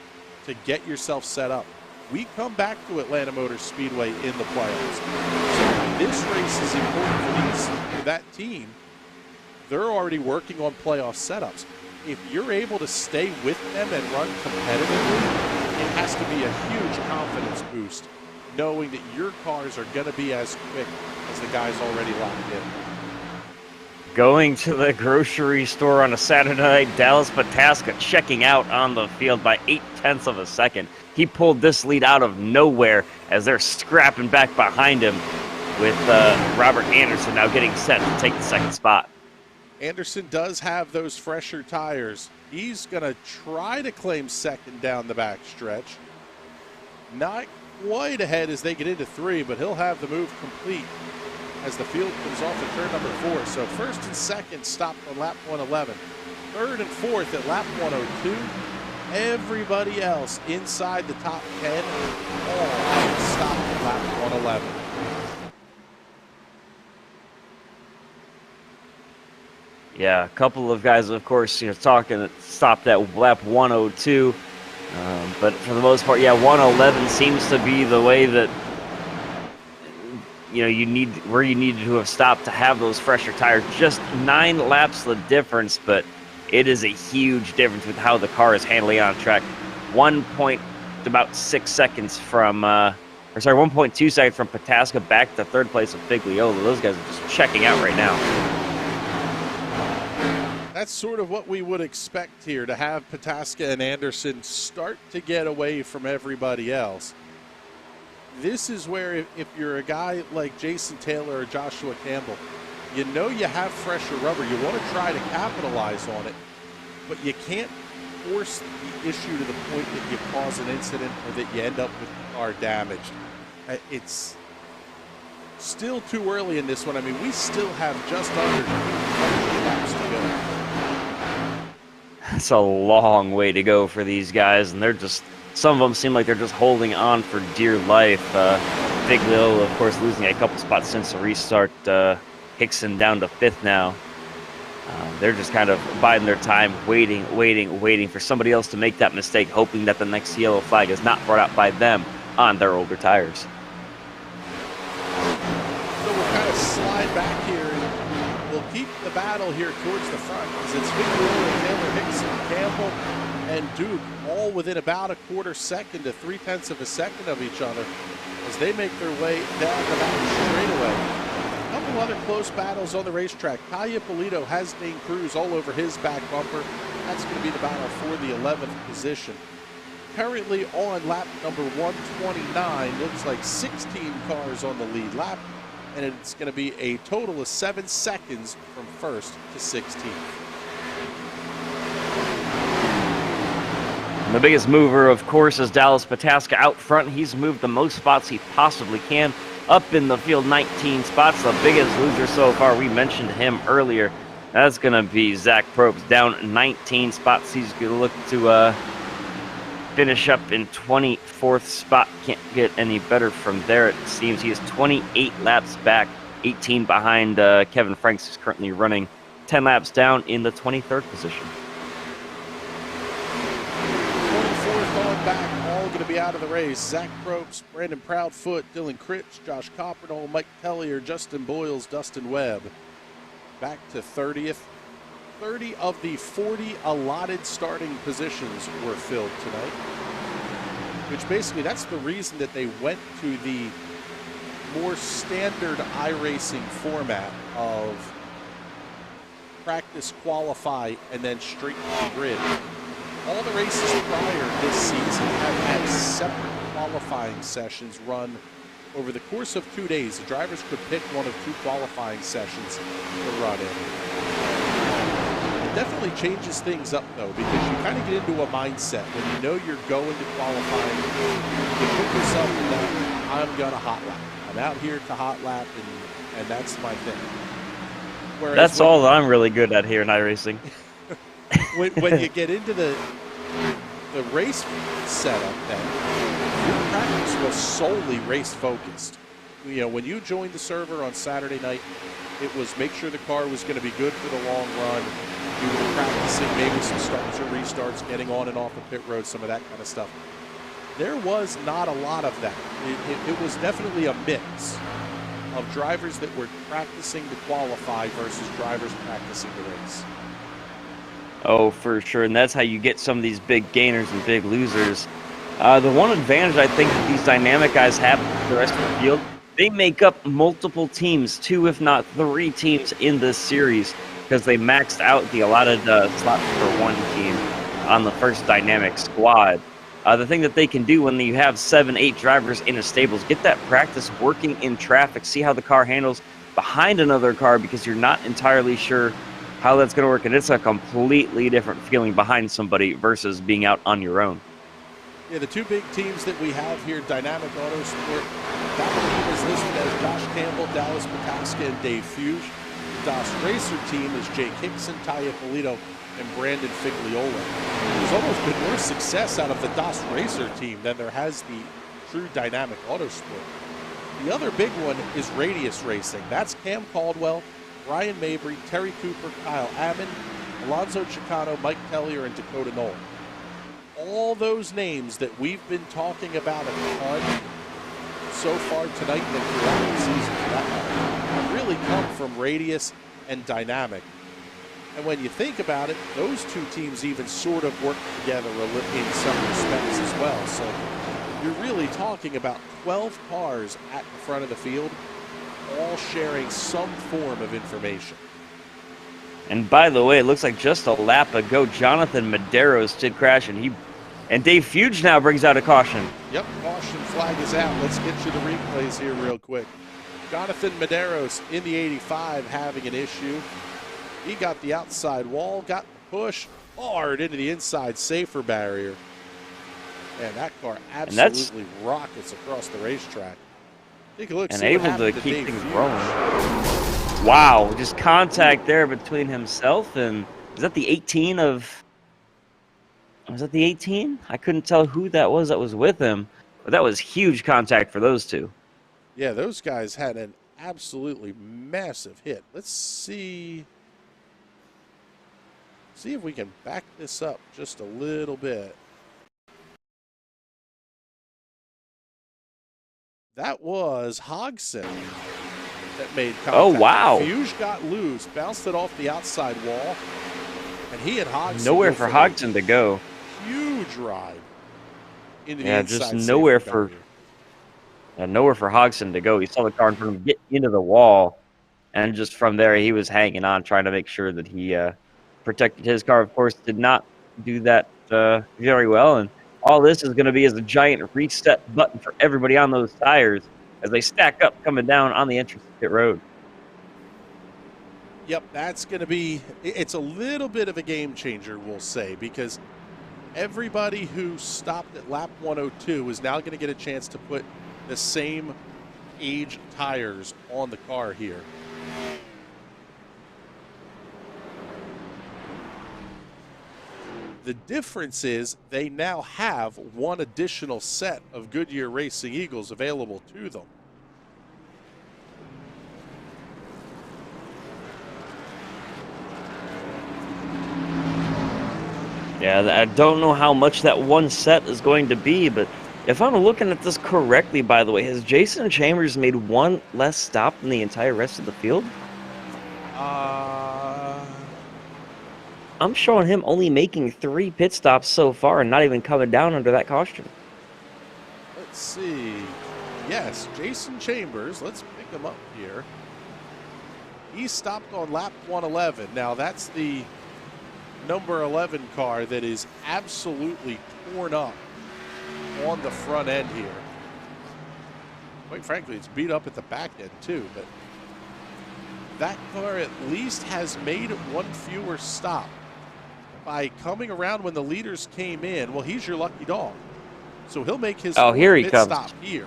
to get yourself set up. We come back to Atlanta Motor Speedway in the playoffs. So this race is important for that team. They're already working on playoff setups. If you're able to stay with them and run competitively, it has to be a huge confidence boost, knowing that your cars are going to be as quick as the guys already locked in.
Going to the grocery store on a Saturday night, Dallas Pataska checking out on the field by 0.8 of a second. He pulled this lead out of nowhere as they're scrapping back behind him with Robert Anderson now getting set to take the 2nd spot.
Anderson does have those fresher tires. He's going to try to claim 2nd down the back stretch. Not quite ahead as they get into 3, but he'll have the move complete as the field comes off at turn number 4. So first and second stopped on lap 111. Third and fourth at lap 102. Everybody else inside the top 10 all stopped at lap 111.
Yeah, a couple of guys, of course, talking stopped at lap 102. But for the most part, yeah, 111 seems to be the way that you needed to have stopped to have those fresher tires. Just 9 laps the difference, but it is a huge difference with how the car is handling on track. 1.6 seconds from, 1.2 seconds from Pataska back to third place of Figliola. Those guys are just checking out right now.
That's sort of what we would expect here, to have Pataska and Anderson start to get away from everybody else. This is where if you're a guy like Jason Taylor or Joshua Campbell, you have fresher rubber. You want to try to capitalize on it, but you can't force the issue to the point that you cause an incident or that you end up with the car damaged. It's still too early in this one. I mean, we still have just under 200 laps to go.
It's a long way to go for these guys, and some of them seem like they're just holding on for dear life. Figliola, of course, losing a couple spots since the restart. Hickson down to 5th now. They're just kind of biding their time, waiting for somebody else to make that mistake, hoping that the next yellow flag is not brought out by them on their older tires.
So we'll kind of slide back here, and we'll keep the battle here towards the front, because it's Figliola, Taylor, Hickson, Campbell, and Duke all within about a quarter second to 0.3 of a second of each other as they make their way down the back straightaway. A couple other close battles on the racetrack. Tai Impolito has Dane Cruz all over his back bumper. That's going to be the battle for the 11th position. Currently on lap number 129, looks like 16 cars on the lead lap, and it's going to be a total of 7 seconds from 1st to 16th.
And the biggest mover, of course, is Dallas Pataska out front. He's moved the most spots he possibly can. Up in the field, 19 spots. The biggest loser so far, we mentioned him earlier. That's going to be Zach Probst, down 19 spots. He's going to look to finish up in 24th spot. Can't get any better from there, it seems. He is 28 laps back, 18 behind Kevin Franks, who's currently running 10 laps down in the 23rd position.
24th on back, all going to be out of the race. Zach Probst, Brandon Proudfoot, Dylan Critch, Josh Coppernall, Mike Tellier, Justin Boyles, Dustin Webb. Back to 30th. 30 of the 40 allotted starting positions were filled tonight, which basically that's the reason that they went to the more standard iRacing format of practice, qualify, and then straight to the grid. All the races prior this season have had separate qualifying sessions run over the course of 2 days. The drivers could pick one of 2 qualifying sessions to run in. Definitely changes things up, though, because you kind of get into a mindset when you know you're going to qualifying. You put yourself in that, I'm going to hot lap. I'm out here to hot lap, and that's my thing. Whereas
that's all that I'm really good at here in iRacing.
when you get into the race setup, then your practice was solely race focused. When you joined the server on Saturday night, it was make sure the car was going to be good for the long run. You were practicing maybe some starts or restarts, getting on and off the pit road, some of that kind of stuff. There was not a lot of that. It was definitely a mix of drivers that were practicing to qualify versus drivers practicing to race.
Oh, for sure. And that's how you get some of these big gainers and big losers. The one advantage I think that these dynamic guys have for the rest of the field, they make up multiple teams, 2 if not 3 teams in this series, because they maxed out the allotted slots for 1 team on the first dynamic squad. The thing that they can do when you have 7, 8 drivers in a stable is get that practice working in traffic, see how the car handles behind another car, because you're not entirely sure how that's going to work, and it's a completely different feeling behind somebody versus being out on your own.
Yeah, the 2 big teams that we have here, Dynamic Autosport, that team is listed as Josh Campbell, Dallas Pataska, and Dave Fuge. The DOS Racer team is Jake Hickson, Tai Impolito, and Brandon Figliola. There's almost been more success out of the DOS Racer team than there has the True Dynamic Autosport. The other big one is Radius Racing. That's Cam Caldwell, Ryan Mabry, Terry Cooper, Kyle Ammon, Alonzo Chicano, Mike Tellier, and Dakota Knoll. All those names that we've been talking about a ton so far tonight and throughout the season have really come from Radius and Dynamic. And when you think about it, those two teams even sort of work together in some respects as well. So you're really talking about 12 cars at the front of the field, all sharing some form of information.
And by the way, it looks like just a lap ago, Jonathan Medeiros did crash, and Dave Fuge now brings out a caution.
Yep, caution flag is out. Let's get you the replays here real quick. Jonathan Medeiros in the 85 having an issue. He got the outside wall, got the push hard into the inside safer barrier. And that car absolutely rockets across the racetrack. Take a look.
And able to keep things rolling. Wow, just contact there between himself and, is that the 18 of, was that the 18? I couldn't tell who that was with him, but that was huge contact for those two.
Yeah, those guys had an absolutely massive hit. Let's see if we can back this up just a little bit. That was Hodgson that made contact.
Oh, wow.
Fuge got loose, bounced it off the outside wall, and he and Hodgson.
Nowhere for Hodgson to go.
Huge ride into the inside.
Yeah, just nowhere for Hodgson to go. He saw the car in front of him get into the wall, and just from there he was hanging on, trying to make sure that he protected his car. Of course, did not do that very well, and all this is going to be is a giant reset button for everybody on those tires as they stack up coming down on the entrance to pit road.
Yep, that's going to be, it's a little bit of a game changer, we'll say, because everybody who stopped at lap 102 is now going to get a chance to put the same age tires on the car here. The difference is they now have one additional set of Goodyear Racing Eagles available to them.
Yeah, I don't know how much that one set is going to be, but if I'm looking at this correctly, by the way, has Jason Chambers made one less stop than the entire rest of the field? I'm showing him only making 3 pit stops so far and not even coming down under that caution.
Let's see. Yes, Jason Chambers. Let's pick him up here. He stopped on lap 111. Now, that's the number 11 car that is absolutely torn up on the front end here. Quite frankly, it's beat up at the back end, too. But that car at least has made one fewer stop by coming around when the leaders came in. Well, he's your lucky dog. So he'll make his pit stop here.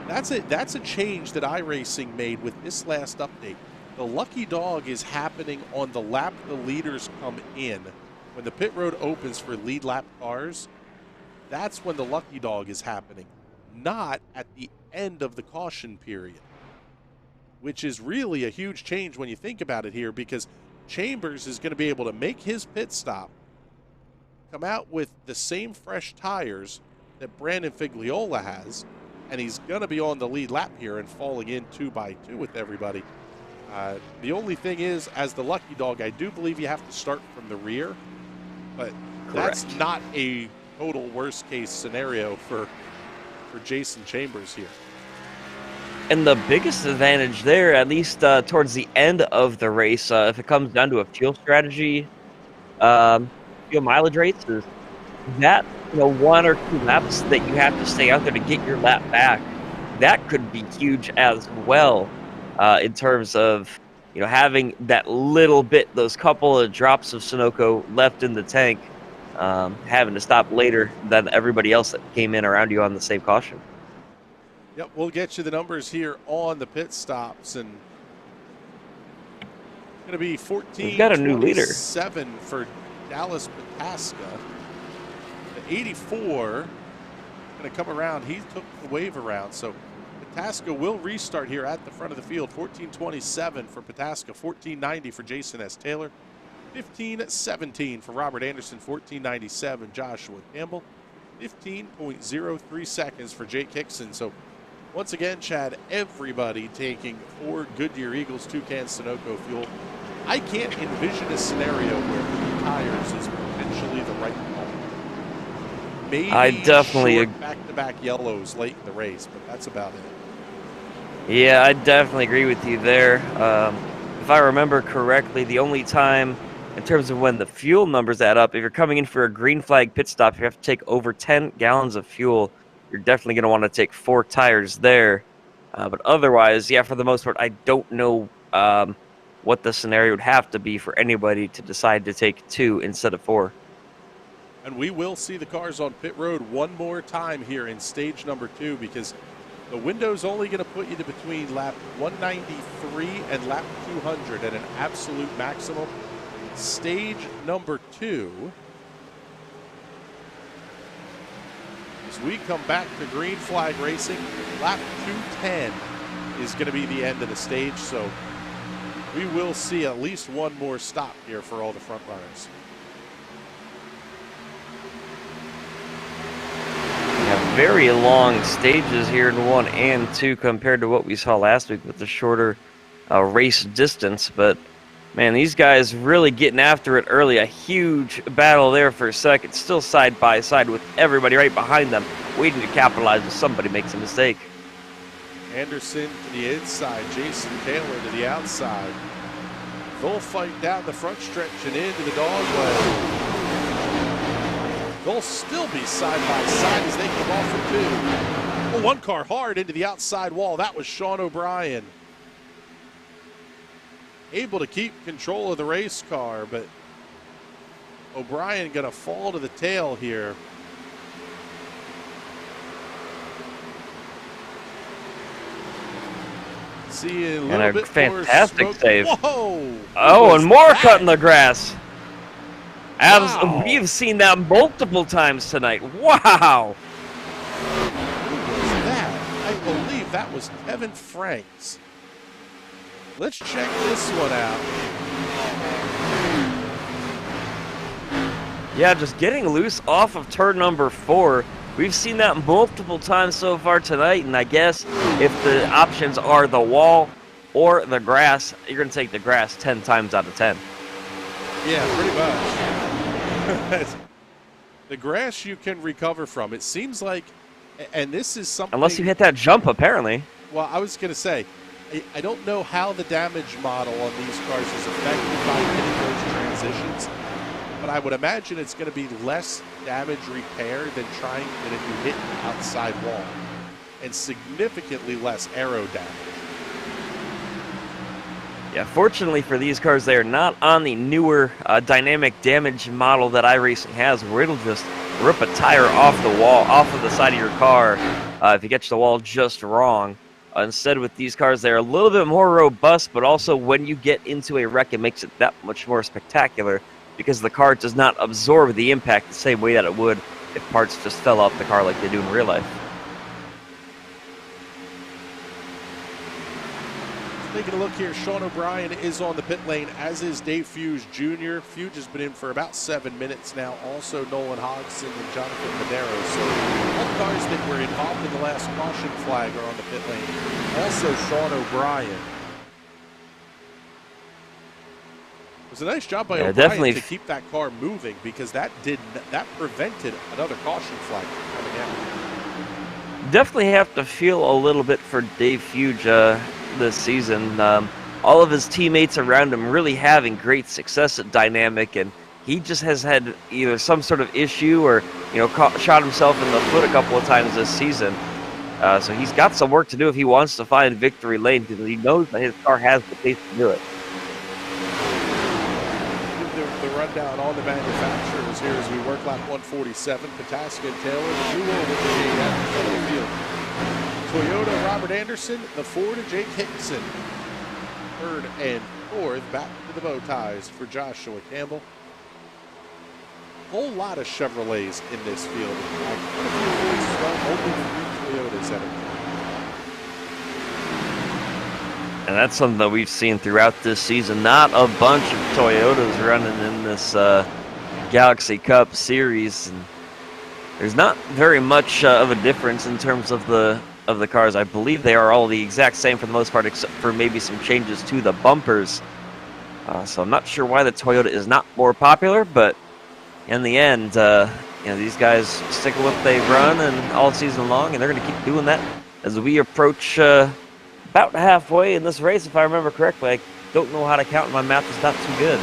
That's a change that iRacing made with this last update. The lucky dog is happening on the lap the leaders come in. When the pit road opens for lead lap cars, that's when the lucky dog is happening, not at the end of the caution period, which is really a huge change when you think about it here, because Chambers is going to be able to make his pit stop, come out with the same fresh tires that Brandon Figliola has, and he's going to be on the lead lap here and falling in 2 by 2 with everybody. The only thing is, as the lucky dog, I do believe you have to start from the rear, but that's not a total worst case scenario for Jason Chambers here.
And the biggest advantage there, at least towards the end of the race, if it comes down to a fuel strategy, fuel mileage rates, is that 1 or 2 laps that you have to stay out there to get your lap back. That could be huge as well, in terms of having that little bit, those couple of drops of Sunoco left in the tank, having to stop later than everybody else that came in around you on the same caution.
Yep, we'll get you the numbers here on the pit stops, and going to be
We've got a new leader.
14:27 for Dallas Pataska. The 84 going to come around. He took the wave around, so Pataska will restart here at the front of the field. 14:27 for Pataska, 14:90 for Jason S. Taylor, 15:17 for Robert Anderson, 14:97 Joshua Campbell, 15.03 seconds for Jake Hickson. So once again, Chad, everybody taking 4 Goodyear Eagles Toucan Sunoco fuel. I can't envision a scenario where 3 tires is potentially the right call. Maybe
I definitely
short back-to-back yellows late in the race, but that's about it.
Yeah, I definitely agree with you there. If I remember correctly, the only time in terms of when the fuel numbers add up, if you're coming in for a green flag pit stop, you have to take over 10 gallons of fuel. You're definitely going to want to take 4 tires there. But otherwise, yeah, for the most part, I don't know what the scenario would have to be for anybody to decide to take 2 instead of 4.
And we will see the cars on pit road one more time here in stage number 2, because the window's only going to put you to between lap 193 and lap 200 at an absolute maximum. Stage number 2. As we come back to green flag racing, lap 210 is going to be the end of the stage, so we will see at least one more stop here for all the front runners.
Very long stages here in 1 and 2 compared to what we saw last week with the shorter race distance. But man, these guys really getting after it early. A huge battle there for a second, still side by side with everybody right behind them, waiting to capitalize if somebody makes a mistake.
Anderson to the inside, Jason Taylor to the outside. They'll fight down the front stretch and into the dog leg. They'll still be side by side as they come off for 2. Well, one car hard into the outside wall. That was Sean O'Brien. Able to keep control of the race car, but O'Brien going to fall to the tail here. See a little
And a
bit
fantastic
more
save.
Whoa!
Oh, and more cutting the grass.
Wow.
We've seen that multiple times tonight. Wow.
Who was that? I believe that was Kevin Franks. Let's check this one out.
Yeah, just getting loose off of turn number 4. We've seen that multiple times so far tonight, and I guess if the options are the wall or the grass, you're going to take the grass 10 times out of 10.
Yeah, pretty much. The grass you can recover from. It seems like, and this is something...
Unless you hit that jump, apparently.
Well, I was going to say, I don't know how the damage model on these cars is affected by hitting those transitions, but I would imagine it's going to be less damage repair than trying than if you hit the outside wall, and significantly less aero damage.
Yeah, fortunately for these cars, they are not on the newer dynamic damage model that iRacing has, where it'll just rip a tire off the wall, off of the side of your car, if you catch the wall just wrong. Instead, with these cars, they're a little bit more robust, but also when you get into a wreck, it makes it that much more spectacular, because the car does not absorb the impact the same way that it would if parts just fell off the car like they do in real life.
Taking a look here, Sean O'Brien is on the pit lane, as is Dave Fuge Jr. Fuge has been in for about 7 minutes now. Also Nolan Hodgson and Jonathan Madero. So all the cars that were involved in the last caution flag are on the pit lane. Also Sean O'Brien. It was a nice job by O'Brien to keep that car moving, because that prevented another caution flag from coming out.
Definitely have to feel a little bit for Dave Fuge this season. All of his teammates around him really having great success at Dynamic, and he just has had either some sort of issue or shot himself in the foot a couple of times this season. So he's got some work to do if he wants to find victory lane, because he knows that his car has the pace to do it.
The rundown on the manufacturers here as we work lap 147. Pataska and Taylor, the duo with the gate at the front of the field. Toyota, Robert Anderson. The Ford, Jake Hickson. Third and fourth, back to the bow ties for Joshua Campbell. Whole lot of Chevrolets in this field. Quite a few Fords as well, only 3 Toyotas at it.
And that's something that we've seen throughout this season. Not a bunch of Toyotas running in this Galaxy Cup series. And there's not very much of a difference in terms of the cars. I believe they are all the exact same for the most part, except for maybe some changes to the bumpers. So I'm not sure why the Toyota is not more popular, but in the end, these guys stick with what they run and all season long, and they're going to keep doing that as we approach about halfway in this race, if I remember correctly. I don't know how to count. My math is not too good.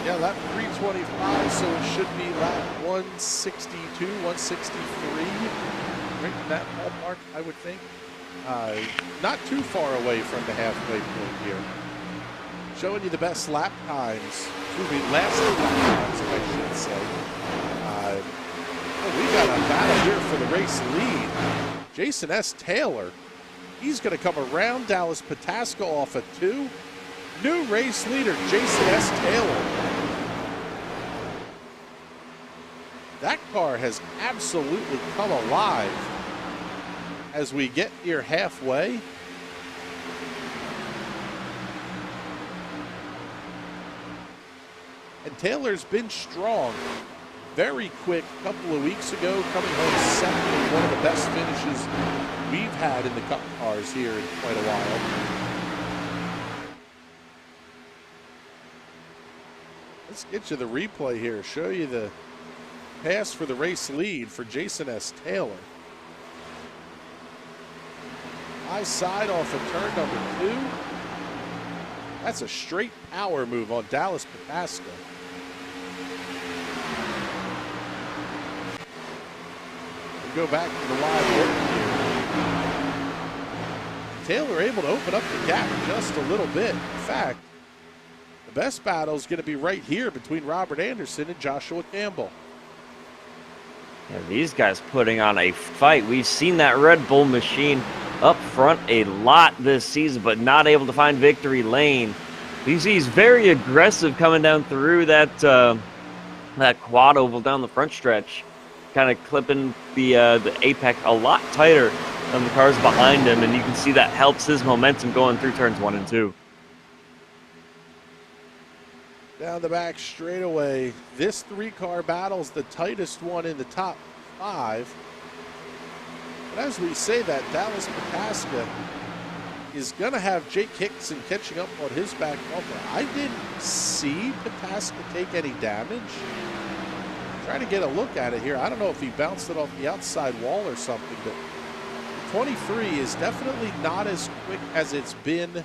Yeah, lap 325, so it should be lap 162, 163. Right in that ballpark, I would think. Not too far away from the halfway point here. Showing you the best lap times. Excuse me, last lap times, I should say. We got a battle here for the race lead. Jason S. Taylor. He's going to come around Dallas Pataska off a 2. New race leader, Jason S. Taylor. That car has absolutely come alive as we get here halfway. And Taylor's been strong. Very quick a couple of weeks ago, coming home second in one of the best finishes we've had in the Cup cars here in quite a while. Let's get you the replay here. Show you the pass for the race lead for Jason S. Taylor. High side off of turn number 2. That's a straight power move on Dallas Pataska. Go back to the live work here. Taylor able to open up the gap just a little bit. In fact, the best battle is going to be right here between Robert Anderson and Joshua Campbell.
Yeah, these guys putting on a fight. We've seen that Red Bull machine up front a lot this season, but not able to find victory lane. You see he's very aggressive coming down through that quad oval down the front stretch, kind of clipping the apex a lot tighter than the cars behind him, and you can see that helps his momentum going through turns 1 and 2.
Down the back straightaway, this 3-car battle is the tightest one in the top 5. But as we say that, Dallas Pataska is going to have Jake Hickson catching up on his back bumper. I didn't see Pataska take any damage. Trying to get a look at it here. I don't know if he bounced it off the outside wall or something, but 23 is definitely not as quick as it's been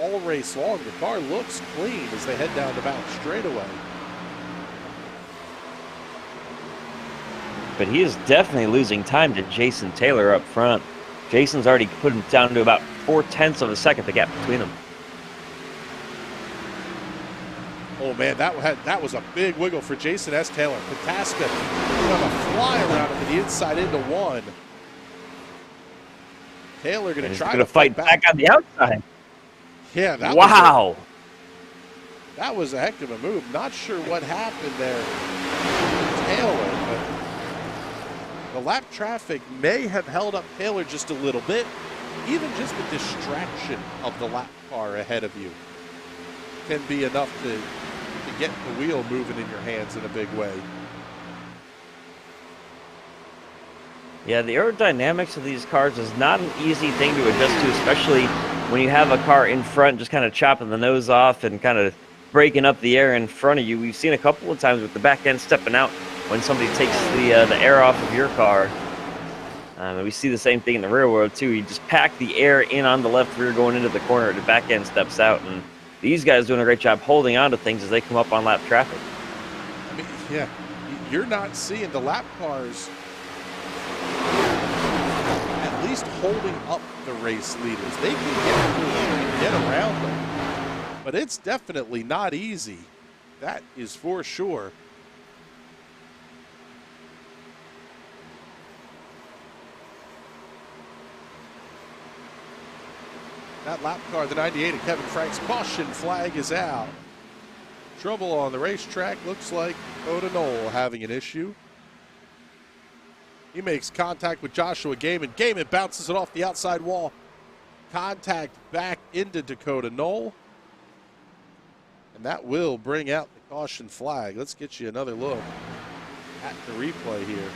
all race long. The car looks clean as they head down the back straightaway.
But he is definitely losing time to Jason Taylor up front. Jason's already put him down to about 0.4 of a second, the gap between them.
Oh man, that was a big wiggle for Jason S. Taylor. Pataska on a fly around him to the inside into 1. Taylor going to try to
fight back on the outside.
Yeah, that was a heck of a move. Not sure what happened there, Taylor, but the lap traffic may have held up Taylor just a little bit. Even just the distraction of the lap car ahead of you can be enough to get the wheel moving in your hands in a big way.
Yeah, the aerodynamics of these cars is not an easy thing to adjust to, especially when you have a car in front just kind of chopping the nose off and kind of breaking up the air in front of you. We've seen a couple of times with the back end stepping out when somebody takes the air off of your car. And we see the same thing in the rear world too. You just pack the air in on the left rear going into the corner, the back end steps out, and these guys doing a great job holding on to things as they come up on lap traffic.
I mean, yeah, you're not seeing the lap cars at least holding up the race leaders. They can get through them and get around them, but it's definitely not easy. That is for sure. That lap car, the 98 of Kevin Frank's caution flag is out. Trouble on the racetrack. Looks like Oda Knoll having an issue. He makes contact with Joshua Gaiman. Gaiman bounces it off the outside wall. Contact back into Dakota Knoll. And that will bring out the caution flag. Let's get you another look at the replay here.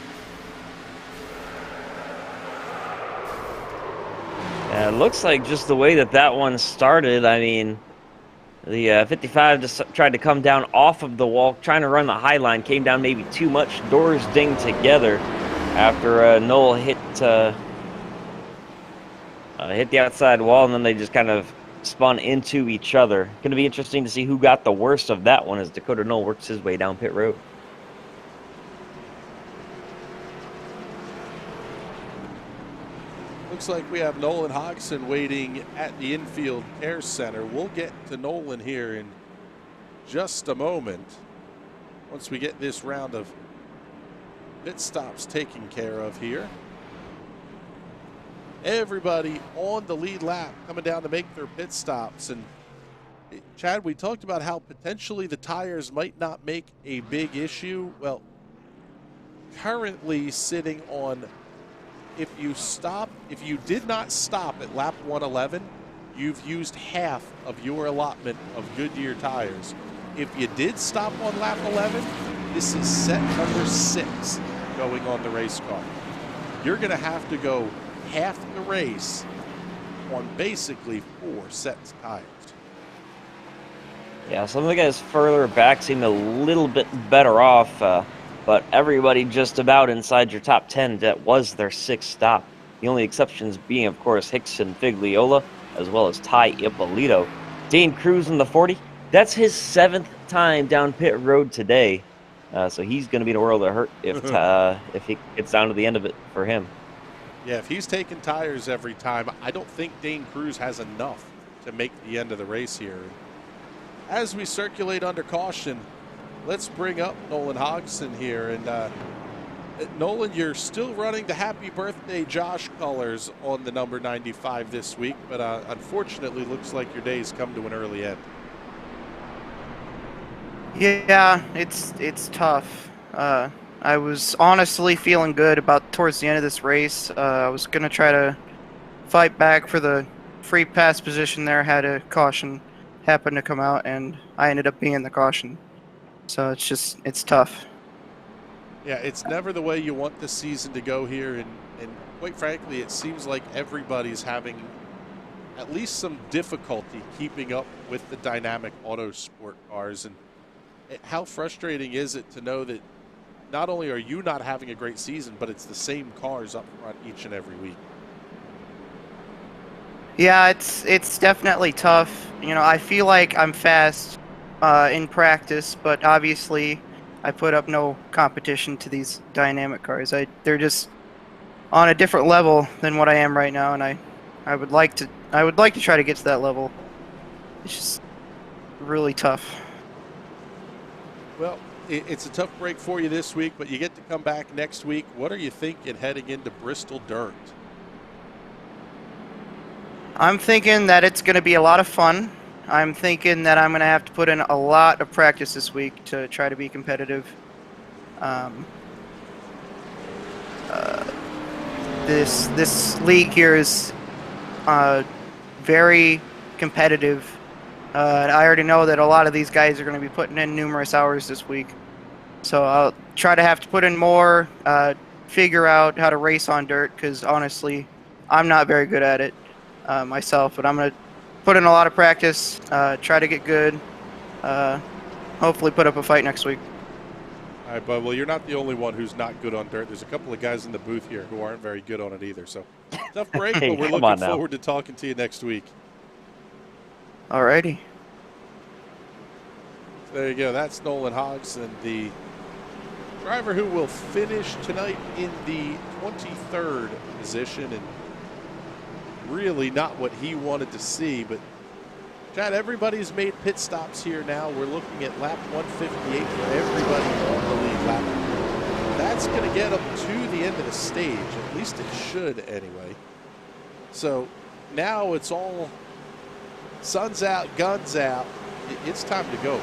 Yeah, it looks like just the way that one started, I mean, the 55 just tried to come down off of the wall, trying to run the high line, came down maybe too much, doors dinged together after Knoll hit the outside wall, and then they just kind of spun into each other. Going to be interesting to see who got the worst of that one as Dakota Knoll works his way down pit road.
Looks like we have Nolan Hodgson waiting at the infield care center. We'll get to Nolan here in just a moment once we get this round of pit stops taken care of here. Everybody on the lead lap coming down to make their pit stops. And Chad, we talked about how potentially the tires might not make a big issue. Well, currently sitting on, if you did not stop at lap 111, you've used half of your allotment of Goodyear tires. If you did stop on lap 11, this is set number 6 going on the race car. You're going to have to go half the race on basically 4 sets of tires.
Yeah, some of the guys further back seem a little bit better off, but everybody just about inside your top 10, that was their 6th stop. The only exceptions being, of course, Hickson Figliola, as well as Tai Impolito. Dane Cruz in the 40, that's his 7th time down pit road today. So he's going to be in a world of hurt if he gets down to the end of it for him.
Yeah, if he's taking tires every time, I don't think Dane Cruz has enough to make the end of the race here. As we circulate under caution, let's bring up Nolan Hodgson here. And Nolan, you're still running the Happy Birthday Josh colors on the number 95 this week, but unfortunately looks like your day's come to an early end.
Yeah, it's tough. I was honestly feeling good about towards the end of this race. I was going to try to fight back for the free pass position there, had a caution happen to come out, and I ended up being the caution. So it's tough.
Yeah, it's never the way you want the season to go here, and quite frankly, it seems like everybody's having at least some difficulty keeping up with the dynamic autosport cars. And how frustrating is it to know that not only are you not having a great season, but it's the same cars up front each and every week?
Yeah, it's definitely tough. You know, I feel like I'm fast in practice, but obviously I put up no competition to these dynamic cars. They're just on a different level than what I am right now, and I would like to try to get to that level. It's just really tough.
Well, it's a tough break for you this week, but you get to come back next week. What are you thinking heading into Bristol Dirt?
I'm thinking that it's going to be a lot of fun. I'm thinking that I'm going to have to put in a lot of practice this week to try to be competitive. This league here is very competitive. I already know that a lot of these guys are going to be putting in numerous hours this week. So I'll try to have to put in more, figure out how to race on dirt, because honestly, I'm not very good at it myself. But I'm going to put in a lot of practice, try to get good, hopefully put up a fight next week.
All right, bud. Well, you're not the only one who's not good on dirt. There's a couple of guys in the booth here who aren't very good on it either. So tough break,
Hey,
but we're looking forward to talking to you next week.
Alrighty.
There you go. That's Nolan Hodgson, the driver who will finish tonight in the 23rd position, and really not what he wanted to see. But Chad, everybody's made pit stops here now. We're looking at lap 158 for everybody on the lead lap. That's going to get them to the end of the stage. At least it should anyway. So now it's all Sun's out, guns out. It's time to go.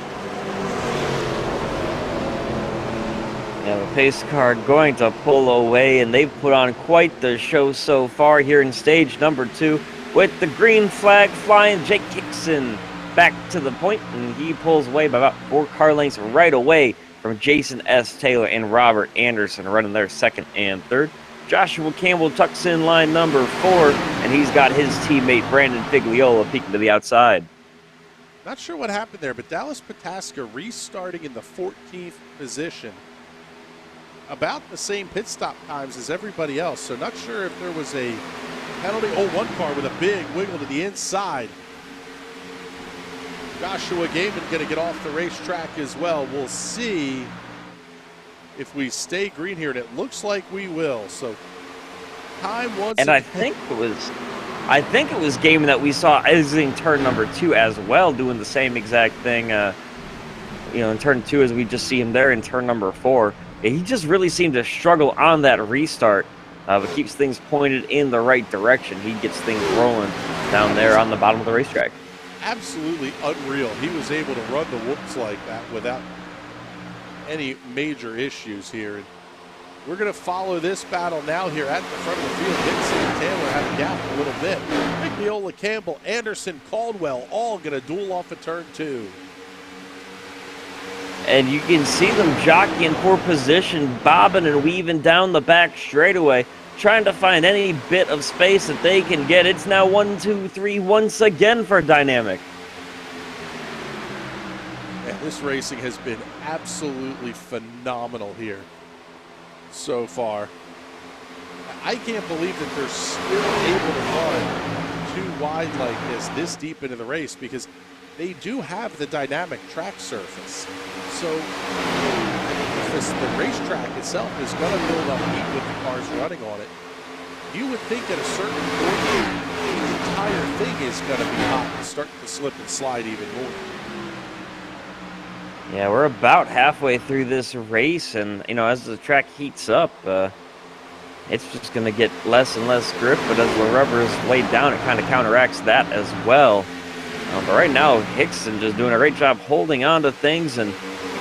Yeah, the pace car going to pull away, and they've put on quite the show so far here in stage number 2 with the green flag flying. Jake Hickson back to the point, and he pulls away by about 4 car lengths right away from Jason S. Taylor and Robert Anderson running their 2nd and 3rd. Joshua Campbell tucks in line number 4, and he's got his teammate Brandon Figliola peeking to the outside.
Not sure what happened there, but Dallas Pataska restarting in the 14th position. About the same pit stop times as everybody else, so not sure if there was a penalty. Oh, one car with a big wiggle to the inside. Joshua Gaiman going to get off the racetrack as well. We'll see if we stay green here, and it looks like we will. So time once.
And I think it was Gaiman that we saw exiting turn number 2 as well, doing the same exact thing. In turn 2 as we just see him there in turn number 4. He just really seemed to struggle on that restart, but keeps things pointed in the right direction. He gets things rolling down there on the bottom of the racetrack.
Absolutely unreal. He was able to run the whoops like that without any major issues here. And we're going to follow this battle now here at the front of the field. Hickson and Taylor have gapped a little bit. Figliola, Campbell, Anderson, Caldwell all going to duel off of turn 2.
And you can see them jockeying for position, bobbing and weaving down the back straightaway, trying to find any bit of space that they can get. It's now 1, 2, 3 once again for Dynamic.
And this racing has been absolutely phenomenal here so far. I can't believe that they're still able to run too wide like this deep into the race, because they do have the dynamic track surface. So the racetrack itself is going to build up heat with the cars running on it. You would think at a certain point, the entire thing is going to be hot and start to slip and slide even more.
Yeah, we're about halfway through this race, and as the track heats up, it's just going to get less and less grip. But as the rubber is laid down, it kind of counteracts that as well. But right now, Hickson just doing a great job holding on to things and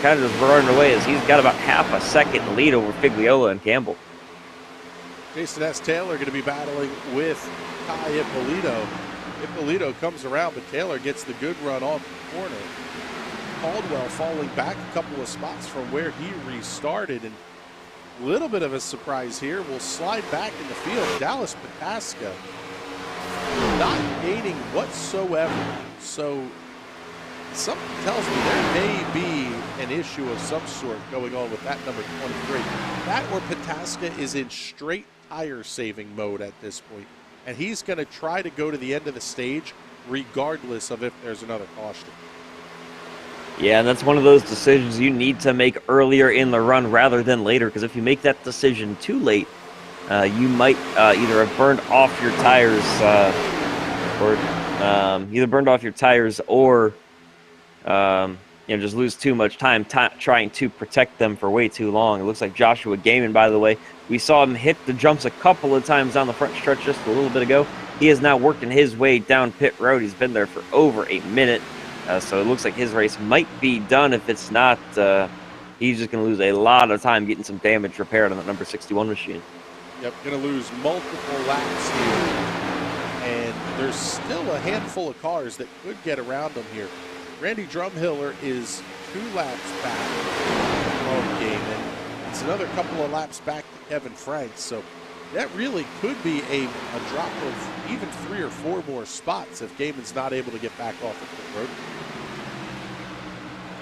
kind of just running away, as he's got about half a second lead over Figliola and Campbell.
Jason S. Taylor going to be battling with Tai Impolito. Impolito comes around, but Taylor gets the good run off the corner. Caldwell falling back a couple of spots from where he restarted, and a little bit of a surprise here. We'll slide back in the field. Dallas Pataska not gaining whatsoever. So something tells me there may be an issue of some sort going on with that number 23. That or Pataska is in straight tire saving mode at this point, and he's going to try to go to the end of the stage regardless of if there's another caution.
Yeah, and that's one of those decisions you need to make earlier in the run rather than later, because if you make that decision too late, you might either have burned off your tires or just lose too much time trying to protect them for way too long. It looks like Joshua Gaiman, by the way, we saw him hit the jumps a couple of times down the front stretch just a little bit ago. He is now working his way down pit road. He's been there for over a minute. So it looks like his race might be done. If it's not, he's just going to lose a lot of time getting some damage repaired on that number 61 machine.
Yep, going to lose multiple laps here. And there's still a handful of cars that could get around him here. Randy Drumhiller is 2 laps back on Gaiman. It's another couple of laps back to Kevin Franks. So that really could be a drop of even 3 or 4 more spots if Gaiman's not able to get back off the pit road.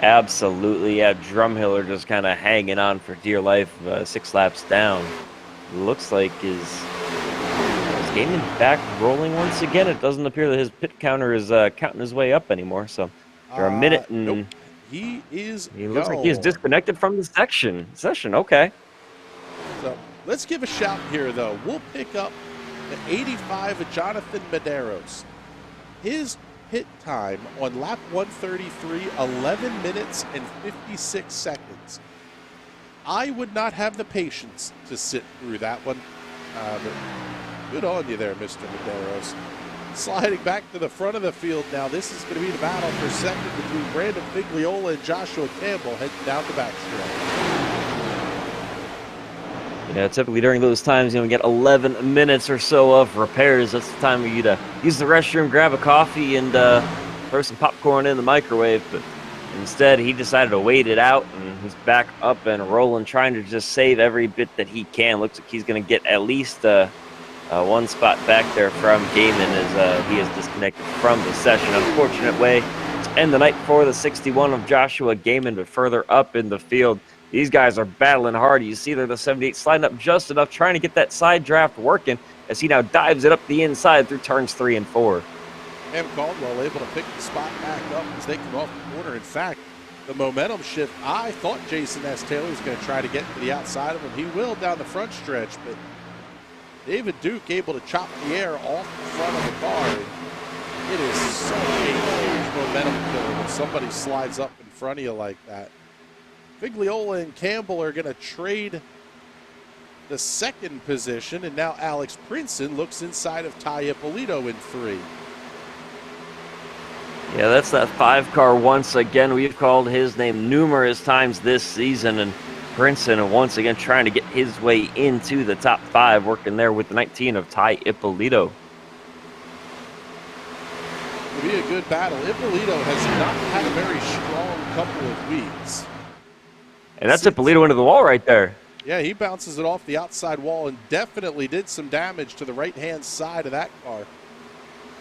Absolutely, yeah. Drumhiller just kind of hanging on for dear life, 6 laps down. Looks like is Gaiman back rolling once again? It doesn't appear that his pit counter is counting his way up anymore. So for a minute and
nope. He
looks like he's disconnected from the session. Okay.
So let's give a shout here, though. We'll pick up the 85 of Jonathan Medeiros. His pit time on lap 133, 11 minutes and 56 seconds. I would not have the patience to sit through that one. But good on you there, Mr. Medeiros. Sliding back to the front of the field now. This is going to be the battle for second between Brandon Figliola and Joshua Campbell heading down the backstretch.
Yeah, typically during those times, we get 11 minutes or so of repairs. That's the time for you to use the restroom, grab a coffee, and throw some popcorn in the microwave. But instead, he decided to wait it out, and he's back up and rolling, trying to just save every bit that he can. Looks like he's going to get at least one spot back there from Gaiman as he is disconnected from the session. Unfortunate way to end the night for the 61 of Joshua Gaiman, but further up in the field, these guys are battling hard. You see there the 78 sliding up just enough, trying to get that side draft working as he now dives it up the inside through turns 3 and 4.
Cam Caldwell able to pick the spot back up as they come off the corner. In fact, the momentum shift, I thought Jason S. Taylor was going to try to get to the outside of him. He will down the front stretch, but David Duke able to chop the air off the front of the car. It is such a huge momentum killer when somebody slides up in front of you like that. Figliola and Campbell are going to trade the second position, and now Alex Princeton looks inside of Tai Impolito in 3.
Yeah, that's that 5 car once again. We've called his name numerous times this season, and Princeton once again trying to get his way into the top 5, working there with the 19 of Tai Impolito.
It'll be a good battle. Impolito has not had a very strong couple of weeks.
And that's Impolito into the wall right there.
Yeah, he bounces it off the outside wall and definitely did some damage to the right-hand side of that car.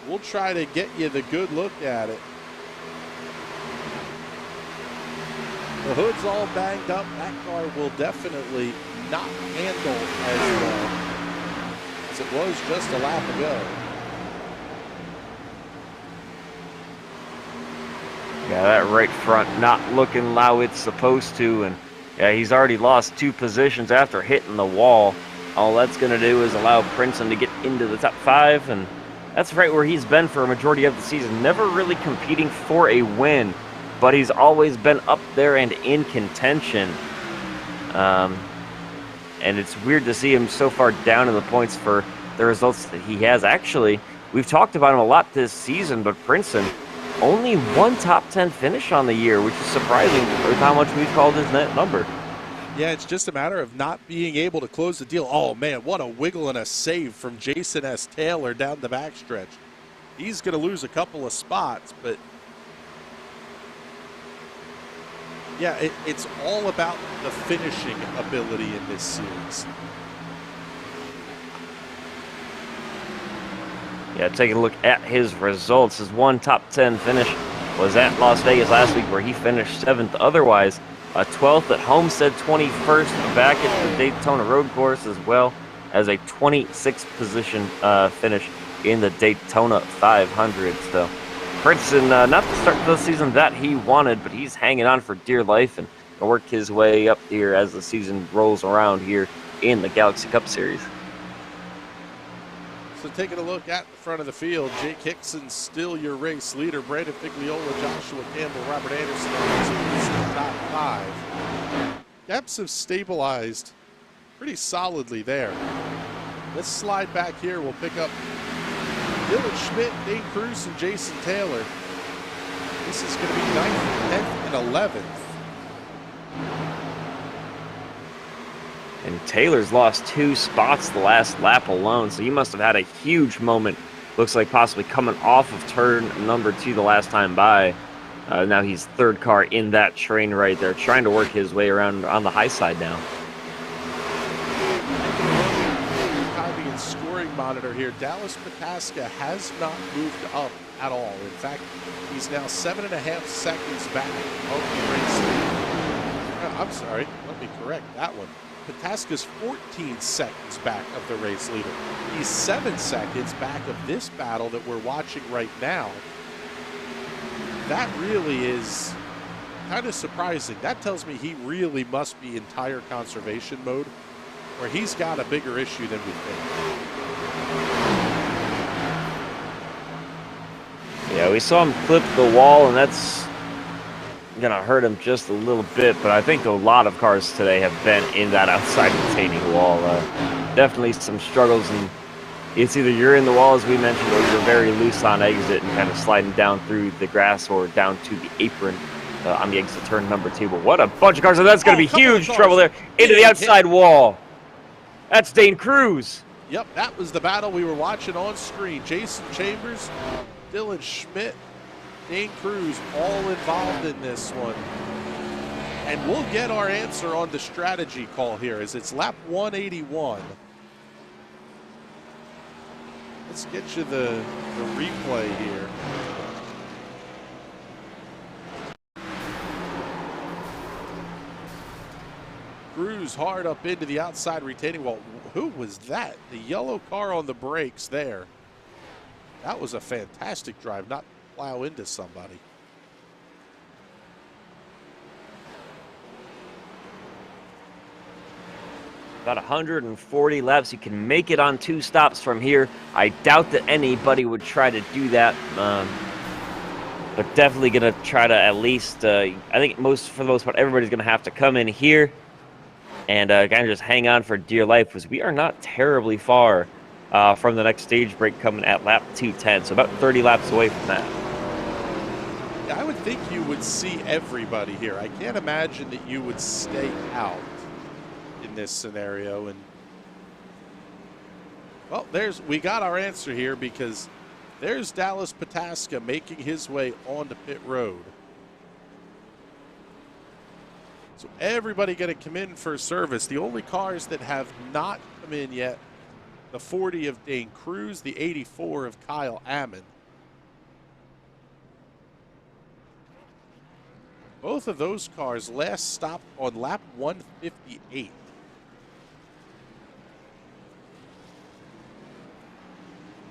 We'll try to get you the good look at it. The hood's all banged up. That car will definitely not handle as well as it was just a lap ago.
Yeah, that right front not looking how it's supposed to, and yeah, he's already lost 2 positions after hitting the wall. All that's going to do is allow Princeton to get into the top 5, and that's right where he's been for a majority of the season. Never really competing for a win, but he's always been up there and in contention. And it's weird to see him so far down in the points for the results that he has. Actually, we've talked about him a lot this season, but Princeton, only 1 top 10 finish on the year, which is surprising with how much we've called his net number.
Yeah, it's just a matter of not being able to close the deal. Oh, man, what a wiggle and a save from Jason S. Taylor down the backstretch. He's going to lose a couple of spots, but yeah, it's all about the finishing ability in this series.
Yeah, taking a look at his results. His 1 top 10 finish was at Las Vegas last week, where he finished 7th. Otherwise, a 12th at Homestead, 21st back at the Daytona Road Course, as well as a 26th position finish in the Daytona 500. So Princeton, not the start to the season that he wanted, but he's hanging on for dear life and work his way up here as the season rolls around here in the Galaxy Cup Series.
So taking a look at the front of the field, Jake Hickson still your race leader. Brandon Figliola, Joshua Campbell, Robert Anderson in the top 5. Gaps have stabilized pretty solidly there. Let's slide back here. We'll pick up Dylan Schmidt, Dane Cruz, and Jason Taylor. This is going to be 9th, 10th, and 11th.
And Taylor's lost 2 spots the last lap alone, so he must have had a huge moment. Looks like possibly coming off of turn number 2 the last time by. Now he's 3rd car in that train right there, trying to work his way around on the high side now.
Timing and scoring monitor here. Dallas Pataska has not moved up at all. In fact, he's now 7.5 seconds back of the race. I'm sorry, let me correct that one. Pataska's 14 seconds back of the race leader. He's 7 seconds back of this battle that we're watching right now. That really is kind of surprising. That tells me he really must be in tire conservation mode, where he's got a bigger issue than we think.
Yeah, we saw him clip the wall, and that's gonna hurt him just a little bit, but I think a lot of cars today have been in that outside retaining wall. Definitely some struggles, and It's either you're in the wall, as we mentioned, or you're very loose on exit and kind of sliding down through the grass or down to the apron on the exit turn number 2. But what a bunch of cars. And that's going to be huge trouble there into the outside wall. That's Dane Cruz.
Yep, that was the battle we were watching on screen. Jason Chambers, Dylan Schmidt, Dane Cruz all involved in this one. And we'll get our answer on the strategy call here as it's lap 181. Let's get you the replay here. Cruz hard up into the outside retaining wall. Who was that? The yellow car on the brakes there. That was a fantastic drive, not plow into somebody.
About 140 laps. You can make it on 2 stops from here. I doubt that anybody would try to do that. But definitely going to try to at least, I think for the most part, everybody's going to have to come in here and kind of just hang on for dear life, because we are not terribly far from the next stage break coming at lap 210. So about 30 laps away from that.
Yeah, I would think you would see everybody here. I can't imagine that you would stay out in this scenario. And well, we got our answer here, because there's Dallas Pataska making his way onto pit road. So everybody going to come in for service. The only cars that have not come in yet, the 40 of Dane Cruz, the 84 of Kyle Ammon. Both of those cars last stopped on lap 158.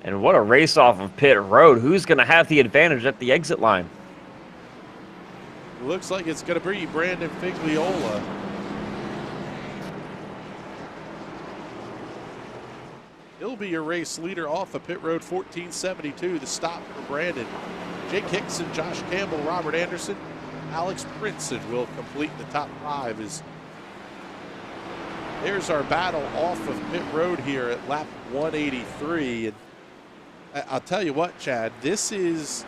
And what a race off of pit road. Who's going to have the advantage at the exit line?
Looks like it's going to be Brandon Figliola. He'll be your race leader off of pit road 1472. The stop for Brandon. Jake Hickson, Josh Campbell, Robert Anderson, Alex Princeton will complete the top 5. There's our battle off of pit road here at lap 183. And I'll tell you what, Chad, this is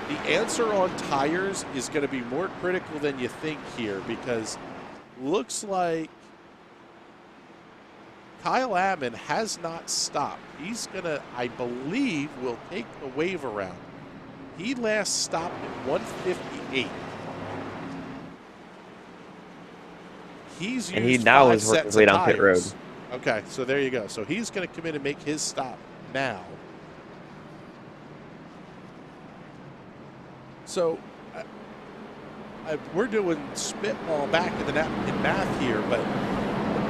the answer on tires is going to be more critical than you think here, because looks like Kyle Ammon has not stopped. He's going to, I believe, will take the wave around. He last stopped at 158.
And he now is working his way down pit road.
Okay, so there you go. So he's going to come in and make his stop now. So we're doing spitball back in the napkin math here, but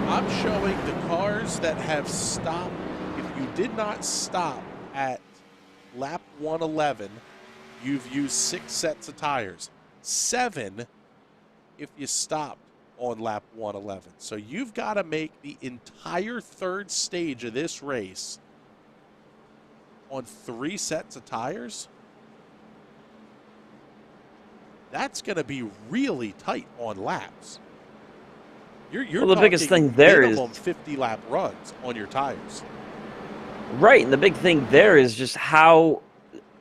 I'm showing the cars that have stopped. If you did not stop at lap 111, you've used 6 sets of tires. 7 if you stopped on lap 111. So you've got to make the entire 3rd stage of this race on 3 sets of tires. That's going to be really tight on laps. You're
well, the biggest thing there is
50 lap runs on your tires.
Right, and the big thing there is just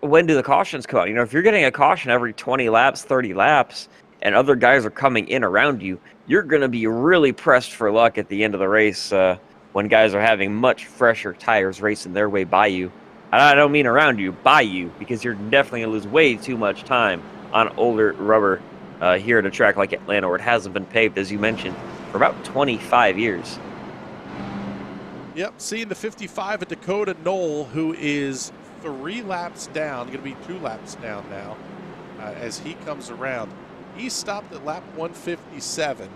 when do the cautions come out? You know, if you're getting a caution every 20 laps, 30 laps, and other guys are coming in around you, you're going to be really pressed for luck at the end of the race when guys are having much fresher tires racing their way by you. And I don't mean around you, by you, because you're definitely going to lose way too much time on older rubber here at a track like Atlanta, where it hasn't been paved, as you mentioned, for about 25 years.
Yep, seeing the 55 at Dakota Knoll, who is 3 laps down, going to be 2 laps down now as he comes around. He stopped at lap 157,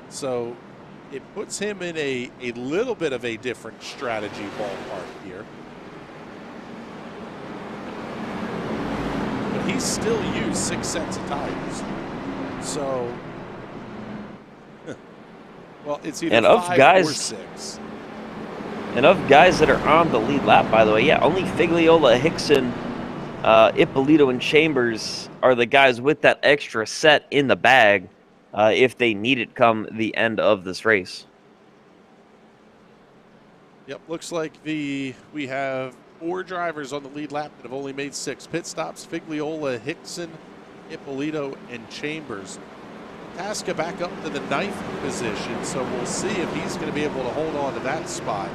so it puts him in a little bit of a different strategy ballpark here. But he's still used 6 sets of tires. So, well, it's either 5 or 6.
And of guys that are on the lead lap, by the way, yeah, only Figliola, Hickson, Impolito, and Chambers are the guys with that extra set in the bag if they need it come the end of this race.
Yep, looks like we have 4 drivers on the lead lap that have only made 6 pit stops. Figliola, Hickson, Impolito, and Chambers. Tasca back up to the 9th position, so we'll see if he's going to be able to hold on to that spot,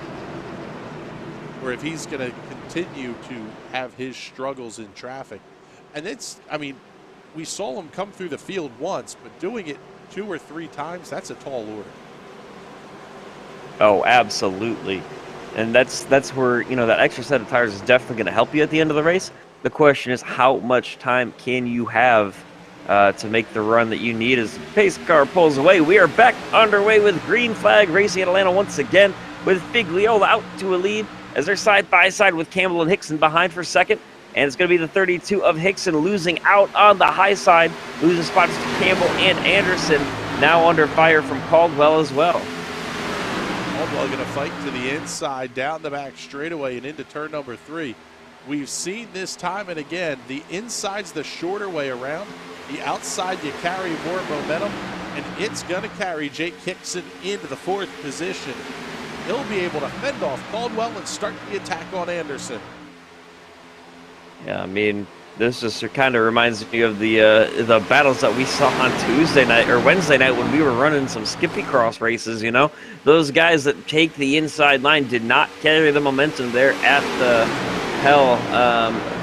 or if he's going to continue to have his struggles in traffic. And it's, I mean, we saw him come through the field once, but doing it 2 or 3 times, that's a tall order.
Oh, absolutely. And that's where, you know, that extra set of tires is definitely going to help you at the end of the race. The question is, how much time can you have to make the run that you need as the pace car pulls away? We are back underway with green flag racing at Atlanta once again, with Figliola out to a lead as they're side by side with Campbell and Hickson behind for second. And it's going to be the 32 of Hickson losing out on the high side, losing spots to Campbell and Anderson, now under fire from Caldwell as well.
Caldwell going to fight to the inside, down the back straightaway and into turn number 3. We've seen this time and again, the inside's the shorter way around. The outside, you carry more momentum, and it's going to carry Jake Hickson into the 4th position. He'll be able to fend off Caldwell and start the attack on Anderson.
Yeah, I mean, this just kind of reminds me of the battles that we saw on Tuesday night or Wednesday night when we were running some Skippy Cross races, you know? Those guys that take the inside line did not carry the momentum there at the Hell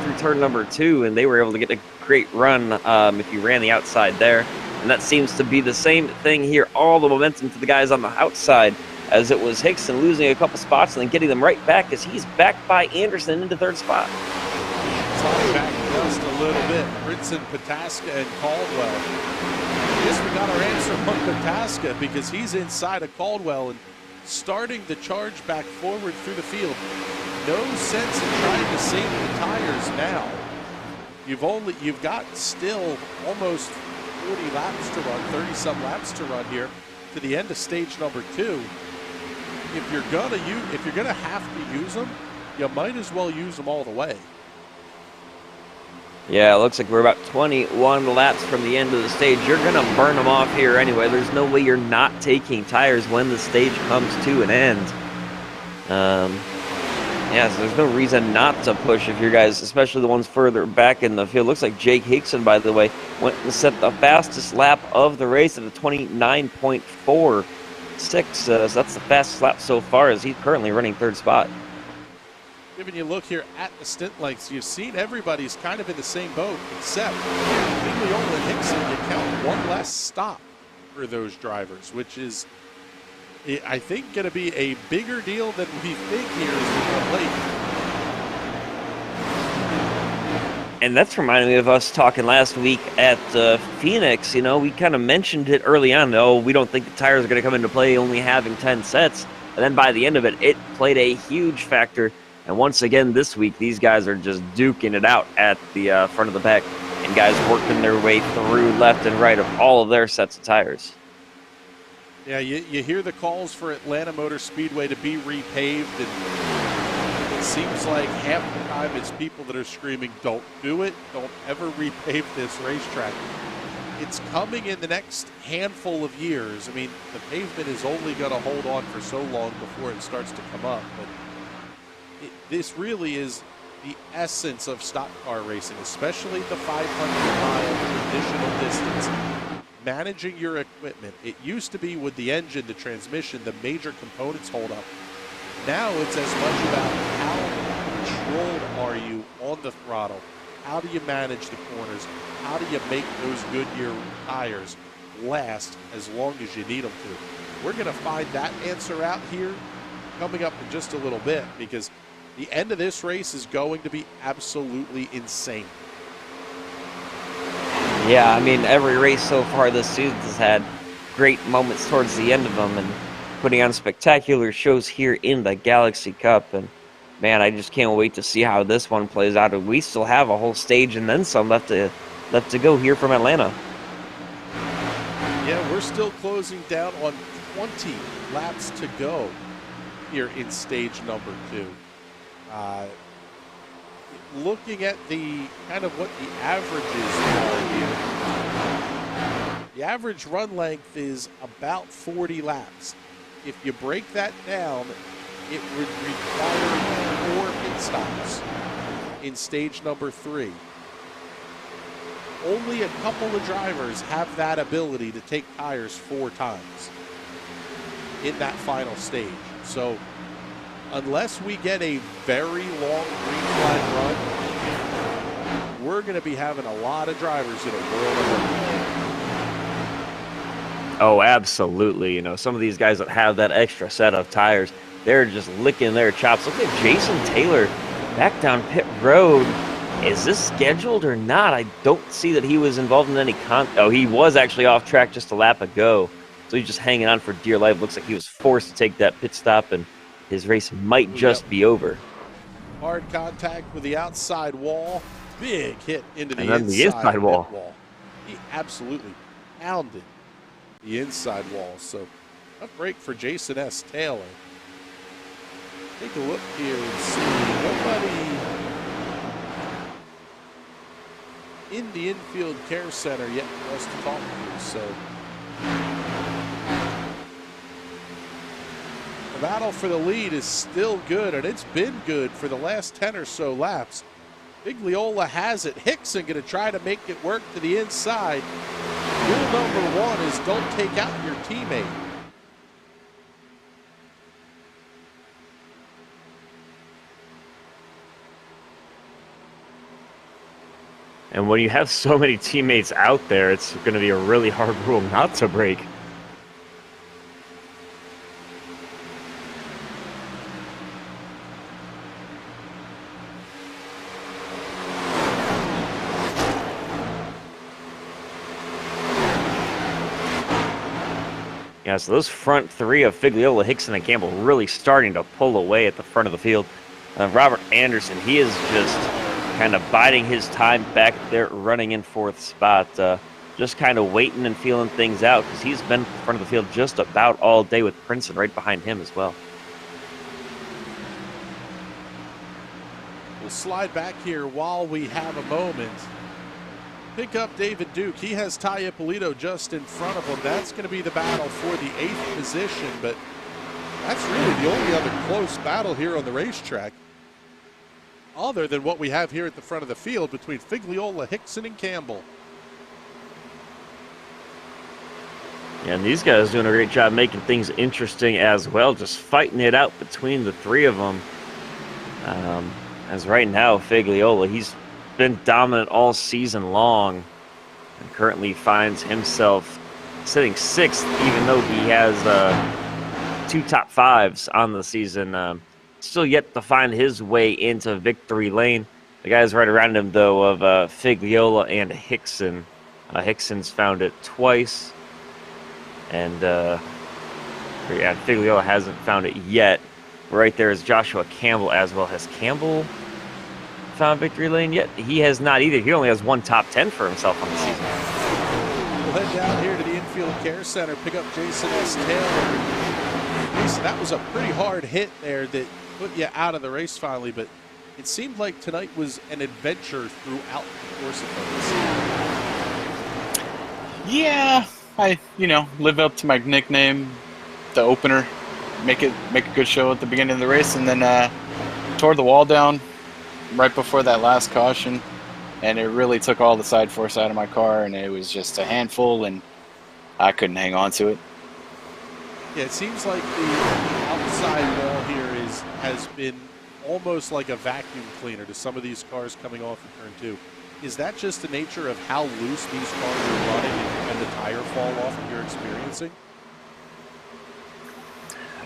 through turn number 2, and they were able to get a great run if you ran the outside there. And that seems to be the same thing here, all the momentum to the guys on the outside, as it was Hickson losing a couple spots and then getting them right back as he's backed by Anderson into 3rd spot.
Slide back just a little bit. Brinson, Pataska, and Caldwell. I guess we got our answer on Pataska because he's inside of Caldwell and starting the charge back forward through the field. No sense in trying to save the tires now. You've got still almost 40 laps to run, 30-some laps to run here to the end of stage number 2. If you're gonna have to use them, you might as well use them all the way.
Yeah, it looks like we're about 21 laps from the end of the stage. You're going to burn them off here anyway. There's no way you're not taking tires when the stage comes to an end. Yeah, so there's no reason not to push if your guys, especially the ones further back in the field. Looks like Jake Hickson, by the way, went and set the fastest lap of the race at a 29.46. So that's the fastest lap so far, as he's currently running 3rd spot.
Given you look here at the stint lengths, you've seen everybody's kind of in the same boat, except Figliola and Hickson, you count 1 less stop for those drivers, which is, I think, going to be a bigger deal than we think here as we go late.
And that's reminding me of us talking last week at Phoenix. You know, we kind of mentioned it early on. Oh, we don't think the tires are going to come into play only having 10 sets. And then by the end of it, it played a huge factor. And once again this week, these guys are just duking it out at the front of the pack, and guys working their way through left and right of all of their sets of tires.
Yeah, you hear the calls for Atlanta Motor Speedway to be repaved, and it seems like half the time it's people that are screaming, don't do it, don't ever repave this racetrack. It's coming in the next handful of years. I mean, the pavement is only going to hold on for so long before it starts to come up, but this really is the essence of stock car racing, especially the 500-mile traditional distance. Managing your equipment. It used to be with the engine, the transmission, the major components hold up. Now it's as much about how controlled are you on the throttle? How do you manage the corners? How do you make those Goodyear tires last as long as you need them to? We're going to find that answer out here coming up in just a little bit, because the end of this race is going to be absolutely insane.
Yeah, I mean, every race so far this season has had great moments towards the end of them and putting on spectacular shows here in the Galaxy Cup. And, man, I just can't wait to see how this one plays out. We still have a whole stage and then some left to go here from Atlanta.
Yeah, we're still closing down on 20 laps to go here in stage number 2. Looking at the kind of what the averages are here, the average run length is about 40 laps. If you break that down it would require 4 pit stops in stage number 3. Only a couple of drivers have that ability to take tires 4 times in that final stage. So unless we get a very long green flag run, we're going to be having a lot of drivers in a world of hurt.
Oh, absolutely. You know, some of these guys that have that extra set of tires, they're just licking their chops. Look at Jason Taylor back down pit road. Is this scheduled or not? I don't see that he was involved in any Oh, he was actually off track just a lap ago. So he's just hanging on for dear life. Looks like he was forced to take that pit stop, and his race might just be over.
Hard contact with the outside wall. Big hit into the
inside wall.
He absolutely pounded the inside wall. So a break for Jason S. Taylor. Take a look here and see nobody in the infield care center yet for us to talk to. So the battle for the lead is still good, and it's been good for the last 10 or so laps. Figliola has it. Hickson going to try to make it work to the inside. Rule number 1 is don't take out your teammate.
And when you have so many teammates out there, it's going to be a really hard rule not to break. Yeah, so those front 3 of Figliola, Hickson, and Campbell really starting to pull away at the front of the field. Robert Anderson, he is just kind of biding his time back there, running in 4th spot. Just kind of waiting and feeling things out because he's been in front of the field just about all day with Princeton right behind him as well.
We'll slide back here while we have a moment. Pick up David Duke. He has Tai Impolito just in front of him. That's going to be the battle for the 8th position, but that's really the only other close battle here on the racetrack other than what we have here at the front of the field between Figliola, Hickson, and Campbell.
Yeah, and these guys doing a great job making things interesting as well, just fighting it out between the 3 of them. As right now, Figliola, he's been dominant all season long and currently finds himself sitting 6th, even though he has 2 top 5s on the season. Still yet to find his way into victory lane. The guys right around him, though, of Figliola and Hickson. Hickson's found it twice, and Figliola hasn't found it yet. Right there is Joshua Campbell as well. Has Campbell found victory lane yet? He has not either. He only has 1 top 10 for himself on the season.
We'll head down here to the infield care center, pick up Jason S. Taylor. Jason, that was a pretty hard hit there that put you out of the race finally, but it seemed like tonight was an adventure throughout the course of things.
Yeah, I live up to my nickname, the opener, make a good show at the beginning of the race, and then tore the wall down right before that last caution, and it really took all the side force out of my car, and it was just a handful, and I couldn't hang on to it.
Yeah, it seems like the outside wall here has been almost like a vacuum cleaner to some of these cars coming off of turn 2. Is that just the nature of how loose these cars are running and the tire fall off that you're experiencing?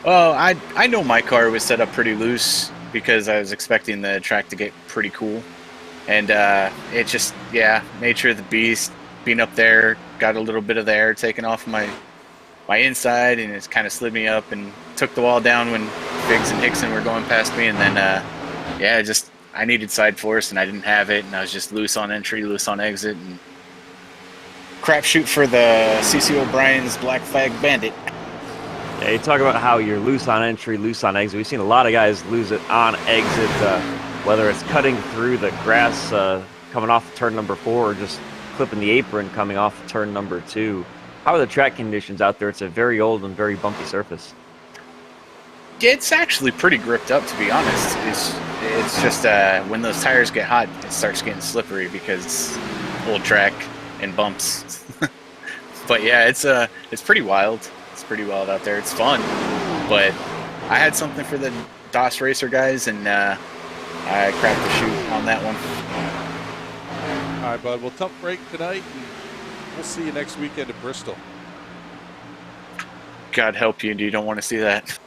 Well, I know my car was set up pretty loose because I was expecting the track to get pretty cool. And it just, nature of the beast, being up there, got a little bit of the air taken off my inside, and it's kind of slid me up and took the wall down when Biggs and Hickson were going past me. And then, I needed side force, and I didn't have it, and I was just loose on entry, loose on exit, and crapshoot for the CC O'Brien's Black Flag Bandit.
Yeah, you talk about how you're loose on entry, loose on exit. We've seen a lot of guys lose it on exit, whether it's cutting through the grass coming off of turn number 4 or just clipping the apron coming off of turn number 2. How are the track conditions out there? It's a very old and very bumpy surface.
It's actually pretty gripped up, to be honest. It's just when those tires get hot, it starts getting slippery because old track and bumps. But yeah, it's pretty wild. It's pretty wild out there. It's fun. But I had something for the DOS Racer guys, and I cracked the chute on that one.
All right, bud. Well, tough break tonight, and we'll see you next weekend at Bristol.
God help you, you don't want to see that.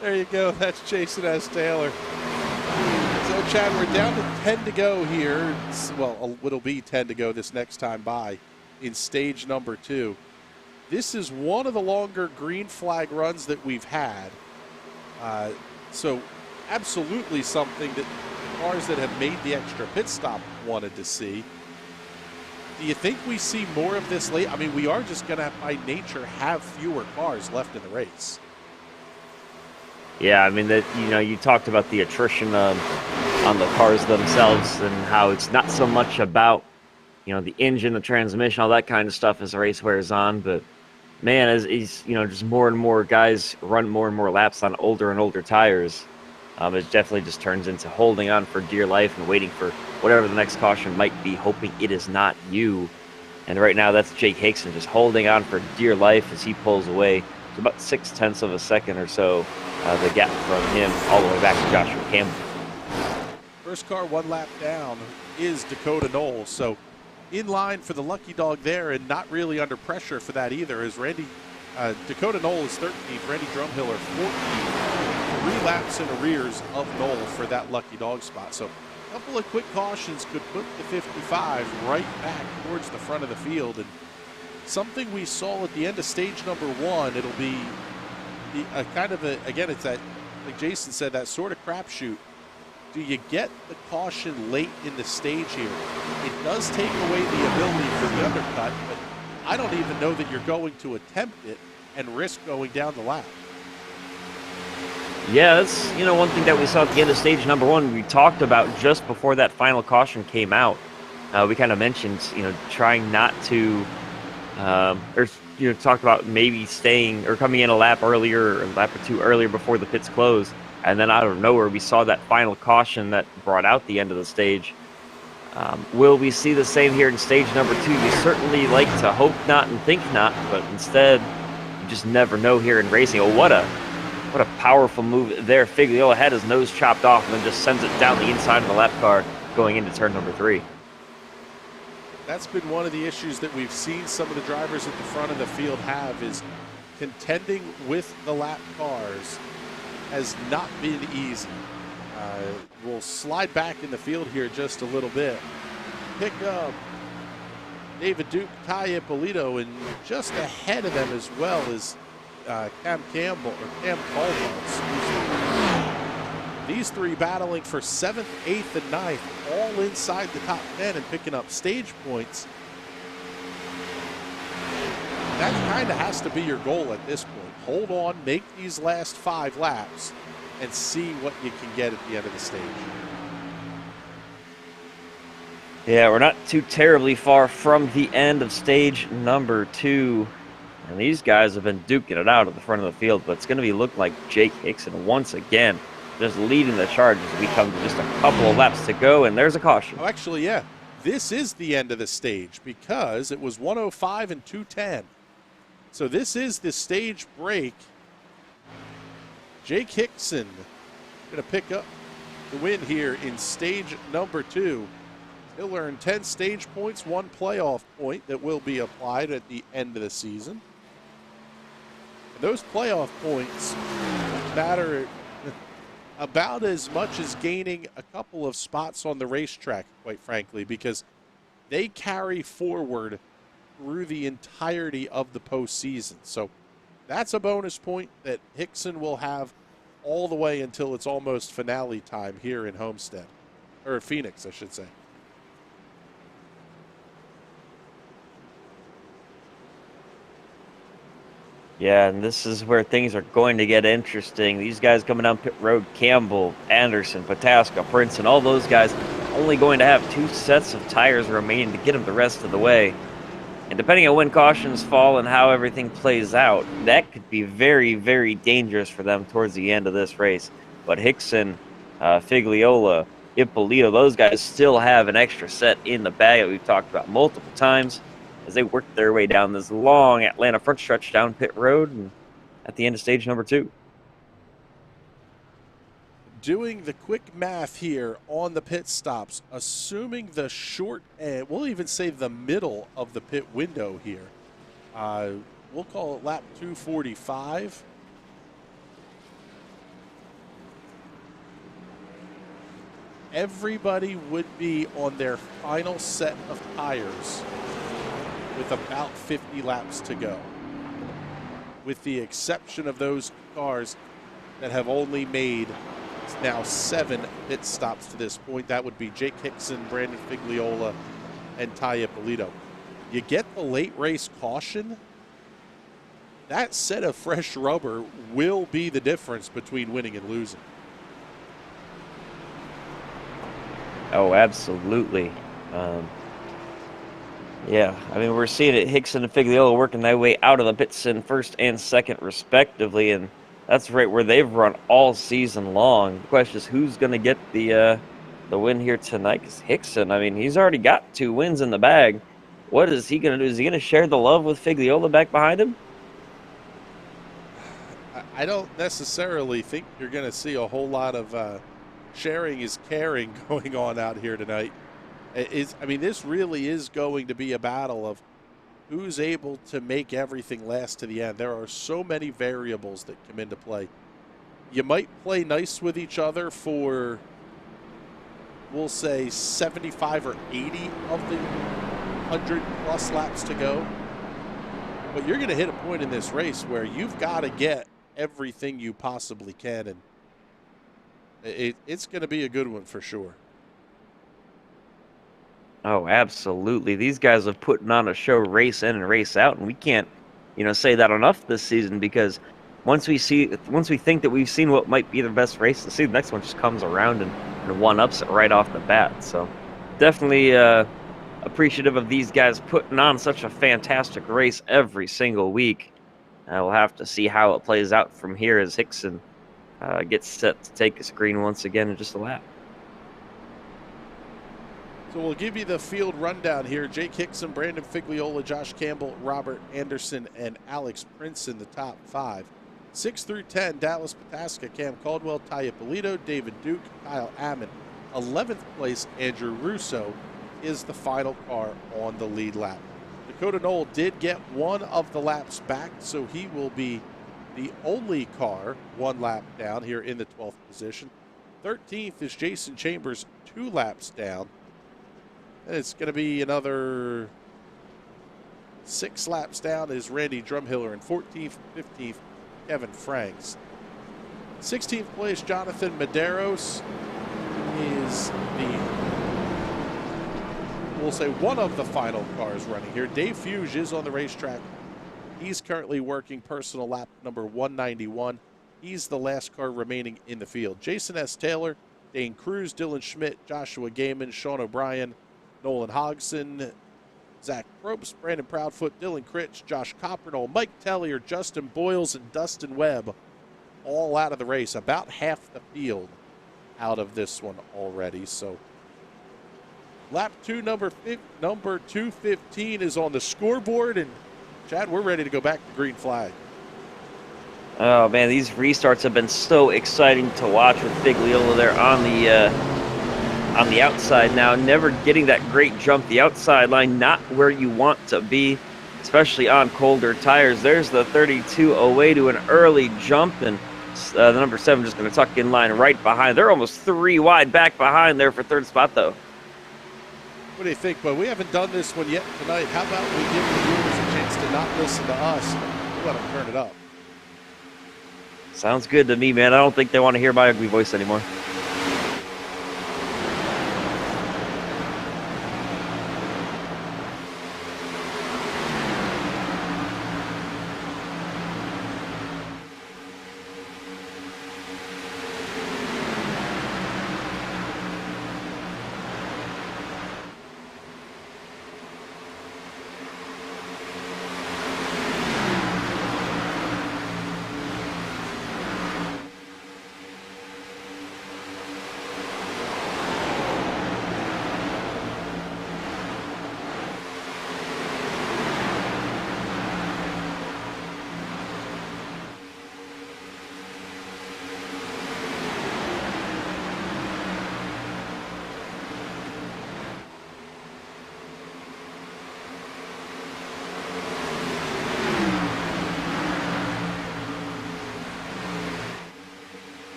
There you go. That's Jason S. Taylor. So, Chad, we're down to 10 to go here. Well, it'll be 10 to go this next time by in stage number 2. This is one of the longer green flag runs that we've had. So, absolutely something that cars that have made the extra pit stop wanted to see. Do you think we see more of this late? I mean, we are just going to, by nature, have fewer cars left in the race.
Yeah, I mean, you talked about the attrition on the cars themselves and how it's not so much about, the engine, the transmission, all that kind of stuff as the race wears on. But, man, as just more and more guys run more and more laps on older and older tires, it definitely just turns into holding on for dear life and waiting for whatever the next caution might be, hoping it is not you. And right now, that's Jake Hickson just holding on for dear life as he pulls away. It's about 0.6 of a second or so, the gap from him all the way back to Joshua Campbell.
First car 1 lap down is Dakota Knowles. So in line for the lucky dog there, and not really under pressure for that either, is Dakota Knowles is 13th, Randy Drumhiller 14th. 3 laps in arrears of Knoll for that lucky dog spot. So a couple of quick cautions could put the 55 right back towards the front of the field. And something we saw at the end of stage number 1, it'll be a kind of again, it's that, like Jason said, that sort of crapshoot. Do you get the caution late in the stage here? It does take away the ability for the undercut, but I don't even know that you're going to attempt it and risk going down the lap.
Yeah, that's, one thing that we saw at the end of stage number 1, we talked about just before that final caution came out. We kind of mentioned, trying not to, talked about maybe staying or coming in a lap earlier, or a lap or 2 earlier before the pits closed. And then out of nowhere, we saw that final caution that brought out the end of the stage. Will we see the same here in stage number 2? You certainly like to hope not and think not, but instead, you just never know here in racing. Oh, what a powerful move there. Figliola had his nose chopped off and then just sends it down the inside of the lap car going into turn number 3.
That's been one of the issues that we've seen some of the drivers at the front of the field have, is contending with the lap cars has not been easy. We'll slide back in the field here just a little bit. Pick up David Duke, Tai Impolito, and just ahead of them as well is Cam Caldwell. These 3 battling for 7th, 8th, and 9th, all inside the top 10 and picking up stage points. That kind of has to be your goal at this point. Hold on, make these last 5 laps, and see what you can get at the end of the stage.
Yeah, we're not too terribly far from the end of stage number 2. And these guys have been duking it out at the front of the field, but it's going to be looking like Jake Hickson once again just leading the charge as we come to just a couple of laps to go, and there's a caution.
Oh, actually, yeah. This is the end of the stage because it was 105 and 210. So this is the stage break. Jake Hickson going to pick up the win here in stage number 2. He'll earn 10 stage points, 1 playoff point that will be applied at the end of the season. And those playoff points matter about as much as gaining a couple of spots on the racetrack, quite frankly, because they carry forward through the entirety of the postseason. So that's a bonus point that Hickson will have all the way until it's almost finale time here in Homestead, or Phoenix, I should say.
Yeah, and this is where things are going to get interesting. These guys coming down pit road, Campbell, Anderson, Pataska, Prince, and all those guys only going to have 2 sets of tires remaining to get them the rest of the way. And depending on when cautions fall and how everything plays out, that could be very, very dangerous for them towards the end of this race. But Hickson, Figliola, Impolito, those guys still have an extra set in the bag that we've talked about multiple times as they work their way down this long Atlanta front stretch down pit road and at the end of stage number 2.
Doing the quick math here on the pit stops, assuming the short end, we'll even say the middle of the pit window here. We'll call it lap 245. Everybody would be on their final set of tires with about 50 laps to go, with the exception of those cars that have only made now 7 pit stops to this point. That would be Jake Hickson, Brandon Figliola, and Tai Impolito. You get the late race caution, that set of fresh rubber will be the difference between winning and losing.
Oh, absolutely. Yeah, I mean, we're seeing it. Hickson and Figliola working their way out of the pits in first and second, respectively, and that's right where they've run all season long. The question is, who's going to get the win here tonight? Because Hickson, I mean, he's already got 2 wins in the bag. What is he going to do? Is he going to share the love with Figliola back behind him?
I don't necessarily think you're going to see a whole lot of sharing is caring going on out here tonight. I mean, this really is going to be a battle of who's able to make everything last to the end. There are so many variables that come into play. You might play nice with each other for, we'll say, 75 or 80 of the 100-plus laps to go. But you're going to hit a point in this race where you've got to get everything you possibly can, and it's going to be a good one for sure.
Oh, absolutely. These guys are putting on a show race in and race out, and we can't, say that enough this season, because once we think that we've seen what might be the best race of the season, the next one just comes around and one-ups it right off the bat. So definitely appreciative of these guys putting on such a fantastic race every single week. We'll have to see how it plays out from here as Hickson gets set to take his green once again in just a lap.
So we'll give you the field rundown here. Jake Hickson, Brandon Figliola, Josh Campbell, Robert Anderson, and Alex Prince in the top 5. 6 through 10, Dallas Pataska, Cam Caldwell, Tai Impolito, David Duke, Kyle Ammon. 11th place, Andrew Russo, is the final car on the lead lap. Dakota Knoll did get one of the laps back, so he will be the only car 1 lap down here in the 12th position. 13th is Jason Chambers, 2 laps down. It's going to be another 6 laps down is Randy Drumhiller, and 14th, 15th, Kevin Franks. 16th place, Jonathan Medeiros is we'll say one of the final cars running here. Dave Fuge is on the racetrack. He's currently working personal lap number 191. He's the last car remaining in the field. Jason S. Taylor, Dane Cruz, Dylan Schmidt, Joshua Gaiman, Sean O'Brien, Nolan Hodgson, Zach Probst, Brandon Proudfoot, Dylan Critch, Josh Coppernall, Mike Tellier, Justin Boyles, and Dustin Webb all out of the race. About half the field out of this one already. So lap 2, number 215 is on the scoreboard, and Chad, we're ready to go back to green flag.
Oh man, these restarts have been so exciting to watch with Figliola there on the outside now, never getting that great jump. The outside line, not where you want to be, especially on colder tires. There's the 32 away to an early jump, and the number 7 just going to tuck in line right behind. They're almost 3 wide back behind there for 3rd spot, though.
What do you think, bud? We haven't done this one yet tonight. How about we give the viewers a chance to not listen to us? We'll let them turn it up.
Sounds good to me, man. I don't think they want to hear my ugly voice anymore.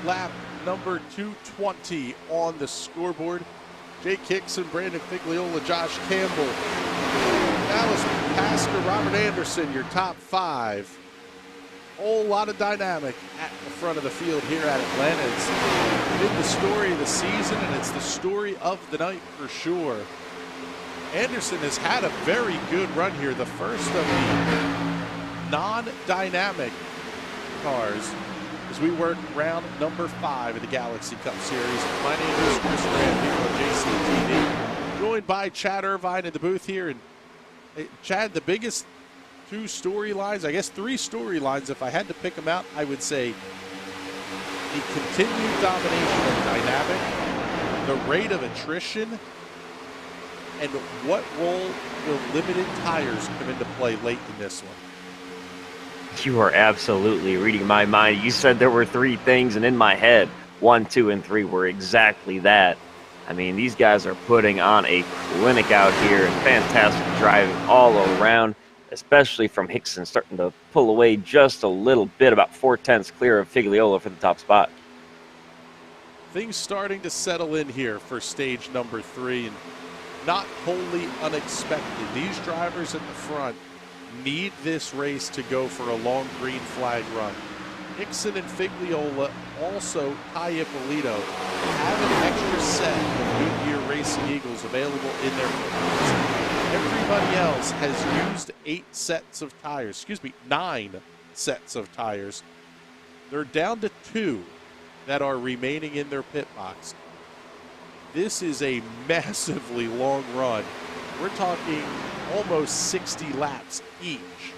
lap number 220 on the scoreboard. Jake Hickson, Brandon Figliola, Josh Campbell, Dallas Pastor, Robert Anderson, your top 5. Whole lot of dynamic at the front of the field here at Atlanta. It's been the story of the season, and it's the story of the night for sure. Anderson has had a very good run here, the first of the non-dynamic cars as we work round number 5 of the Galaxy Cup Series. My name is Chris Graham here on JCTV, joined by Chad Irvine in the booth here. And hey, Chad, the biggest 2 storylines, I guess 3 storylines, if I had to pick them out, I would say the continued domination of dynamic, the rate of attrition, and what role will limited tires come into play late in this one?
You are absolutely reading my mind. You said there were 3 things, and in my head, 1, 2, and 3 were exactly that. I mean, these guys are putting on a clinic out here and fantastic driving all around, especially from Hickson starting to pull away just a little bit, about 4/10 clear of Figliola for the top spot.
Things starting to settle in here for stage number 3, and not wholly unexpected. These drivers at the front need this race to go for a long green flag run. Hickson and Figliola, also Tai Impolito, have an extra set of Goodyear Racing Eagles available in their cars. Everybody else has used 9 sets of tires. They're down to 2 that are remaining in their pit box. This is a massively long run. We're talking almost 60 laps each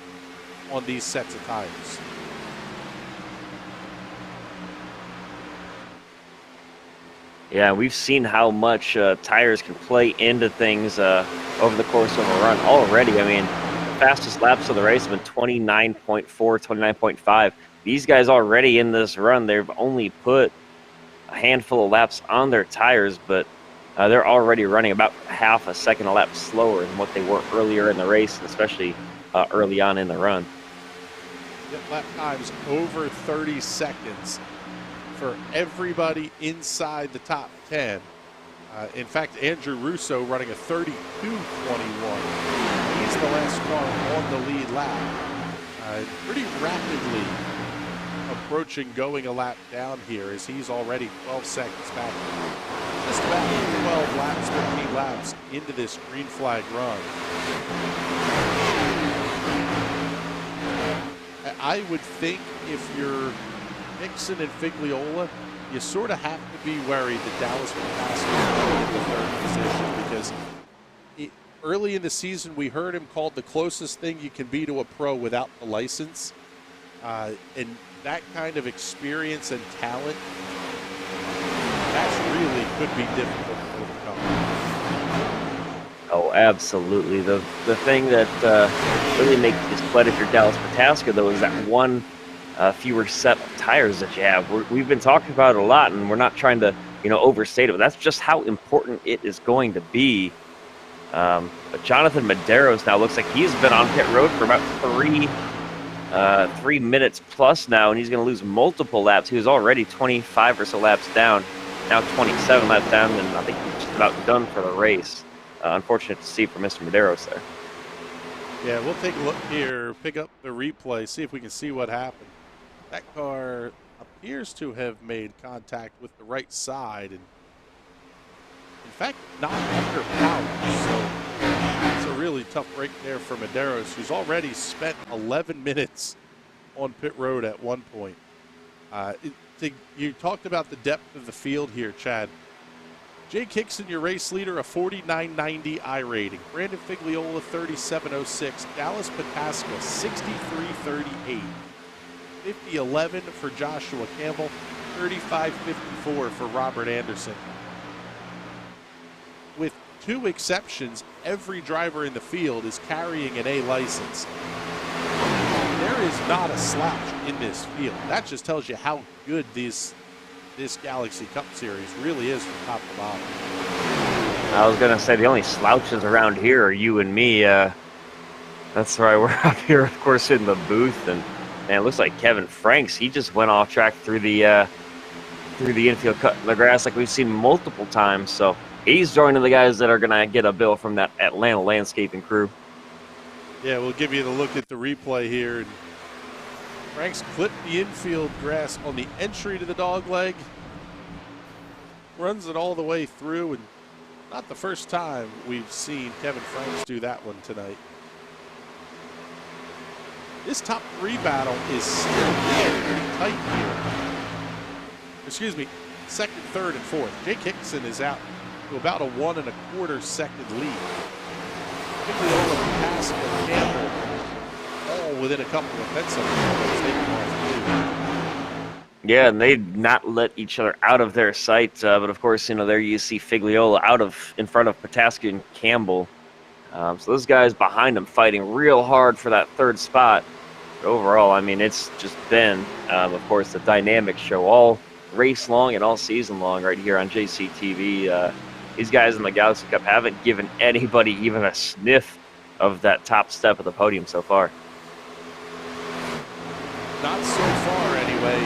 on these sets of tires.
Yeah, we've seen how much tires can play into things over the course of a run already. I mean, the fastest laps of the race have been 29.4, 29.5. These guys already in this run, they've only put a handful of laps on their tires, but they're already running about half a second a lap slower than what they were earlier in the race, and especially early on in the run.
Lap times over 30 seconds for everybody inside the top 10. In fact, Andrew Russo running a 32.21. He's the last car on the lead lap. Pretty rapidly approaching going a lap down here, as he's already 12 seconds back. Just about 12 laps, 13 laps into this green flag run. I would think if you're Hickson and Figliola, you sort of have to be worried that Dallas will pass in the 3rd position, because early in the season we heard him called the closest thing you can be to a pro without the license. And that kind of experience and talent, that really could be difficult to overcome.
Oh, absolutely. The thing that really makes this play if you're Dallas Pataska, though, is that one fewer set of tires that you have. We've been talking about it a lot, and we're not trying to, overstate it, but that's just how important it is going to be. But Jonathan Medeiros now looks like he's been on pit road for about 3 minutes plus now, and he's going to lose multiple laps. He was already 25 or so laps down, now 27 laps down, and I think he's just about done for the race. Unfortunate to see for Mr. Medeiros there.
Yeah, we'll take a look here, pick up the replay, see if we can see what happened. That car appears to have made contact with the right side, and in fact, not under power. So it's a really tough break there for Medeiros, who's already spent 11 minutes on pit road at one point. You talked about the depth of the field here, Chad. Jake Hickson, your race leader, a 49.90 iRating. Brandon Figliola, 37.06. Dallas Pataska, 63.38. 50.11 for Joshua Campbell. 35.54 for Robert Anderson. With 2 exceptions, every driver in the field is carrying an A license. There is not a slouch in this field. That just tells you how good this Galaxy Cup Series really is from top to bottom.
I was going to say the only slouches around here are you and me. That's right, we're up here, of course, in the booth. And man, it looks like Kevin Franks, he just went off track through the through the infield, cutting the grass like we've seen multiple times. So he's joining the guys that are going to get a bill from that Atlanta landscaping crew.
Yeah, we'll give you the look at the replay here. And Frank's clipped the infield grass on the entry to the dog leg. Runs it all the way through, and not the first time we've seen Kevin Franks do that one tonight. This top 3 battle is still pretty tight here. Excuse me, second, third, and fourth. Jake Hickson is out to about a 1 1/4 second lead. Figliola, Pascal, and Campbell, all within a couple of fence-ups.
Yeah, and they'd not let each other out of their sight. But of course, there you see Figliola in front of Pataska and Campbell. So those guys behind him fighting real hard for that 3rd spot. But overall, I mean, it's just been, of course, a dynamic show all race long and all season long right here on JCTV. These guys in the Galaxy Cup haven't given anybody even a sniff of that top step of the podium so far.
Not so far, anyway.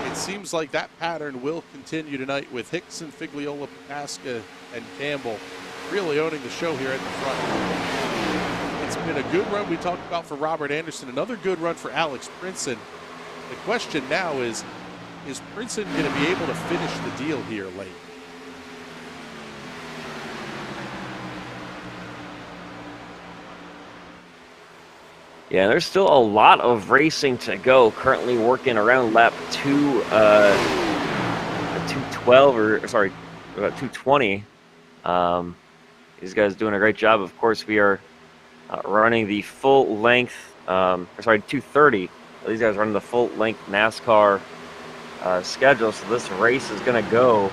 It seems like that pattern will continue tonight with Hickson, Figliola, Pataska, and Campbell really owning the show here at the front. It's been a good run we talked about for Robert Anderson, another good run for Alex Princeton. The question now is Princeton going to be able to finish the deal here late?
Yeah, there's still a lot of racing to go. Currently working around lap 212 or sorry, 220. These guys doing a great job. Of course, we are running the full length. 230. These guys running the full length NASCAR schedule. So this race is going to go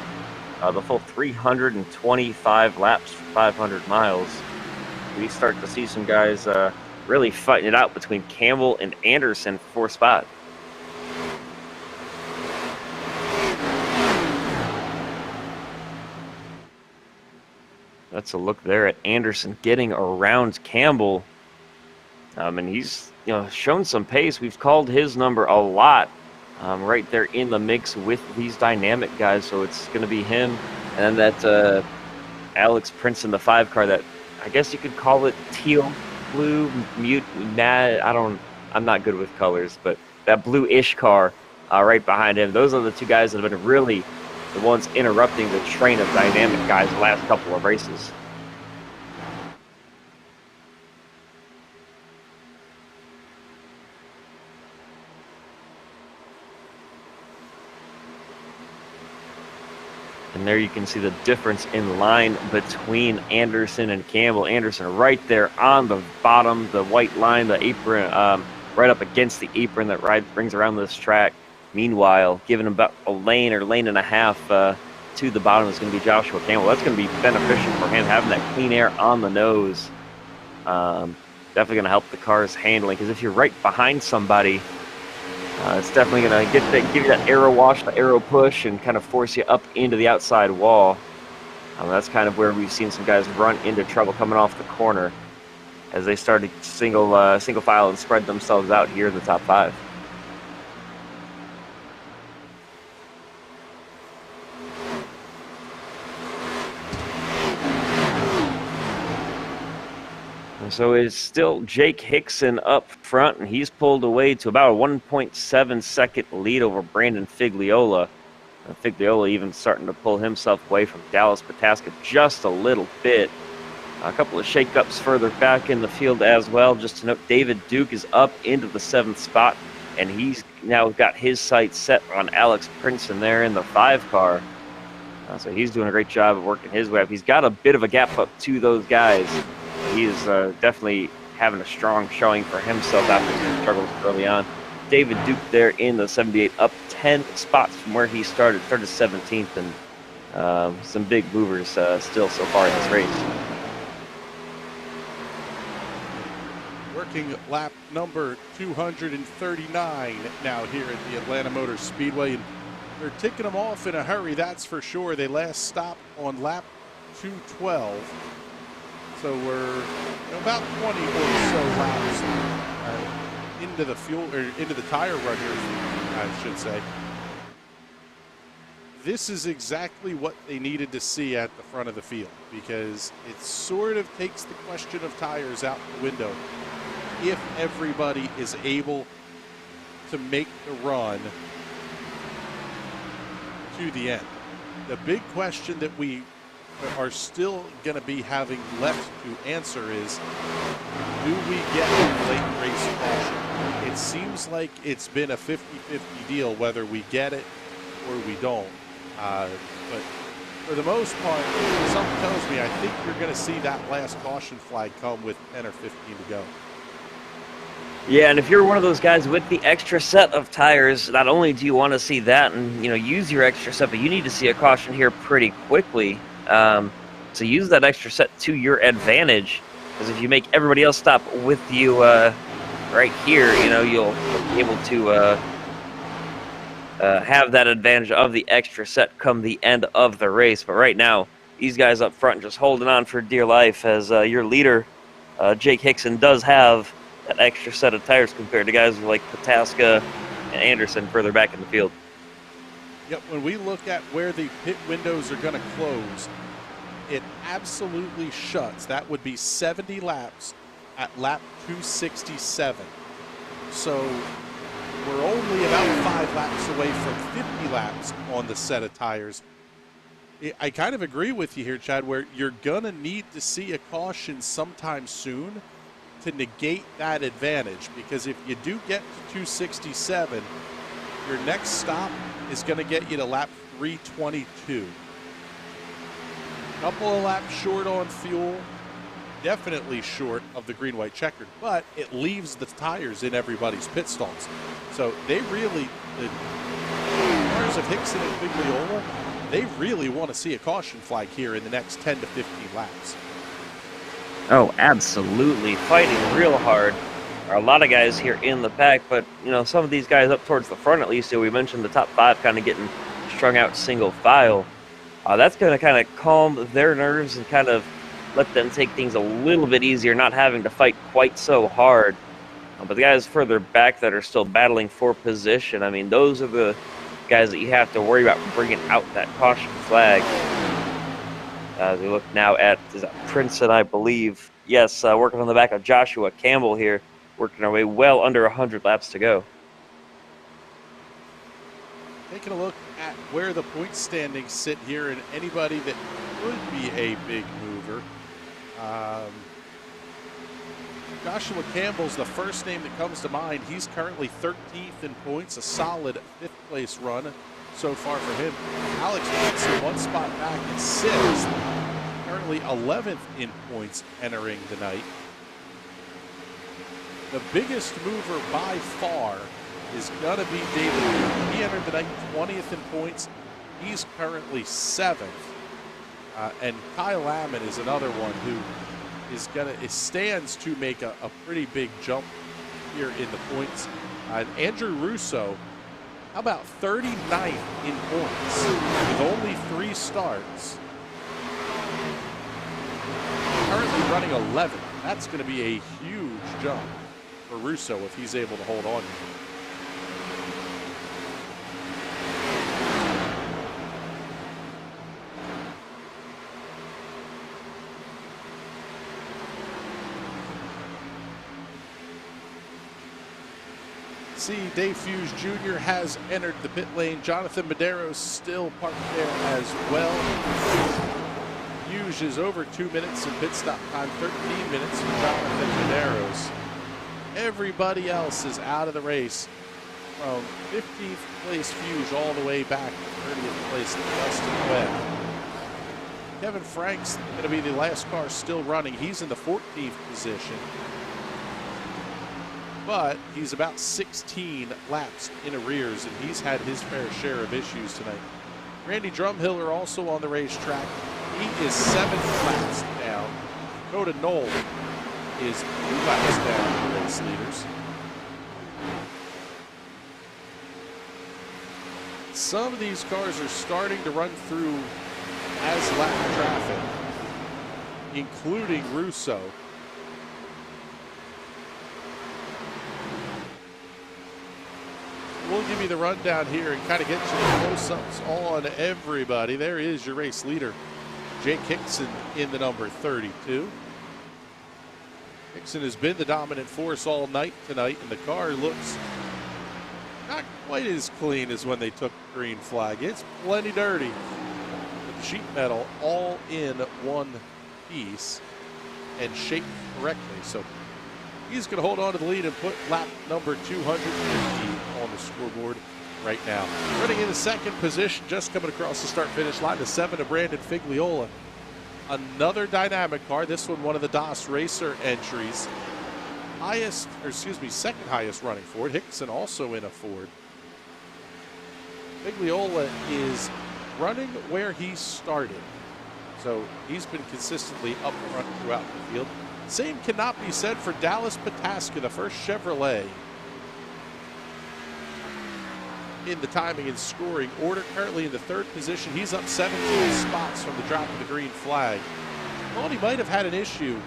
the full 325 laps for 500 miles. We start to see some guys really fighting it out between Campbell and Anderson for 4th spot. That's a look there at Anderson getting around Campbell. And he's shown some pace. We've called his number a lot right there in the mix with these dynamic guys. So it's going to be him and then that Alex Princeton, the 5 car that I guess you could call it teal. Blue, I'm not good with colors, but that blue-ish car right behind him. Those are the 2 guys that have been really the ones interrupting the train of dynamic guys the last couple of races. And there you can see the difference in line between Anderson and Campbell. Anderson right there on the bottom, the white line, the apron, right up against the apron that brings around this track. Meanwhile, giving him about a lane or lane and a half to the bottom is going to be Joshua Campbell. That's going to be beneficial for him, having that clean air on the nose. Definitely going to help the car's handling, because if you're right behind somebody, it's definitely going to give you that aero wash, the aero push, and kind of force you up into the outside wall. That's kind of where we've seen some guys run into trouble coming off the corner as they started single file and spread themselves out here in the top 5. So it's still Jake Hickson up front, and he's pulled away to about a 1.7 second lead over Brandon Figliola. Figliola even starting to pull himself away from Dallas Pataska just a little bit. A couple of shakeups further back in the field as well. Just to note, David Duke is up into the 7th spot, and he's now got his sights set on Alex Princeton there in the 5 car. So he's doing a great job of working his way up. He's got a bit of a gap up to those guys. He is definitely having a strong showing for himself after his struggles early on. David Duke there in the 78, up 10 spots from where he started 17th, and some big movers still so far in this race.
Working lap number 239 now here at the Atlanta Motor Speedway, and they're ticking them off in a hurry, that's for sure. They last stopped on lap 212. So we're about 20 or so laps into the fuel, or into the tire run here, I should say. this is exactly what they needed to see at the front of the field, because it sort of takes the question of tires out the window if everybody is able to make the run to the end. The big question that we are still going to be having left to answer is, do we get a late race caution? It seems like it's been a 50-50 deal whether we get it or we don't. But for the most part, something tells me I think you're going to see that last caution flag come with 10 or 15 to go.
Yeah, and if you're one of those guys with the extra set of tires, not only do you want to see that and use your extra set, but you need to see a caution here pretty quickly. So use that extra set to your advantage, because if you make everybody else stop with you right here, you'll be able to have that advantage of the extra set come the end of the race. But right now, these guys up front just holding on for dear life, as your leader, Jake Hickson, does have that extra set of tires compared to guys like Pataska and Anderson further back in the field.
Yep, when we look at where the pit windows are going to close, it absolutely shuts. That would be 70 laps at lap 267. So we're only about 5 laps away from 50 laps on the set of tires. I kind of agree with you here, Chad, where you're going to need to see a caution sometime soon to negate that advantage, because if you do get to 267, your next stop is going to get you to lap 322. Couple of laps short on fuel, definitely short of the green-white checkered, but it leaves the tires in everybody's pit stalls. So they really, the cars of Hickson and Bigliola, they really want to see a caution flag here in the next 10 to 15 laps.
Oh, absolutely. Fighting real hard. There are a lot of guys here in the pack, but, some of these guys up towards the front, at least, we mentioned the top 5 kind of getting strung out single file. That's going to kind of calm their nerves and kind of let them take things a little bit easier, not having to fight quite so hard. But the guys further back that are still battling for position, I mean, those are the guys that you have to worry about bringing out that caution flag. As we look now at Princeton, I believe. Yes, working on the back of Joshua Campbell here, working our way well under 100 laps to go.
Taking a look at where the point standings sit here, and anybody that could be a big mover. Joshua Campbell's the first name that comes to mind. He's currently 13th in points, a solid 5th place run so far for him. Alex Watson, one spot back in 6th, currently 11th in points entering the night. The biggest mover by far is going to be David Newton. He entered the night 20th in points. He's currently 7th. And Kyle Lamon is another one who is stands to make a pretty big jump here in the points. And Andrew Russo, how about 39th in points with only 3 starts? Currently running 11th. That's going to be a huge jump for Russo if he's able to hold on. See, Dave Hughes Jr. has entered the pit lane. Jonathan Medeiros still parked there as well. Hughes is over 2 minutes in pit stop time, 13 minutes for Jonathan Medeiros. Everybody else is out of the race, from 15th place Hughes all the way back to 30th place Dustin Webb. Kevin Frank's going to be the last car still running. He's in the 14th position, but he's about 16 laps in arrears, and he's had his fair share of issues tonight. Randy Drumhiller also on the racetrack. He is 7 laps down. Dakota Knoll is 2 laps down the race leaders. Some of these cars are starting to run through as lap traffic, including Russo. we'll give you the rundown here and kind of get you the close-ups on everybody. There is your race leader, Jake Hickson, in the number 32. Hickson has been the dominant force all night tonight, and the car looks not quite as clean as when they took the green flag. It's plenty dirty. With the sheet metal all in one piece and shaped correctly. So he's going to hold on to the lead and put lap number 250 on the scoreboard right now. Running in the second position, just coming across the start-finish line, the 7 of Brandon Figliola. Another dynamic car. This one of the DAS Racer entries. Second highest running Ford. Hickson also in a Ford. Figliola is running where he started. So he's been consistently up front throughout the field. Same cannot be said for Dallas Pataska, the first Chevrolet in the timing and scoring order. Currently in the third position. He's up 17 spots from the drop of the green flag. Thought he might have had an issue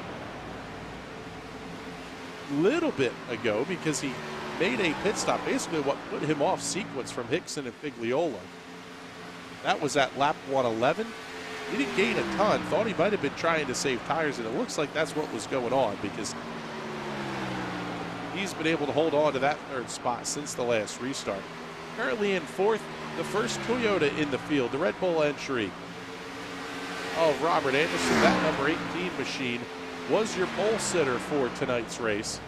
a little bit ago because he made a pit stop, basically what put him off sequence from Hickson and Figliola. That was at lap 111. He didn't gain a ton. Thought he might have been trying to save tires, and it looks like that's what was going on because he's been able to hold on to that third spot since the last restart. Currently in fourth, the first Toyota in the field, the Red Bull entry of Robert Anderson. That number 18 machine was your pole sitter for tonight's race.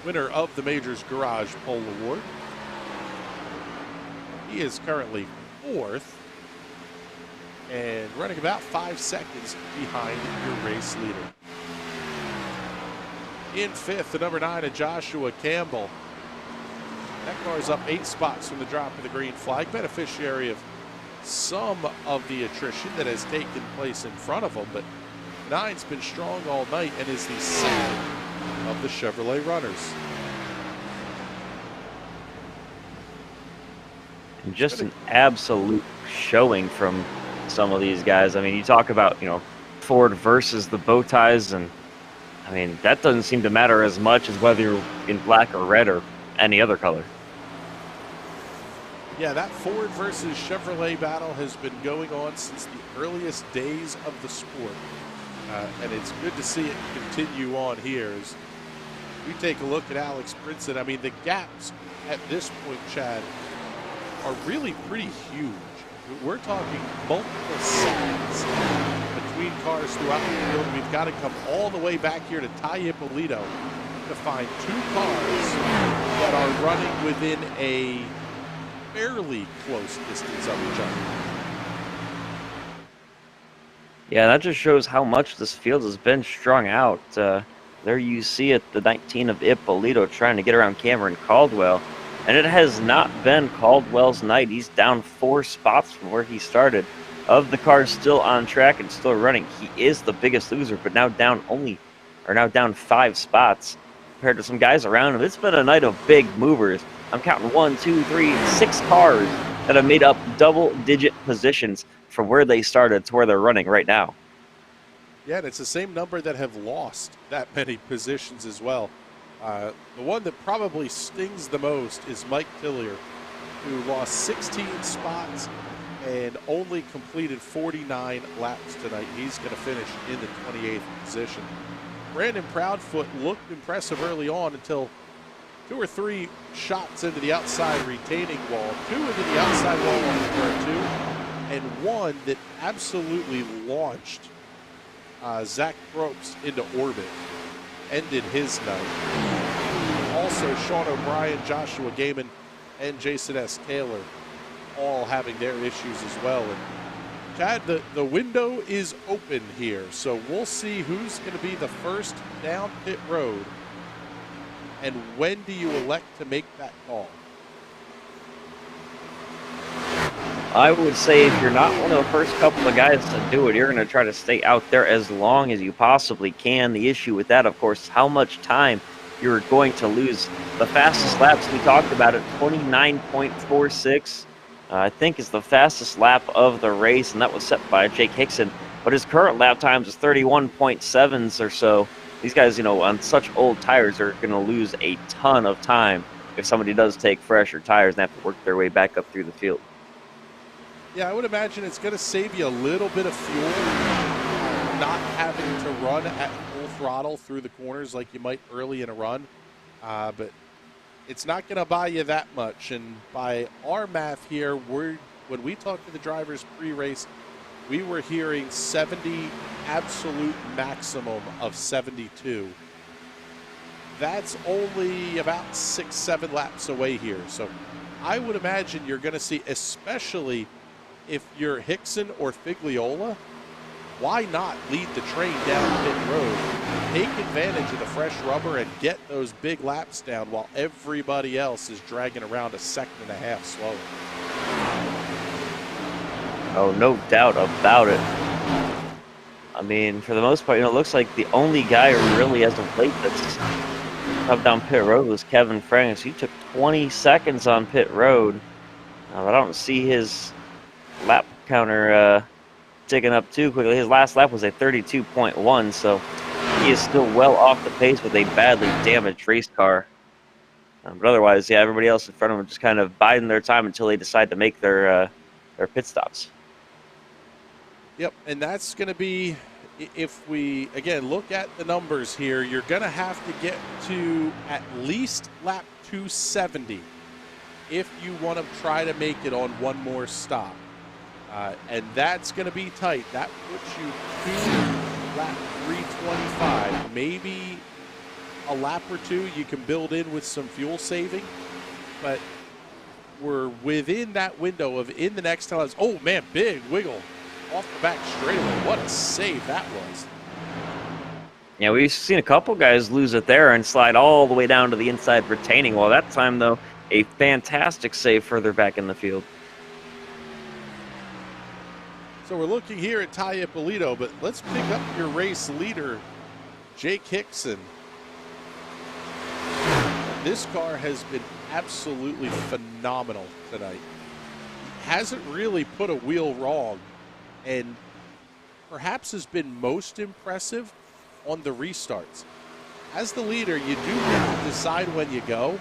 Winner of the Majors Garage Pole Award. He is currently fourth and running about 5 seconds behind your race leader. In fifth, the number 9 of Joshua Campbell. That car's up 8 spots from the drop of the green flag, beneficiary of some of the attrition that has taken place in front of him, but 9's been strong all night and is the second of the Chevrolet runners.
And just an absolute showing from some of these guys. I mean, you talk about, Ford versus the bow ties, and I mean, that doesn't seem to matter as much as whether you're in black or red or any other color.
Yeah, that Ford versus Chevrolet battle has been going on since the earliest days of the sport. And it's good to see it continue on here. As we take a look at Alex Brinson, I mean, the gaps at this point, Chad, are really pretty huge. We're talking multiple seconds between cars throughout the field. We've got to come all the way back here to Tai Impolito to find 2 cars that are running within a fairly close distance of each other.
Yeah, that just shows how much this field has been strung out. There you see it, the 19 of Ippolito trying to get around Cameron Caldwell. And it has not been Caldwell's night. He's down 4 spots from where he started. Of the cars still on track and still running, he is the biggest loser, but now down 5 spots compared to some guys around him. It's been a night of big movers. I'm counting 1, 2, 3, 6 cars that have made up double-digit positions from where they started to where they're running right now.
Yeah, and it's the same number that have lost that many positions as well. The one that probably stings the most is Mike Tillier, who lost 16 spots and only completed 49 laps tonight. He's going to finish in the 28th position. Brandon Proudfoot looked impressive early on until 2 or 3 shots into the outside retaining wall, 2 into the outside wall on the turn 2, and 1 that absolutely launched Zach Probst into orbit, ended his night. Also, Sean O'Brien, Joshua Gaiman, and Jason S. Taylor all having their issues as well. And Chad, the window is open here, so we'll see who's going to be the first down pit road. And when do you elect to make that call?
I would say if you're not one of the first couple of guys to do it, you're going to try to stay out there as long as you possibly can. The issue with that, of course, is how much time you're going to lose. The fastest laps, we talked about it, 29.46, I think is the fastest lap of the race, and that was set by Jake Hickson. But his current lap times is 31.7s or so. These guys, on such old tires are going to lose a ton of time if somebody does take fresher tires and have to work their way back up through the field.
Yeah, I would imagine it's going to save you a little bit of fuel, not having to run at full throttle through the corners like you might early in a run. But it's not going to buy you that much. And by our math here, when we talked to the drivers pre-race, we were hearing 70 absolute maximum of 72. That's only about 6-7 laps away here. So I would imagine you're going to see, especially if you're Hickson or Figliola, why not lead the train down pit road, take advantage of the fresh rubber and get those big laps down while everybody else is dragging around a second and a half slower.
Oh, no doubt about it. I mean, for the most part, it looks like the only guy who really as of late that's up down pit road was Kevin Franks. He took 20 seconds on pit road. I don't see his lap counter ticking up too quickly. His last lap was a 32.1, so he is still well off the pace with a badly damaged race car. But otherwise, yeah, everybody else in front of him just kind of biding their time until they decide to make their pit stops.
Yep, and that's going to be, if we, again, look at the numbers here, you're going to have to get to at least lap 270 if you want to try to make it on one more stop. And that's going to be tight. That puts you to lap 325. Maybe a lap or two you can build in with some fuel saving, but we're within that window of in the next 10 laps. Oh, man, big wiggle off the back straightaway. What a save that was.
Yeah, we've seen a couple guys lose it there and slide all the way down to the inside retaining wall. That time, though, a fantastic save further back in the field.
So we're looking here at Tai Impolito, but let's pick up your race leader, Jake Hickson. This car has been absolutely phenomenal tonight. Hasn't really put a wheel wrong, and perhaps has been most impressive on the restarts. As the leader, you do have to decide when you go,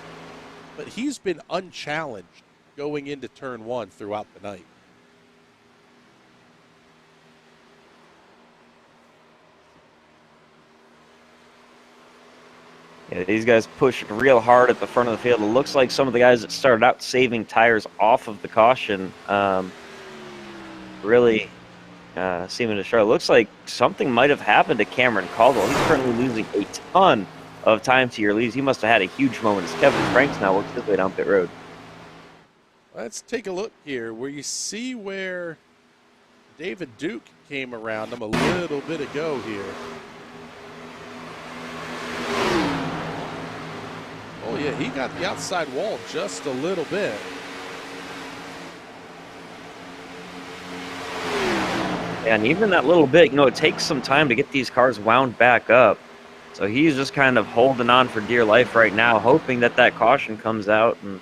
but he's been unchallenged going into turn one throughout the night.
Yeah, these guys pushed real hard at the front of the field. It looks like some of the guys that started out saving tires off of the caution really seeming to show. It looks like something might have happened to Cameron Caldwell. He's currently losing a ton of time to your leads. He must have had a huge moment as Kevin Franks now works his way down pit road.
Let's take a look here where you see where David Duke came around him a little bit ago here. Oh, yeah, he got the outside wall just a little bit.
And even that little bit, it takes some time to get these cars wound back up. So he's just kind of holding on for dear life right now, hoping that that caution comes out and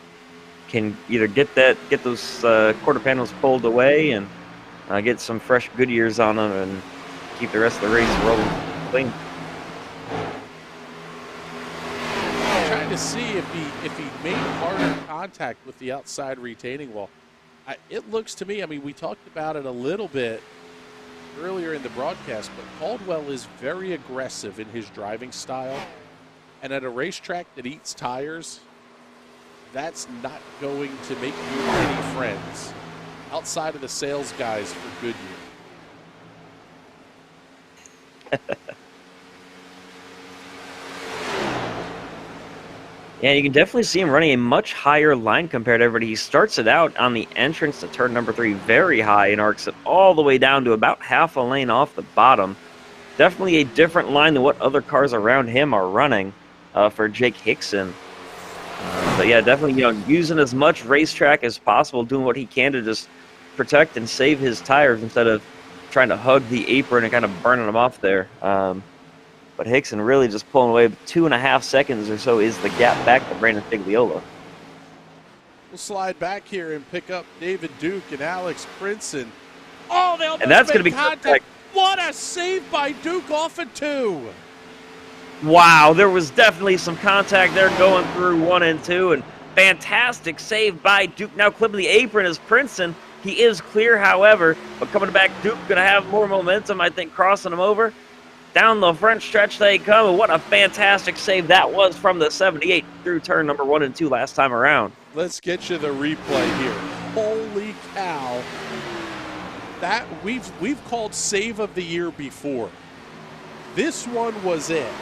can either get those quarter panels pulled away and get some fresh Goodyears on them and keep the rest of the race rolling clean.
Trying to see if he made harder contact with the outside retaining wall. It looks to me, I mean, we talked about it a little bit earlier in the broadcast, but Caldwell is very aggressive in his driving style. And at a racetrack that eats tires, that's not going to make you any friends outside of the sales guys for Goodyear.
Yeah, you can definitely see him running a much higher line compared to everybody. He starts it out on the entrance to turn number 3 very high and arcs it all the way down to about half a lane off the bottom. Definitely a different line than what other cars around him are running for Jake Hickson. But yeah, definitely using as much racetrack as possible, doing what he can to just protect and save his tires instead of trying to hug the apron and kind of burning them off there. But Hickson really just pulling away. 2.5 seconds or so is the gap back to Brandon Figliola.
We'll slide back here and pick up David Duke and Alex Princeton. Oh, they almost
And that's going to be
contact. What a save by Duke off of 2.
Wow, there was definitely some contact there going through 1 and 2, and fantastic save by Duke. Now clipping the apron is Princeton. He is clear, however, but coming back, Duke going to have more momentum, I think, crossing him over. Down the front stretch they come, and what a fantastic save that was from the 78 through turn number 1 and 2 last time around.
Let's get you the replay here. Holy cow. That we've called save of the year before. This one was it.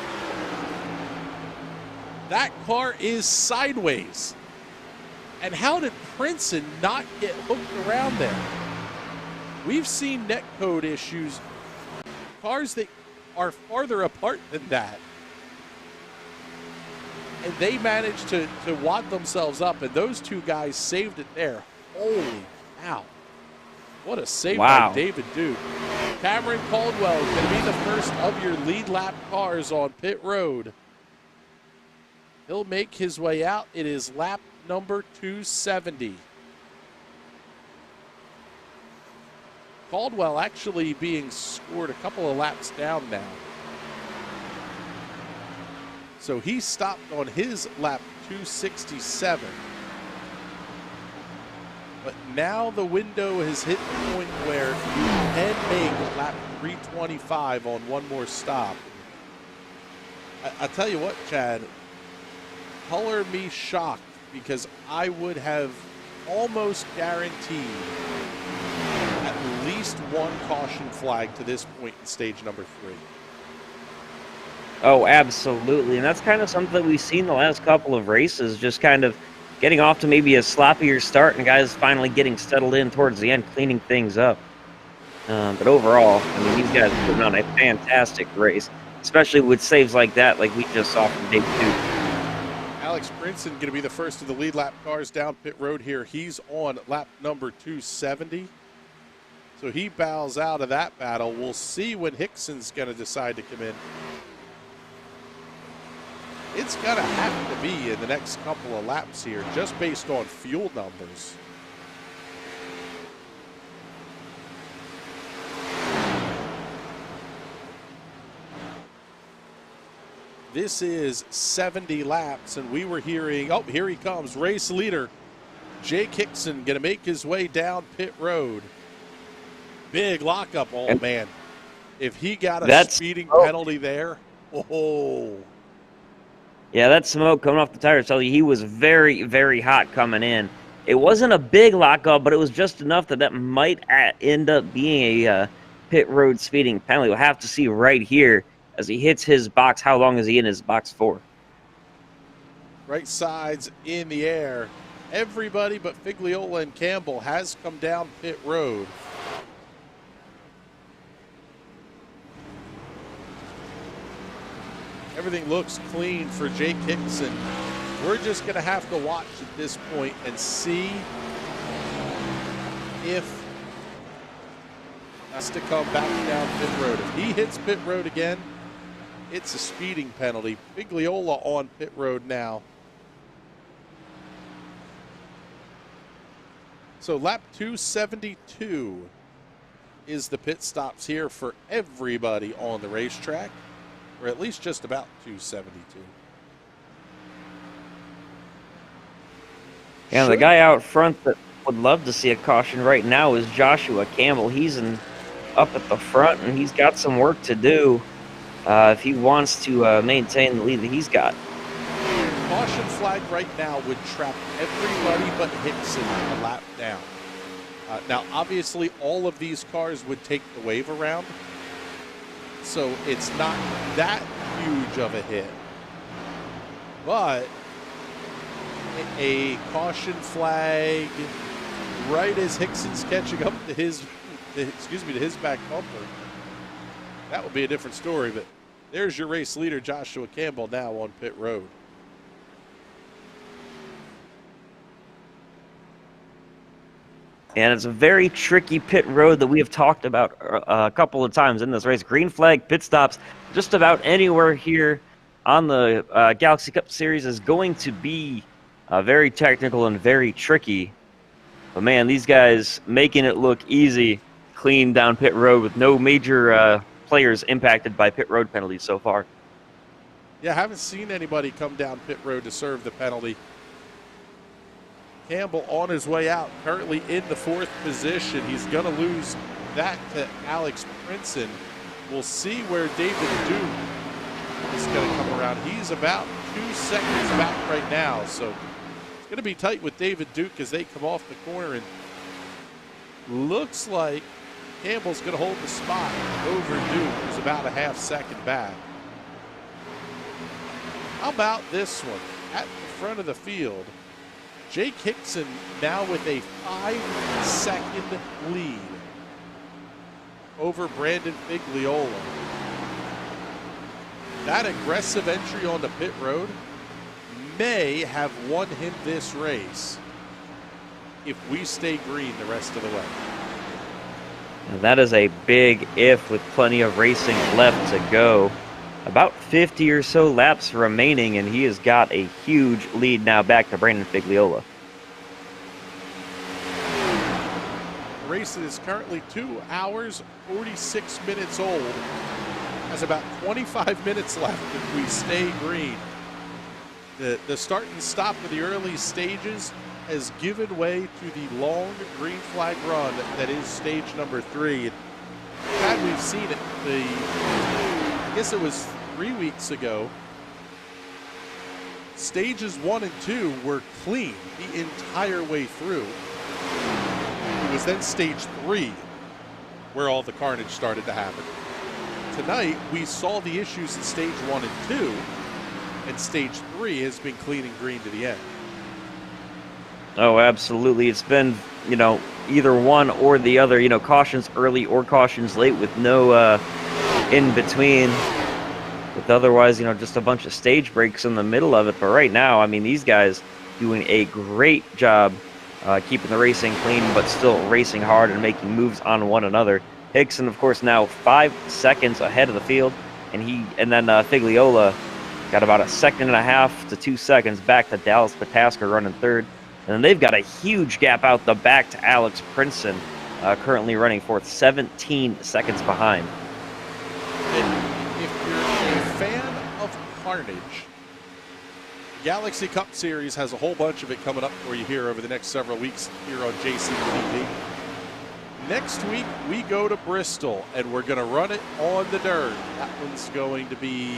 That car is sideways. And how did Princeton not get hooked around there? We've seen netcode issues, cars that are farther apart than that. And they managed to wad themselves up, and those two guys saved it there. Holy cow. What a save by David Duke. Cameron Caldwell is going to be the first of your lead lap cars on pit road. He'll make his way out. It is lap number 270. Caldwell actually being scored a couple of laps down now. So he stopped on his lap 267. But now the window has hit the point where you can make lap 325 on one more stop. I tell you what, Chad, color me shocked, because I would have almost guaranteed at least one caution flag to this point in stage number 3.
Oh, absolutely. And that's kind of something that we've seen the last couple of races, just kind of getting off to maybe a sloppier start and guys finally getting settled in towards the end, cleaning things up. But overall, I mean, these guys are putting on a fantastic race, especially with saves like that, like we just saw from David Duke.
Alex Princeton going to be the first of the lead lap cars down pit road here. He's on lap number 270. So he bows out of that battle. We'll see when Hickson's going to decide to come in. It's going to have to be in the next couple of laps here, just based on fuel numbers. This is 70 laps, and we were hearing, oh, here he comes, race leader Jake Hickson going to make his way down pit road. Big lockup, oh man. If he got a speeding penalty there, oh.
Yeah, that smoke coming off the tires tell you he was very, very hot coming in. It wasn't a big lockup, but it was just enough that might end up being a pit road speeding penalty. We'll have to see right here as he hits his box. How long is he in his box for?
Right sides in the air. Everybody but Figliola and Campbell has come down pit road. Everything looks clean for Jake Hickson. We're just going to have to watch at this point and see if he has to come back down pit road. If he hits pit road again, it's a speeding penalty. Figliola on pit road now. So lap 272 is the pit stops here for everybody on the racetrack. Or at least just about 272.
Yeah, the guy out front that would love to see a caution right now is Joshua Campbell. He's up at the front, and he's got some work to do if he wants to maintain the lead that he's got.
Caution flag right now would trap everybody but Hickson a lap down. Now, obviously, all of these cars would take the wave around. So it's not that huge of a hit, but a caution flag right as Hickson's catching up to his back bumper. That would be a different story, but there's your race leader, Joshua Campbell, now on pit road.
And it's a very tricky pit road that we have talked about a couple of times in this race. Green flag pit stops just about anywhere here on the Galaxy Cup Series is going to be very technical and very tricky. But, man, these guys making it look easy, clean down pit road with no major players impacted by pit road penalties so far.
Yeah, I haven't seen anybody come down pit road to serve the penalty. Campbell on his way out, currently in the 4th position. He's going to lose that to Alex Princeton. We'll see where David Duke is going to come around. He's about 2 seconds back right now, so it's going to be tight with David Duke as they come off the corner, and looks like Campbell's going to hold the spot over Duke, who's about a half second back. How about this one? At the front of the field, Jake Hickson now with a 5-second lead over Brandon Figliola. That aggressive entry on the pit road may have won him this race if we stay green the rest of the way.
And that is a big if with plenty of racing left to go. About 50 or so laps remaining, and he has got a huge lead now back to Brandon Figliola.
The race is currently 2 hours, 46 minutes old. Has about 25 minutes left if we stay green. The start and stop of the early stages has given way to the long green flag run that is stage number 3. Glad we've seen it. I guess it was 3 weeks ago. Stages 1 and 2 were clean the entire way through. It was then stage 3 where all the carnage started to happen. Tonight, we saw the issues in stage 1 and 2, and stage 3 has been clean and green to the end.
Oh, absolutely. It's been, either one or the other, cautions early or cautions late with no in between. With otherwise, just a bunch of stage breaks in the middle of it. But right now, I mean, these guys doing a great job keeping the racing clean, but still racing hard and making moves on one another. Hickson, of course, now 5 seconds ahead of the field, and then Figliola got about 1.5 to 2 seconds back to Dallas Pataska running third. And then they've got a huge gap out the back to Alex Princeton, currently running fourth, 17 seconds behind.
And if you're a fan of carnage, Galaxy Cup Series has a whole bunch of it coming up for you here over the next several weeks here on JCTV. Next week, we go to Bristol, and we're going to run it on the dirt. That one's going to be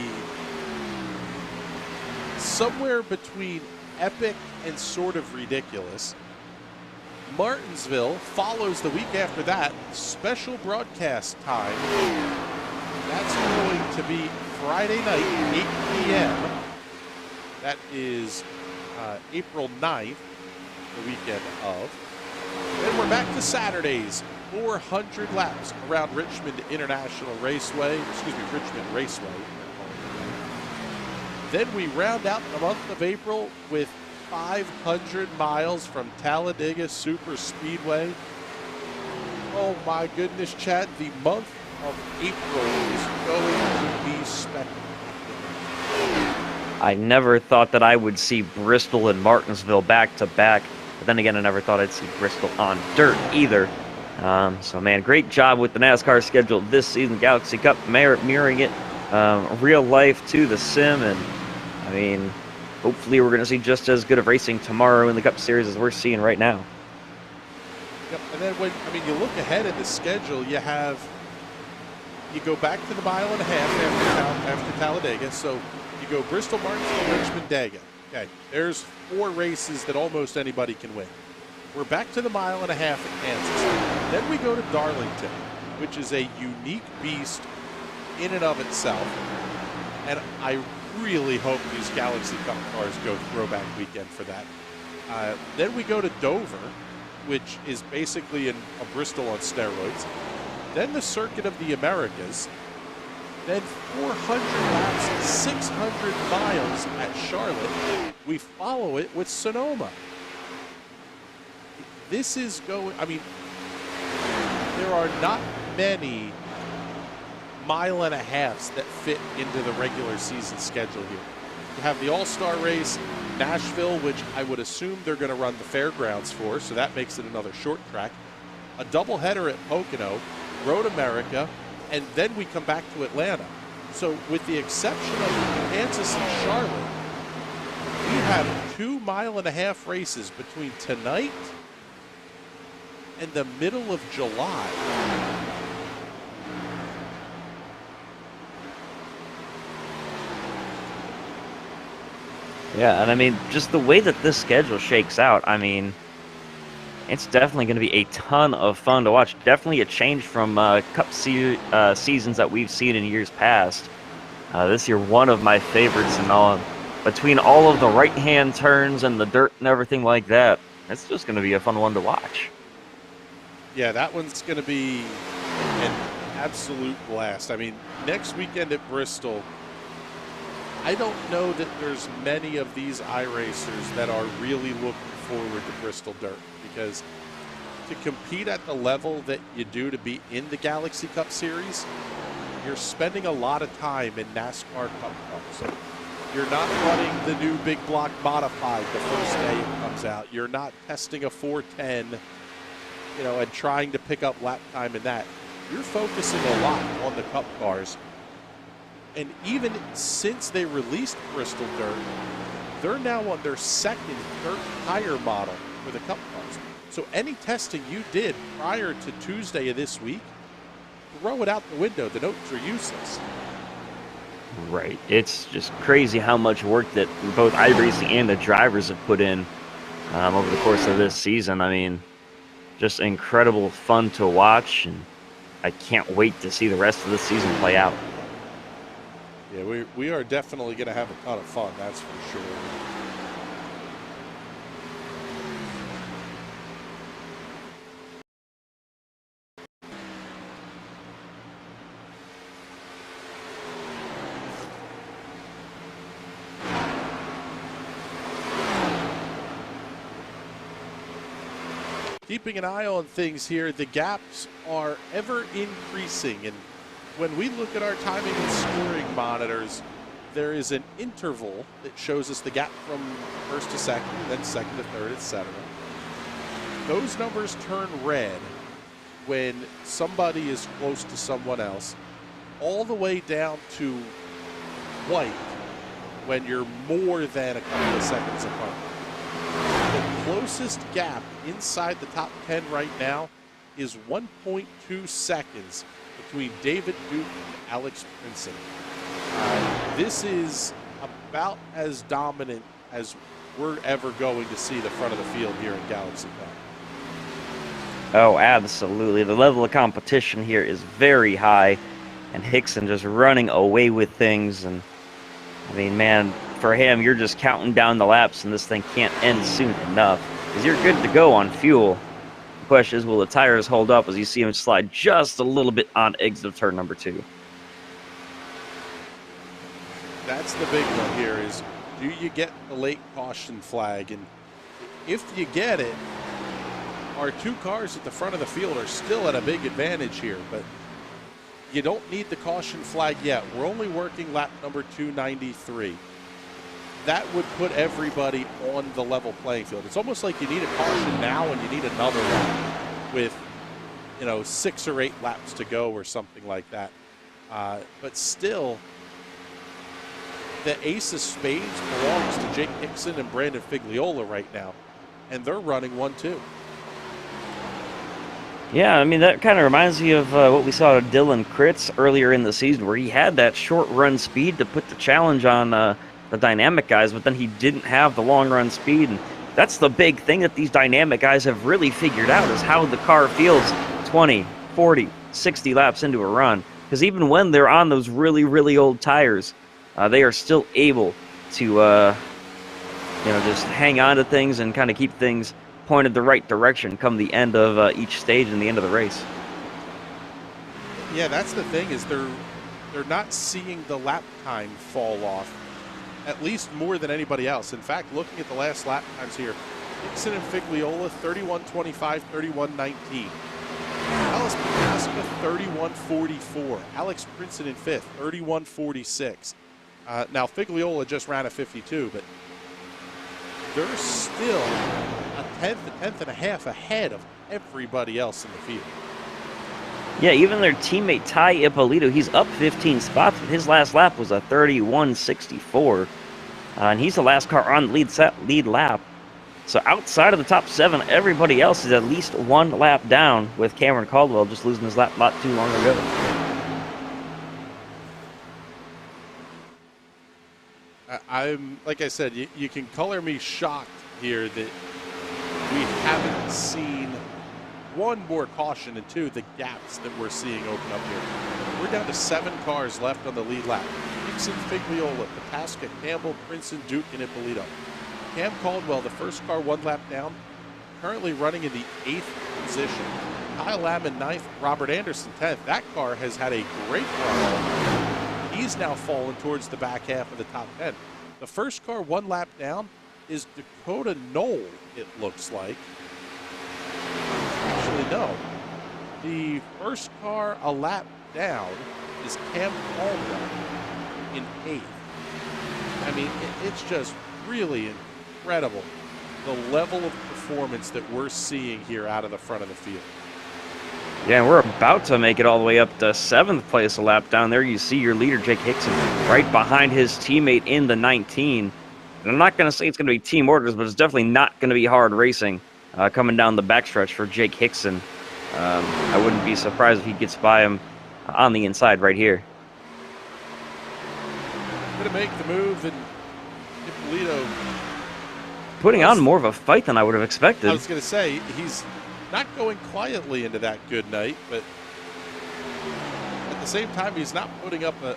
somewhere between epic and sort of ridiculous. Martinsville follows the week after that. Special broadcast time. That's going to be Friday night, 8 p.m. That is April 9th, the weekend of. Then we're back to Saturdays, 400 laps around Richmond Raceway. Then we round out the month of April with 500 miles from Talladega Super Speedway. Oh my goodness, Chad, the month of April is going to be spectacular.
I never thought that I would see Bristol and Martinsville back to back, but then again, I never thought I'd see Bristol on dirt either. So man, great job with the NASCAR schedule this season. Galaxy Cup mirroring it real life to the sim, and I mean, hopefully we're going to see just as good of racing tomorrow in the Cup Series as we're seeing right now.
Yep, and then when you look ahead at the schedule, you go back to the 1.5 miles after Talladega. So you go Bristol, Martinsville, Richmond, Dega. Okay, there's 4 races that almost anybody can win. We're back to the 1.5 miles at Kansas. Then we go to Darlington, which is a unique beast in and of itself. And I really hope these Galaxy Cup cars go throwback weekend for that. Then we go to Dover, which is basically a Bristol on steroids. Then the Circuit of the Americas. Then 400 laps, 600 miles at Charlotte. We follow it with Sonoma. This is going, there are not many 1.5 miles that fit into the regular season schedule here. You have the All-Star race, Nashville, which I would assume they're going to run the fairgrounds for, so that makes it another short track. A doubleheader at Pocono, Road America, and then we come back to Atlanta. So with the exception of Kansas and Charlotte, We have 2.5 mile races between tonight and the middle of July.
Yeah, and I mean, just the way that this schedule shakes out, I mean, it's definitely going to be a ton of fun to watch. Definitely a change from Cup seasons that we've seen in years past. This year, one of my favorites and all. Between all of the right-hand turns and the dirt and everything like that, it's just going to be a fun one to watch.
Yeah, that one's going to be an absolute blast. I mean, next weekend at Bristol, I don't know that there's many of these iRacers that are really looking forward to Bristol Dirt, because to compete at the level that you do to be in the Galaxy Cup Series, you're spending a lot of time in NASCAR Cup cars. You're not running the new big block modified the first day it comes out. You're not testing a 410, and trying to pick up lap time in that. You're focusing a lot on the Cup cars. And even since they released Bristol Dirt, they're now on their second dirt tire model for the Cup cars. So any testing you did prior to Tuesday of this week, throw it out the window. The notes are useless.
Right. It's just crazy how much work that both iRacing and the drivers have put in over the course of this season. I mean, just incredible fun to watch, and I can't wait to see the rest of the season play out.
Yeah, we are definitely going to have a ton of fun, that's for sure. Keeping an eye on things here, the gaps are ever increasing, and when we look at our timing and scoring monitors, there is an interval that shows us the gap from first to second, then second to third, etc. Those numbers turn red when somebody is close to someone else, all the way down to white when you're more than a couple of seconds apart. The closest gap inside the top 10 right now is 1.2 seconds between David Duke and Alex Princeton. This is about as dominant as we're ever going to see the front of the field here in Galaxy Cup.
Oh, absolutely. The level of competition here is very high, and Hickson just running away with things. And I mean, man, for him, you're just counting down the laps, and this thing can't end soon enough, because you're good to go on fuel. The question is, will the tires hold up as you see him slide just a little bit on exit of turn number 2?
That's the big one here is, do you get the late caution flag? And if you get it, our two cars at the front of the field are still at a big advantage here, but you don't need the caution flag yet. We're only working lap number 293. That would put everybody on the level playing field. It's almost like you need a caution now and you need another one with, 6 or 8 laps to go or something like that. But still, the ace of spades belongs to Jake Hickson and Brandon Figliola right now, and they're running 1-2.
Yeah, I mean, that kind of reminds me of what we saw of Dylan Kritz earlier in the season, where he had that short run speed to put the challenge on the dynamic guys, but then he didn't have the long run speed. And that's the big thing that these dynamic guys have really figured out, is how the car feels 20, 40, 60 laps into a run. Because even when they're on those really, really old tires, they are still able to, just hang on to things and kind of keep things pointed the right direction come the end of each stage and the end of the race.
Yeah, that's the thing, is they're not seeing the lap time fall off, at least more than anybody else. In fact, looking at the last lap times here, Hickson and Figliola 31:25, 31:19. Alice Picaska 31:44. Alex Princeton in 5th, 31:46. Now Figliola just ran a 52, but they're still a tenth and a half ahead of everybody else in the field.
Yeah, even their teammate Tai Impolito, he's up 15 spots, but his last lap was a 31:64. and he's the last car on the lead lap. So outside of the top 7, everybody else is at least 1 lap down, with Cameron Caldwell just losing his lap not too long ago.
I'm like I said, you can color me shocked here that we haven't seen, 1, more caution, and 2, the gaps that we're seeing open up here. We're down to 7 cars left on the lead lap. Dixon, Figliola, Pataska, Campbell, Princeton, Duke, and Impolito. Cam Caldwell, the first car 1 lap down, currently running in the 8th position. Kyle Lamb 9th, Robert Anderson 10th. That car has had a great run. He's now fallen towards the back half of the top 10. The first car 1 lap down is Dakota Knoll, it looks like. Actually, no. The first car a lap down is Cam Caldwell in 8th. I mean, it's just really incredible, the level of performance that we're seeing here out of the front of the field.
Yeah, and we're about to make it all the way up to 7th place a lap down there. You see your leader, Jake Hickson, right behind his teammate in the 19. And I'm not going to say it's going to be team orders, but it's definitely not going to be hard racing coming down the backstretch for Jake Hickson. I wouldn't be surprised if he gets by him on the inside right here.
Going to make the move, and Impolito
putting on more of a fight than I would have expected.
I was going to say, he's not going quietly into that good night, but at the same time, he's not putting up a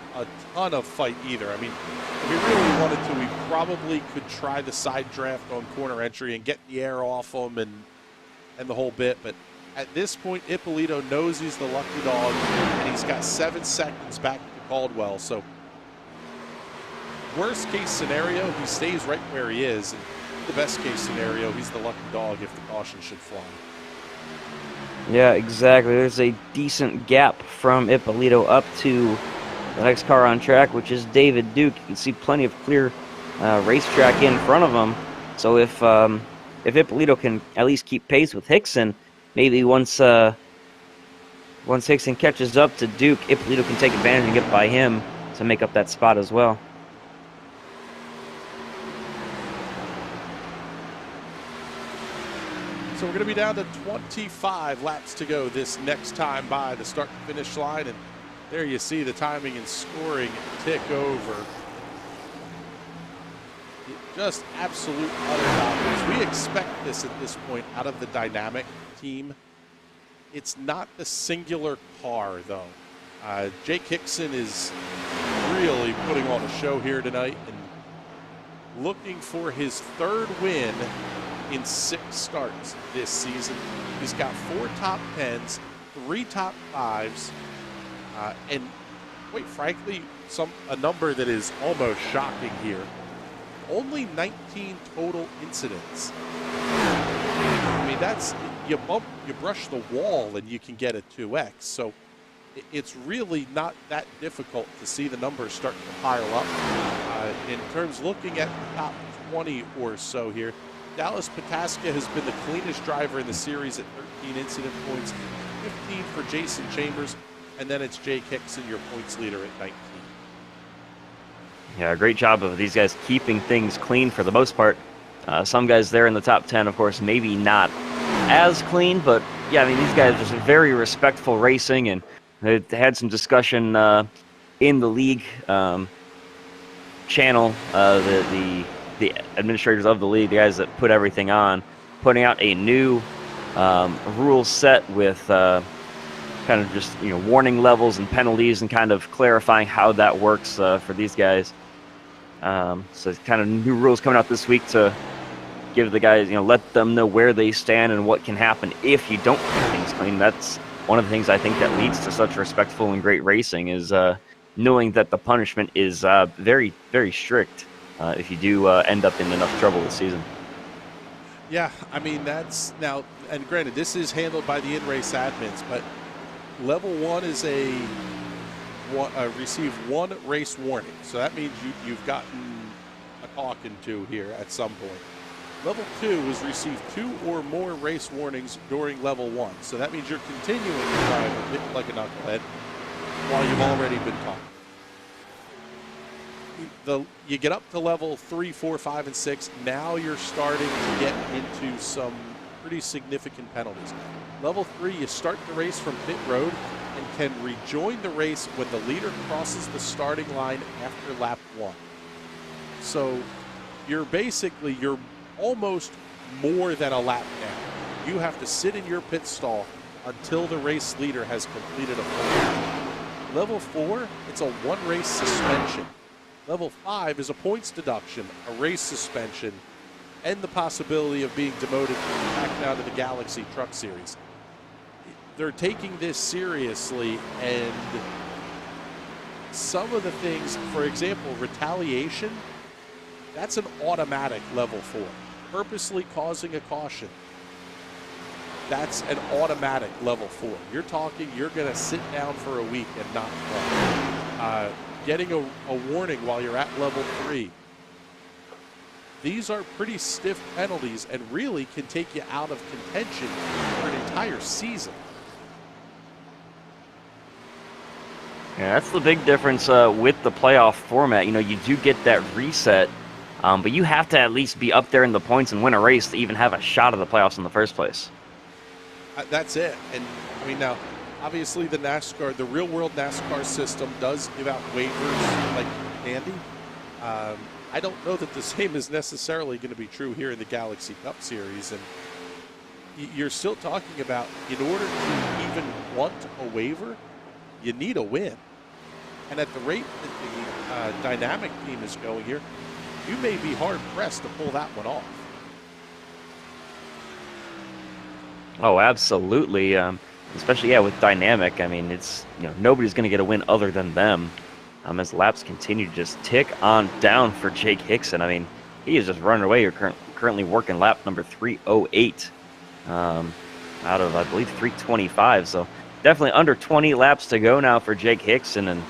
ton of fight either. I mean, if he really wanted to, he probably could try the side draft on corner entry and get the air off him and the whole bit. But at this point, Impolito knows he's the lucky dog, and he's got 7 seconds back to Caldwell. So worst case scenario, he stays right where he is. And the best case scenario, he's the lucky dog if the caution should fly.
Yeah, exactly. There's a decent gap from Impolito up to the next car on track, which is David Duke. You can see plenty of clear racetrack in front of him. So if Impolito can at least keep pace with Hickson, maybe once Hickson catches up to Duke, Impolito can take advantage and get by him to make up that spot as well.
So we're going to be down to 25 laps to go this next time by the start and finish line. And there you see the timing and scoring tick over. Just absolute utter dominance. We expect this at this point out of the Dynamic team. It's not the singular car, though. Jake Hickson is really putting on a show here tonight and looking for his 3rd win in 6 starts this season. He's got 4 top 10s, 3 top 5s, and quite frankly, a number that is almost shocking here. Only 19 total incidents. I mean, that's, you brush the wall and you can get a 2x. So it's really not that difficult to see the numbers starting to pile up. In terms looking at the top 20 or so here, Dallas Pataska has been the cleanest driver in the series at 13 incident points, 15 for Jason Chambers, and then it's Jake Hickson, your points leader, at 19.
Yeah, great job of these guys keeping things clean for the most part. Some guys there in the top 10, of course, maybe not as clean, but yeah, I mean, these guys are just very respectful racing, and they had some discussion in the league channel, the administrators of the league, the guys that put everything on, putting out a new rule set with kind of just, you know, warning levels and penalties, and kind of clarifying how that works for these guys. So it's kind of new rules coming out this week to give the guys, you know, let them know where they stand and what can happen if you don't keep things clean. That's one of the things I think that leads to such respectful and great racing, is knowing that the punishment is very, very strict if you do end up in enough trouble this season.
Yeah, I mean, that's now, and granted, this is handled by the in-race admins, but level 1 is receive 1 race warning. So that means you've gotten a talking to here at some point. Level 2 is receive 2 or more race warnings during level 1. So that means you're continuing to drive a bit like a knucklehead while you've already been taught. you get up to level 3, 4, 5, and 6. Now you're starting to get into some pretty significant penalties. Level 3, you start the race from pit road and can rejoin the race when the leader crosses the starting line after lap 1. So you're almost more than a lap down. You have to sit in your pit stall until the race leader has completed a full lap. Level 4, it's a 1 race suspension. Level 5 is a points deduction, a race suspension, and the possibility of being demoted back down to the Galaxy Truck Series. They're taking this seriously, and some of the things, for example, retaliation, that's an automatic level 4. Purposely causing a caution, that's an automatic level 4. You're talking, you're going to sit down for a week and not run. Getting a warning while you're at level 3. These are pretty stiff penalties and really can take you out of contention for an entire season.
Yeah, that's the big difference with the playoff format. You know, you do get that reset, but you have to at least be up there in the points and win a race to even have a shot at the playoffs in the first place.
That's it. And I mean, now, obviously the NASCAR, the real world NASCAR system does give out waivers like candy. I don't know that the same is necessarily going to be true here in the Galaxy Cup Series. And you're still talking about, in order to even want a waiver, you need a win. And at the rate that the dynamic team is going here, you may be hard pressed to pull that one off.
Oh, absolutely. Especially, yeah, with dynamic. I mean, it's, you know, nobody's going to get a win other than them. As laps continue to just tick on down for Jake Hickson. I mean, he is just running away. You're currently working lap number 308 out of, I believe, 325. So definitely under 20 laps to go now for Jake Hickson. And,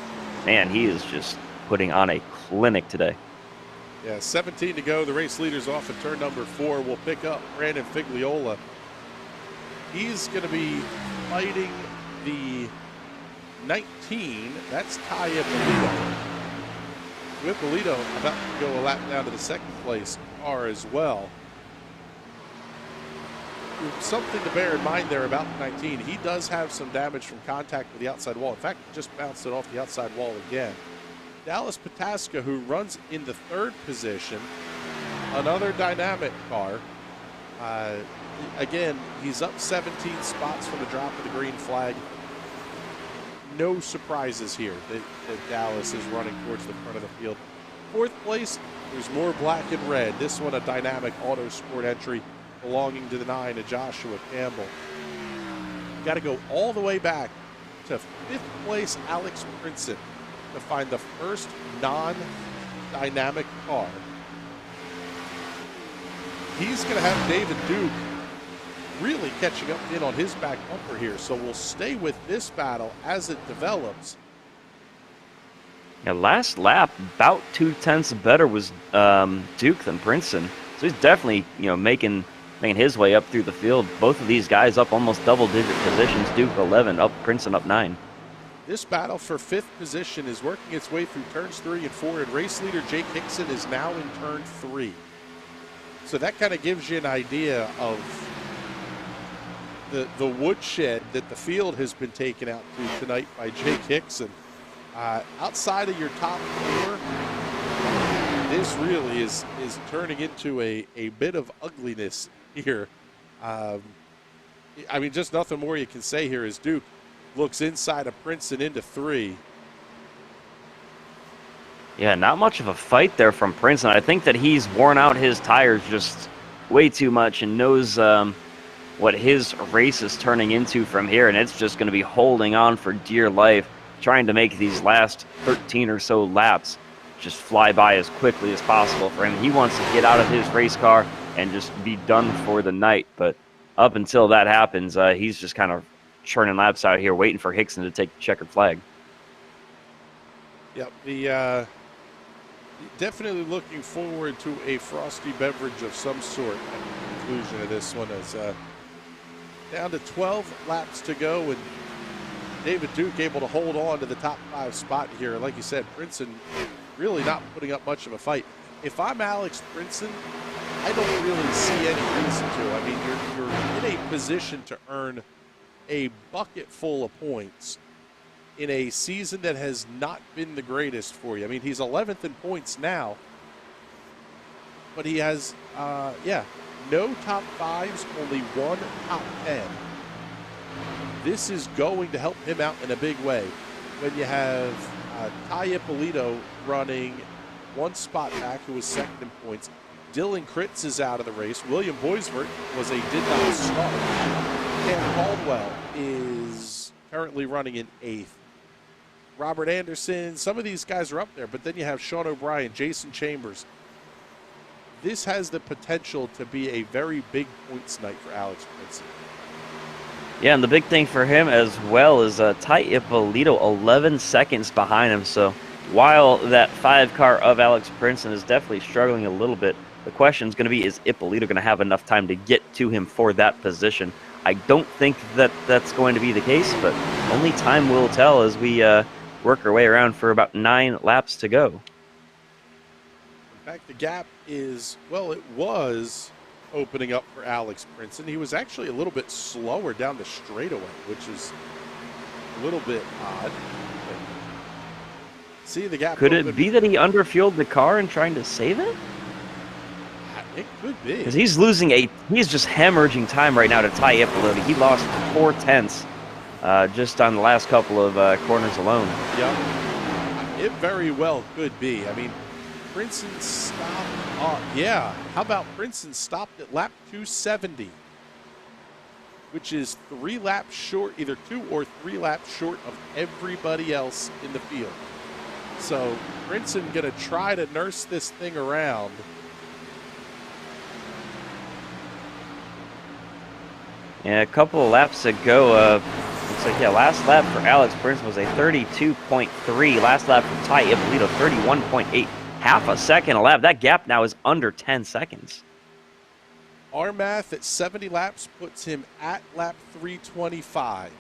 man, he is just putting on a clinic today.
Yeah, 17 to go. The race leader's off at turn number 4. We'll pick up Brandon Figliola. He's going to be fighting the 19. That's Tai Impolito. Impolito about to go a lap down to the second place car as well. Something to bear in mind there about the 19. He does have some damage from contact with the outside wall. In fact, just bounced it off the outside wall again. Dallas Pataska, who runs in the 3rd position, another dynamic car. Again, he's up 17 spots from the drop of the green flag. No surprises here that Dallas is running towards the front of the field. 4th place, there's more black and red. This one a dynamic auto sport entry belonging to the 9 of Joshua Campbell. Got to go all the way back to 5th place Alex Princeton to find the first non-dynamic car. He's going to have David Duke really catching up in on his back bumper here. So we'll stay with this battle as it develops.
Yeah, last lap, about 0.2 better was Duke than Princeton. So he's definitely, you know, making his way up through the field. Both of these guys up almost double-digit positions. Duke 11, up Princeton up 9.
This battle for 5th position is working its way through turns 3 and 4, and race leader Jake Hickson is now in turn 3. So that kind of gives you an idea of the woodshed that the field has been taken out to tonight by Jake Hickson. Outside of your top 4, this really is turning into a bit of ugliness here. I mean, just nothing more you can say here as Duke looks inside of Princeton into 3.
Yeah, not much of a fight there from Princeton. I think that he's worn out his tires just way too much and knows what his race is turning into from here, and it's just going to be holding on for dear life, trying to make these last 13 or so laps just fly by as quickly as possible for him. He wants to get out of his race car and just be done for the night, but up until that happens, he's just kind of churning laps out here, waiting for Hickson to take the checkered flag.
Yep, definitely looking forward to a frosty beverage of some sort at the conclusion of this one. As down to 12 laps to go, and David Duke able to hold on to the top 5 spot here. Like you said, Princeton really not putting up much of a fight. If I'm Alex Brinson, I don't really see any reason to. I mean, you're in a position to earn a bucket full of points in a season that has not been the greatest for you. I mean, he's 11th in points now, but he has, no top 5s, only 1 top 10. This is going to help him out in a big way. When you have Tai Impolito running 1 spot back, who was 2nd in points. Dylan Kritz is out of the race. William Boisvert was a did not start. Cam Caldwell is currently running in 8th. Robert Anderson, some of these guys are up there, but then you have Sean O'Brien, Jason Chambers. This has the potential to be a very big points night for Alex Princeton.
Yeah, and the big thing for him as well is Tai Impolito 11 seconds behind him. So while that 5 car of Alex Princeton is definitely struggling a little bit, the question is going to be, is Impolito going to have enough time to get to him for that position? I don't think that that's going to be the case, but only time will tell as we work our way around for about 9 laps to go.
In fact, the gap is, well, it was opening up for Alex Princeton. He was actually a little bit slower down the straightaway, which is a little bit odd. See the gap.
Could it be that he underfueled the car and trying to save it?
It could be.
Because he's just hemorrhaging time right now to Tai Impolito. He lost 4 tenths just on the last couple of corners alone.
Yeah, it very well could be. I mean, Princeton stopped. How about Princeton stopped at lap 270, which is 3 laps short, either 2 or 3 laps short of everybody else in the field. So Princeton going to try to nurse this thing around.
Yeah, a couple of laps ago, looks like, last lap for Alex Princeton was a 32.3. Last lap for Tai Impolito, 31.8. Half a second a lap. That gap now is under 10 seconds.
Our math at 70 laps puts him at lap 325.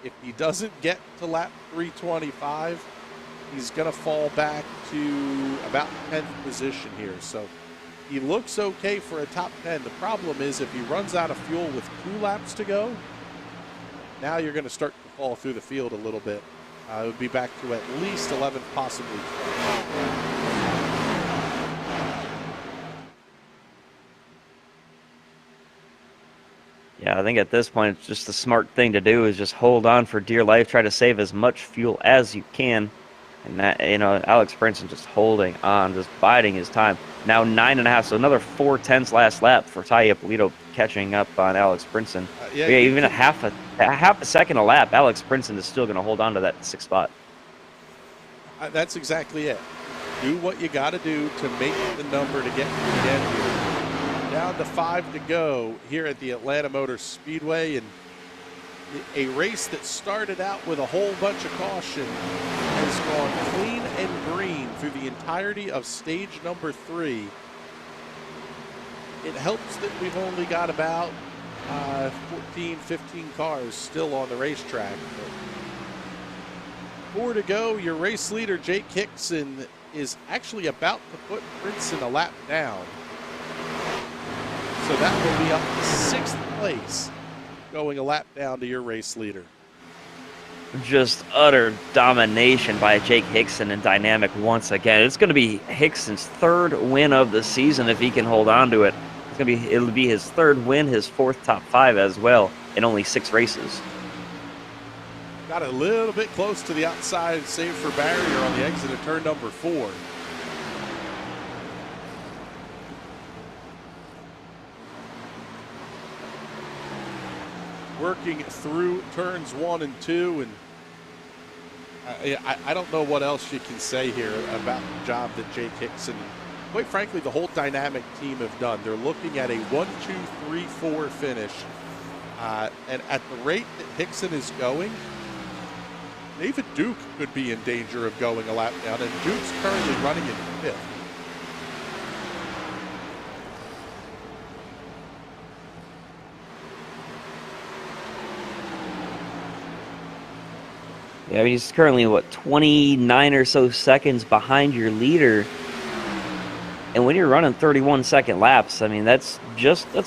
If he doesn't get to lap 325, he's going to fall back to about 10th position here. So he looks okay for a top 10. The problem is if he runs out of fuel with 2 laps to go, now you're going to start to fall through the field a little bit. It would be back to at least 11, possibly 12.
Yeah, I think at this point, it's just the smart thing to do is just hold on for dear life, try to save as much fuel as you can. And that, Alex Princeton just holding on, just biding his time. Now 9.5, so another 4 tenths last lap for Tai Impolito catching up on Alex Princeton. Even a half a second a lap, Alex Princeton is still going to hold on to that 6th spot.
That's exactly it. Do what you got to do to make the number to get to the end here. Down to 5 to go here at the Atlanta Motor Speedway, and a race that started out with a whole bunch of caution has gone clean and green through the entirety of stage number 3. It helps that we've only got about 14, 15 cars still on the racetrack. But 4 to go. Your race leader, Jake Hickson, is actually about to put Princeton a lap down. So that will be up to 6th place, going a lap down to your race leader.
Just utter domination by Jake Hickson and Dynamic once again. It's going to be Hickson's 3rd win of the season if he can hold on to it. It'll be his 3rd win, his 4th top 5 as well in only 6 races.
Got a little bit close to the outside save for barrier on the exit of turn number 4. Working through turns 1 and 2, and I don't know what else you can say here about the job that Jake Hickson, quite frankly, the whole Dynamic team have done. They're looking at a 1, 2, 3, 4 finish, and at the rate that Hickson is going, David Duke could be in danger of going a lap down, and Duke's currently running in 5th.
Yeah, he's currently, what, 29 or so seconds behind your leader. And when you're running 31-second laps, I mean, that's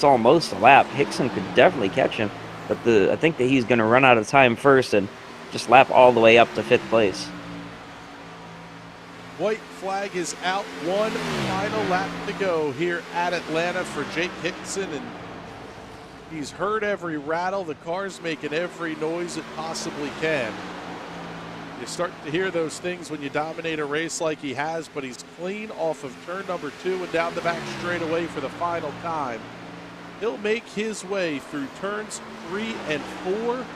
almost a lap. Hickson could definitely catch him. But I think that he's going to run out of time first and just lap all the way up to 5th place.
White flag is out. One final lap to go here at Atlanta for Jake Hickson, and he's heard every rattle. The car's making every noise it possibly can. You start to hear those things when you dominate a race like he has, but he's clean off of turn number 2 and down the back straightaway for the final time. He'll make his way through turns 3 and 4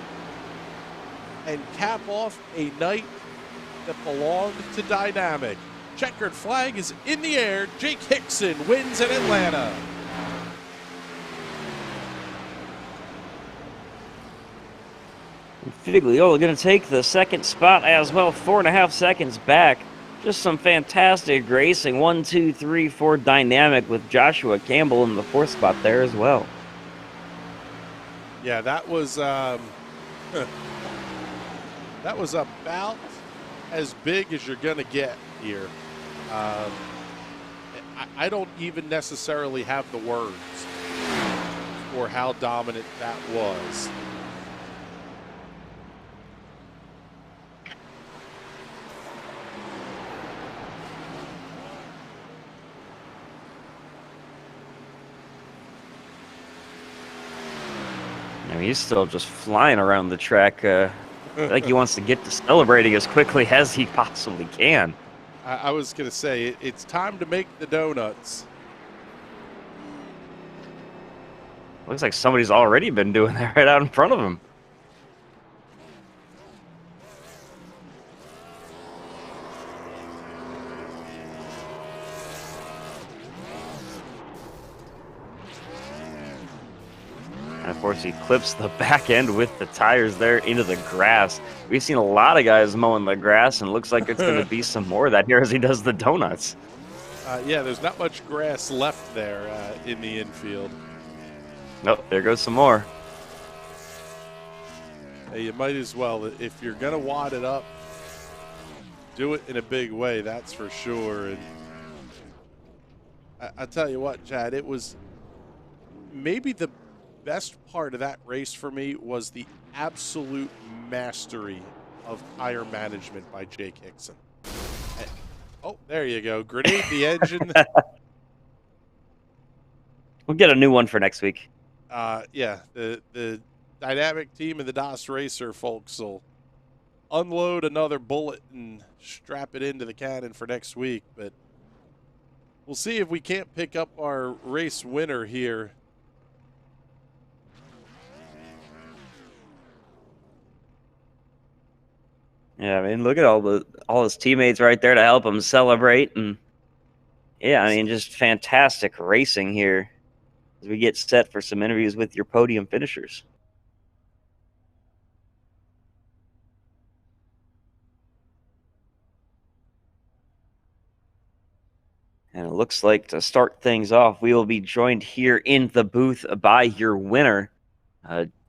and cap off a night that belonged to Dynamic. Checkered flag is in the air. Jake Hickson wins in Atlanta.
Figliola going to take the 2nd spot as well, 4.5 seconds back. Just some fantastic racing. 1, 2, 3, 4 Dynamic with Joshua Campbell in the 4th spot there as well.
Yeah, that was that was about as big as you're going to get here. I don't even necessarily have the words for how dominant that was.
I mean, he's still just flying around the track. Like he wants to get to celebrating as quickly as he possibly can.
I was going to say, it's time to make the donuts.
Looks like somebody's already been doing that right out in front of him. And of course, he clips the back end with the tires there into the grass. We've seen a lot of guys mowing the grass, and it looks like it's going to be some more of that here as he does the donuts.
Yeah, there's not much grass left there in the infield.
Nope, there goes some more.
Hey, you might as well, if you're going to wad it up, do it in a big way, that's for sure. And I tell you what, Chad, it was maybe the best part of that race for me was the absolute mastery of tire management by Jake Hickson. Oh, there you go. Grenade the engine.
We'll get a new one for next week.
Yeah, the Dynamic team and the DOS Racer folks will unload another bullet and strap it into the cannon for next week. But we'll see if we can't pick up our race winner here.
Yeah, I mean, look at all his teammates right there to help him celebrate, and yeah, I mean, just fantastic racing here as we get set for some interviews with your podium finishers. And it looks like to start things off, we will be joined here in the booth by your winner,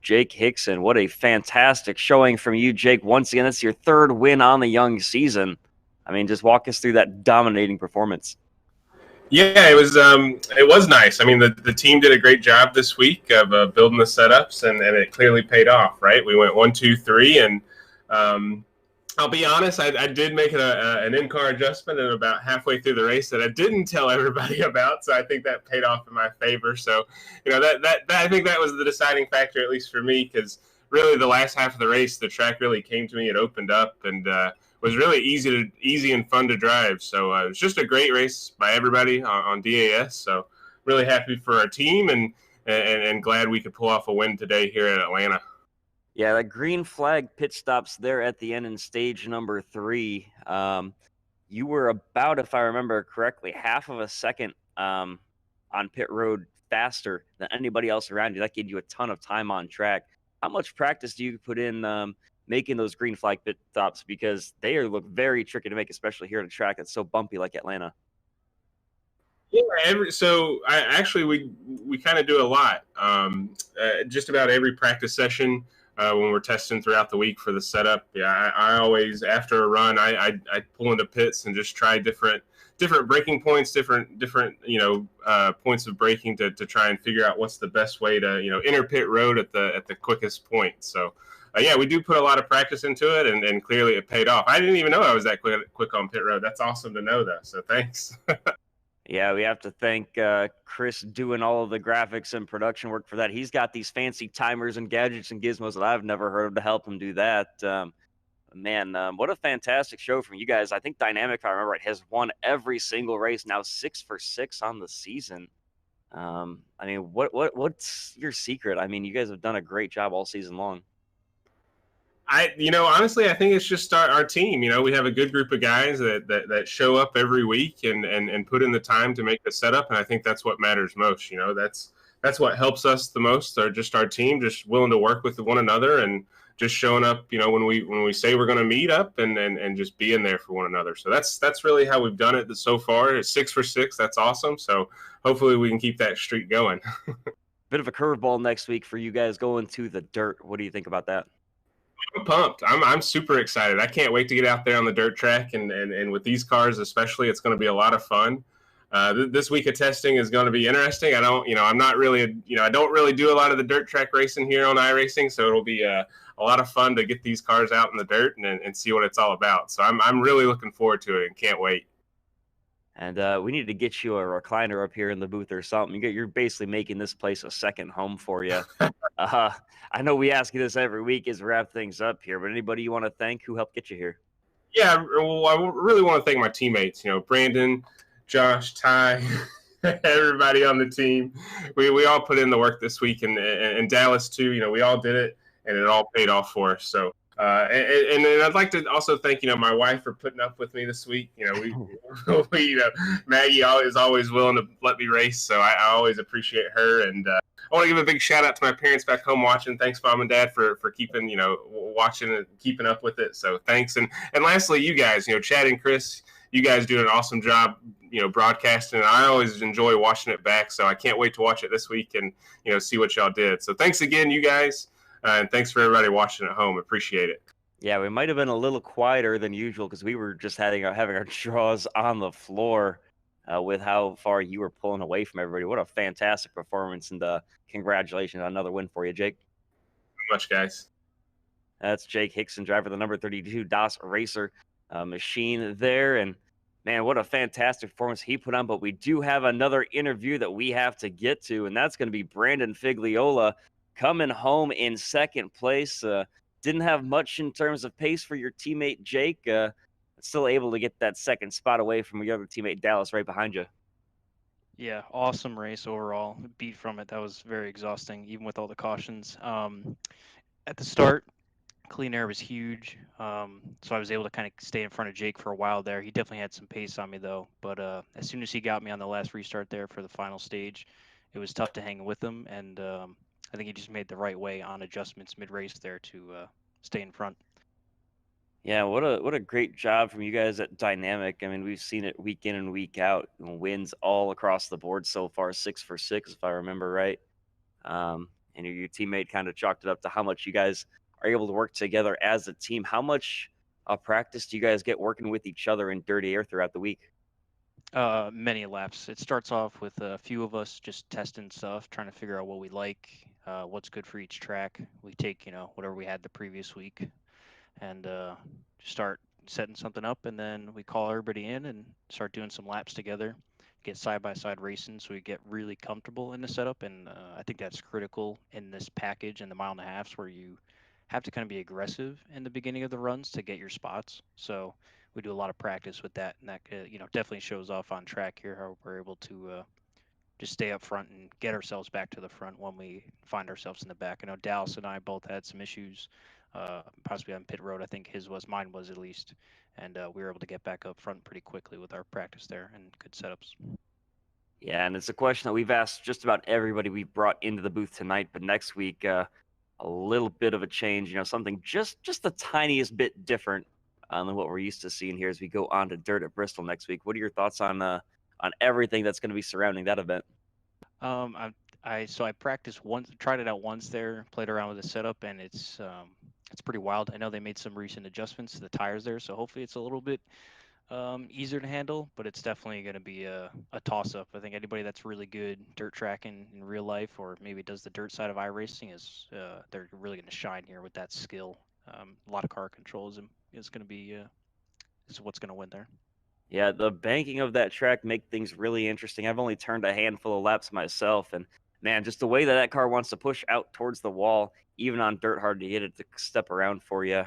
Jake Hickson. What a fantastic showing from you, Jake. Once again, that's your 3rd win on the young season. I mean, just walk us through that dominating performance.
Yeah, it was nice. I mean, the team did a great job this week of building the setups, and it clearly paid off, right? We went 1, 2, 3, and I'll be honest, I did make an in-car adjustment at about halfway through the race that I didn't tell everybody about, so I think that paid off in my favor. So, you know, that I think that was the deciding factor, at least for me, because really the last half of the race, the track really came to me. It opened up and was really easy and fun to drive. So it was just a great race by everybody on DAS. So really happy for our team and glad we could pull off a win today here at Atlanta.
Yeah, that green flag pit stops there at the end in stage number 3. You were about, if I remember correctly, half of a second on pit road faster than anybody else around you. That gave you a ton of time on track. How much practice do you put in making those green flag pit stops? Because they look very tricky to make, especially here at a track that's so bumpy like Atlanta.
Yeah, we kind of do a lot. Just about every practice session, when we're testing throughout the week for the setup. Yeah, I always, after a run, I pull into pits and just try different braking points, different points of braking to try and figure out what's the best way to enter pit road at the quickest point. So yeah, we do put a lot of practice into it, and clearly it paid off. I didn't even know I was that quick on pit road. That's awesome to know, though. So thanks.
Yeah, we have to thank Chris doing all of the graphics and production work for that. He's got these fancy timers and gadgets and gizmos that I've never heard of to help him do that. Man, what a fantastic show from you guys. I think Dynamic, if I remember right, has won every single race, now 6 for 6 on the season. I mean, what's your secret? I mean, you guys have done a great job all season long.
Honestly, I think it's just our team. We have a good group of guys that show up every week and put in the time to make the setup, and I think that's what matters most. That's what helps us the most. Are just our team, just willing to work with one another and just showing up. When we say we're going to meet up and just being there for one another. So that's really how we've done it so far. It's 6 for 6. That's awesome. So hopefully we can keep that streak going.
Bit of a curveball next week for you guys going to the dirt. What do you think about that?
I'm pumped. I'm super excited. I can't wait to get out there on the dirt track and with these cars especially. It's going to be a lot of fun. This week of testing is going to be interesting. I don't really do a lot of the dirt track racing here on iRacing, so it'll be a lot of fun to get these cars out in the dirt and see what it's all about. So I'm really looking forward to it and can't wait.
And we need to get you a recliner up here in the booth or something. You're basically making this place a second home for you. I know we ask you this every week as we wrap things up here, but anybody you want to thank who helped get you here?
Yeah, well, I really want to thank my teammates. Brandon, Josh, Ty, everybody on the team. We all put in the work this week, and Dallas too. We all did it, and it all paid off for us. So. And I'd like to also thank my wife for putting up with me this week. Maggie is always willing to let me race, so I always appreciate her. And I want to give a big shout out to my parents back home watching. Thanks, Mom and Dad, for keeping watching and keeping up with it. So thanks. And lastly, you guys, Chad and Chris, you guys do an awesome job, broadcasting. And I always enjoy watching it back. So I can't wait to watch it this week and see what y'all did. So thanks again, you guys. And thanks for everybody watching at home. Appreciate it.
Yeah, we might have been a little quieter than usual because we were just having our jaws on the floor with how far you were pulling away from everybody. What a fantastic performance, and congratulations on another win for you, Jake.
Thank you much, guys.
That's Jake Hickson, driver of the number 32 DAS Racer machine there. And, man, what a fantastic performance he put on. But we do have another interview that we have to get to, and that's going to be Brandon Figliola, coming home in second place. Didn't have much in terms of pace for your teammate, Jake. Still able to get that second spot away from your other teammate, Dallas, right behind you.
Yeah, awesome race overall. Beat from it. That was very exhausting, even with all the cautions. At the start, clean air was huge. So I was able to kind of stay in front of Jake for a while there. He definitely had some pace on me, though. But as soon as he got me on the last restart there for the final stage, it was tough to hang with him. And I think he just made the right way on adjustments mid-race there to stay in front.
Yeah, what a great job from you guys at Dynamic. I mean, we've seen it week in and week out. Wins all across the board so far, 6 for 6, if I remember right. And your teammate kind of chalked it up to how much you guys are able to work together as a team. How much practice do you guys get working with each other in dirty air throughout the week?
Many laps. It starts off with a few of us just testing stuff, trying to figure out what we like, what's good for each track. We take, whatever we had the previous week and start setting something up, and then we call everybody in and start doing some laps together, get side-by-side racing so we get really comfortable in the setup. And I think that's critical in this package and the mile and a halves where you have to kind of be aggressive in the beginning of the runs to get your spots. So we do a lot of practice with that, and that definitely shows off on track here, how we're able to just stay up front and get ourselves back to the front when we find ourselves in the back. I know Dallas and I both had some issues, possibly on pit road. I think mine was at least, and we were able to get back up front pretty quickly with our practice there and good setups.
Yeah, and it's a question that we've asked just about everybody we've brought into the booth tonight, but next week, a little bit of a change, something just the tiniest bit different than what we're used to seeing here as we go on to dirt at Bristol next week. What are your thoughts on everything that's going to be surrounding that event?
So I practiced once, tried it out once there, played around with the setup, and it's pretty wild. I know they made some recent adjustments to the tires there, so hopefully it's a little bit easier to handle, but it's definitely going to be a toss-up. I think anybody that's really good dirt tracking in real life, or maybe does the dirt side of iRacing, is they're really going to shine here with that skill. A lot of car controls is going to be is what's going to win there.
Yeah, the banking of that track make things really interesting. I've only turned a handful of laps myself, and man, just the way that that car wants to push out towards the wall, even on dirt hard to get it to step around for you,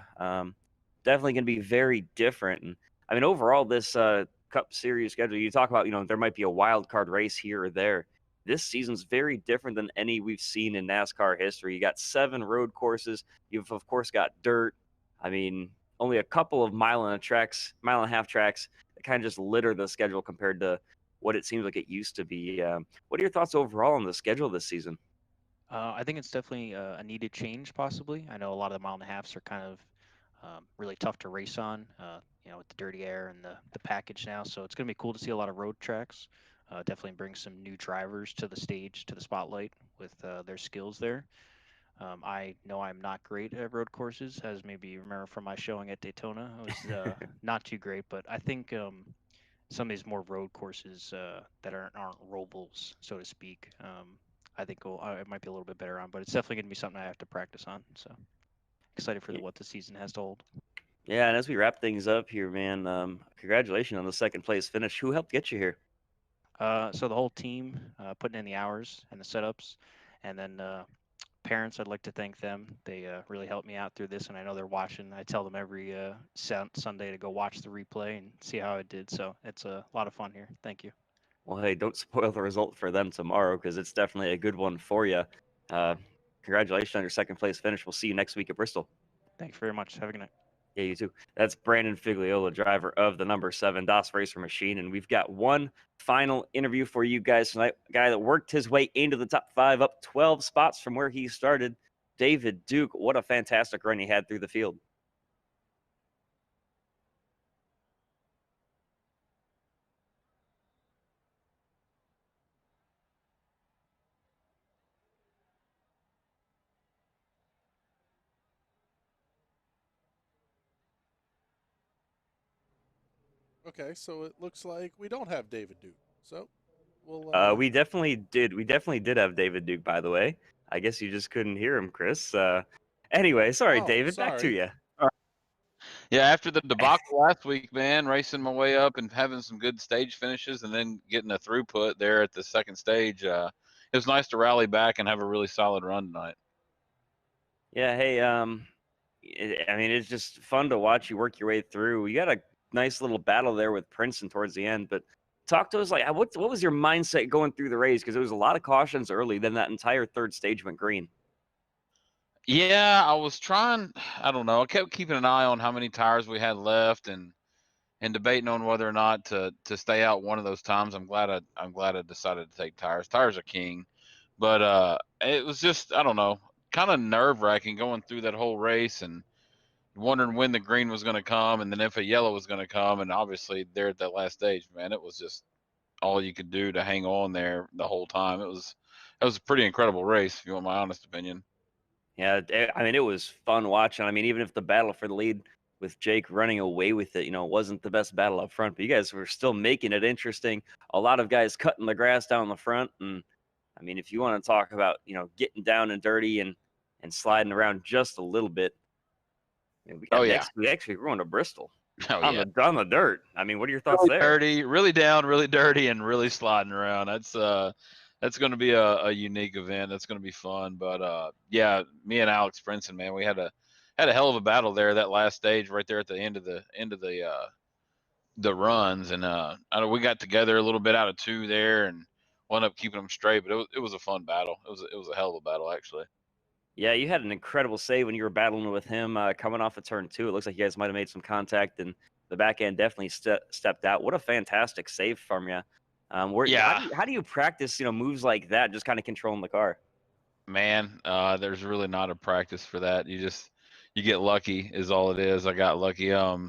definitely going to be very different. And I mean, overall, this Cup Series schedule, you talk about, there might be a wild card race here or there. This season's very different than any we've seen in NASCAR history. You got 7 road courses. You've of course got dirt. I mean, only a couple of mile and a half tracks that kind of just litter the schedule compared to what it seems like it used to be. What are your thoughts overall on the schedule this season?
I think it's definitely a needed change, possibly. I know a lot of the mile and a halves are kind of really tough to race on, with the dirty air and the package now. So it's going to be cool to see a lot of road tracks. Definitely bring some new drivers to the stage, to the spotlight with their skills there. I know I'm not great at road courses, as maybe you remember from my showing at Daytona. I was not too great, but I think some of these more road courses that aren't rollables, so to speak, I think it might be a little bit better on. But it's definitely going to be something I have to practice on. So excited for what the season has to hold.
Yeah, and as we wrap things up here, man, congratulations on the second place finish. Who helped get you here?
So the whole team putting in the hours and the setups, and then parents, I'd like to thank them. They really helped me out through this, and I know they're watching. I tell them every Sunday to go watch the replay and see how I did. So it's a lot of fun here. Thank you.
Well, hey, don't spoil the result for them tomorrow because it's definitely a good one for you. Congratulations on your second place finish. We'll see you next week at Bristol.
Thanks very much. Have a good night.
Yeah, you too. That's Brandon Figliola, driver of the number 7 DOS Racer machine. And we've got one final interview for you guys tonight. A guy that worked his way into the top 5, up 12 spots from where he started. David Duke, what a fantastic run he had through the field.
Okay, so it looks like we don't have David Duke. So we'll.
We definitely did. We definitely did have David Duke, by the way. I guess you just couldn't hear him, Chris. Anyway, sorry,
Oh,
David. Back to
sorry.
you.
Yeah, after the debacle last week, man, racing my way up and having some good stage finishes and then getting a throughput there at the second stage, it was nice to rally back and have a really solid run tonight.
Yeah, hey, I mean, it's just fun to watch you work your way through. You got a nice little battle there with Princeton towards the end, but talk to us, like, what was your mindset going through the race? Because there was a lot of cautions early, then that entire third stage went green.
Yeah, I was trying. I don't know. I kept keeping an eye on how many tires we had left and debating on whether or not to stay out one of those times. I'm glad I decided to take tires. Tires are king, but it was just, I don't know, kind of nerve wracking going through that whole race and wondering when the green was going to come and then if a yellow was going to come. And obviously there at that last stage, man, it was just all you could do to hang on there the whole time. It was a pretty incredible race, if you want my honest opinion.
Yeah, I mean, it was fun watching. I mean, even if the battle for the lead with Jake running away with it, it wasn't the best battle up front, but you guys were still making it interesting. A lot of guys cutting the grass down the front. And I mean, if you want to talk about, getting down and dirty and sliding around just a little bit, we got we actually going to Bristol on the dirt. I mean, what are your thoughts there?
Dirty, really down, really dirty, and really sliding around. That's going to be a unique event. That's going to be fun. But yeah, me and Alex Princeton, man, we had a hell of a battle there that last stage right there at the end of the runs, and I know we got together a little bit out of 2 there and wound up keeping them straight. But it was a fun battle. It was a hell of a battle actually.
Yeah, you had an incredible save when you were battling with him coming off of turn 2. It looks like you guys might have made some contact, and the back end definitely stepped out. What a fantastic save from you. How do you practice, moves like that, just kind of controlling the car?
Man, there's really not a practice for that. You get lucky is all it is. I got lucky. I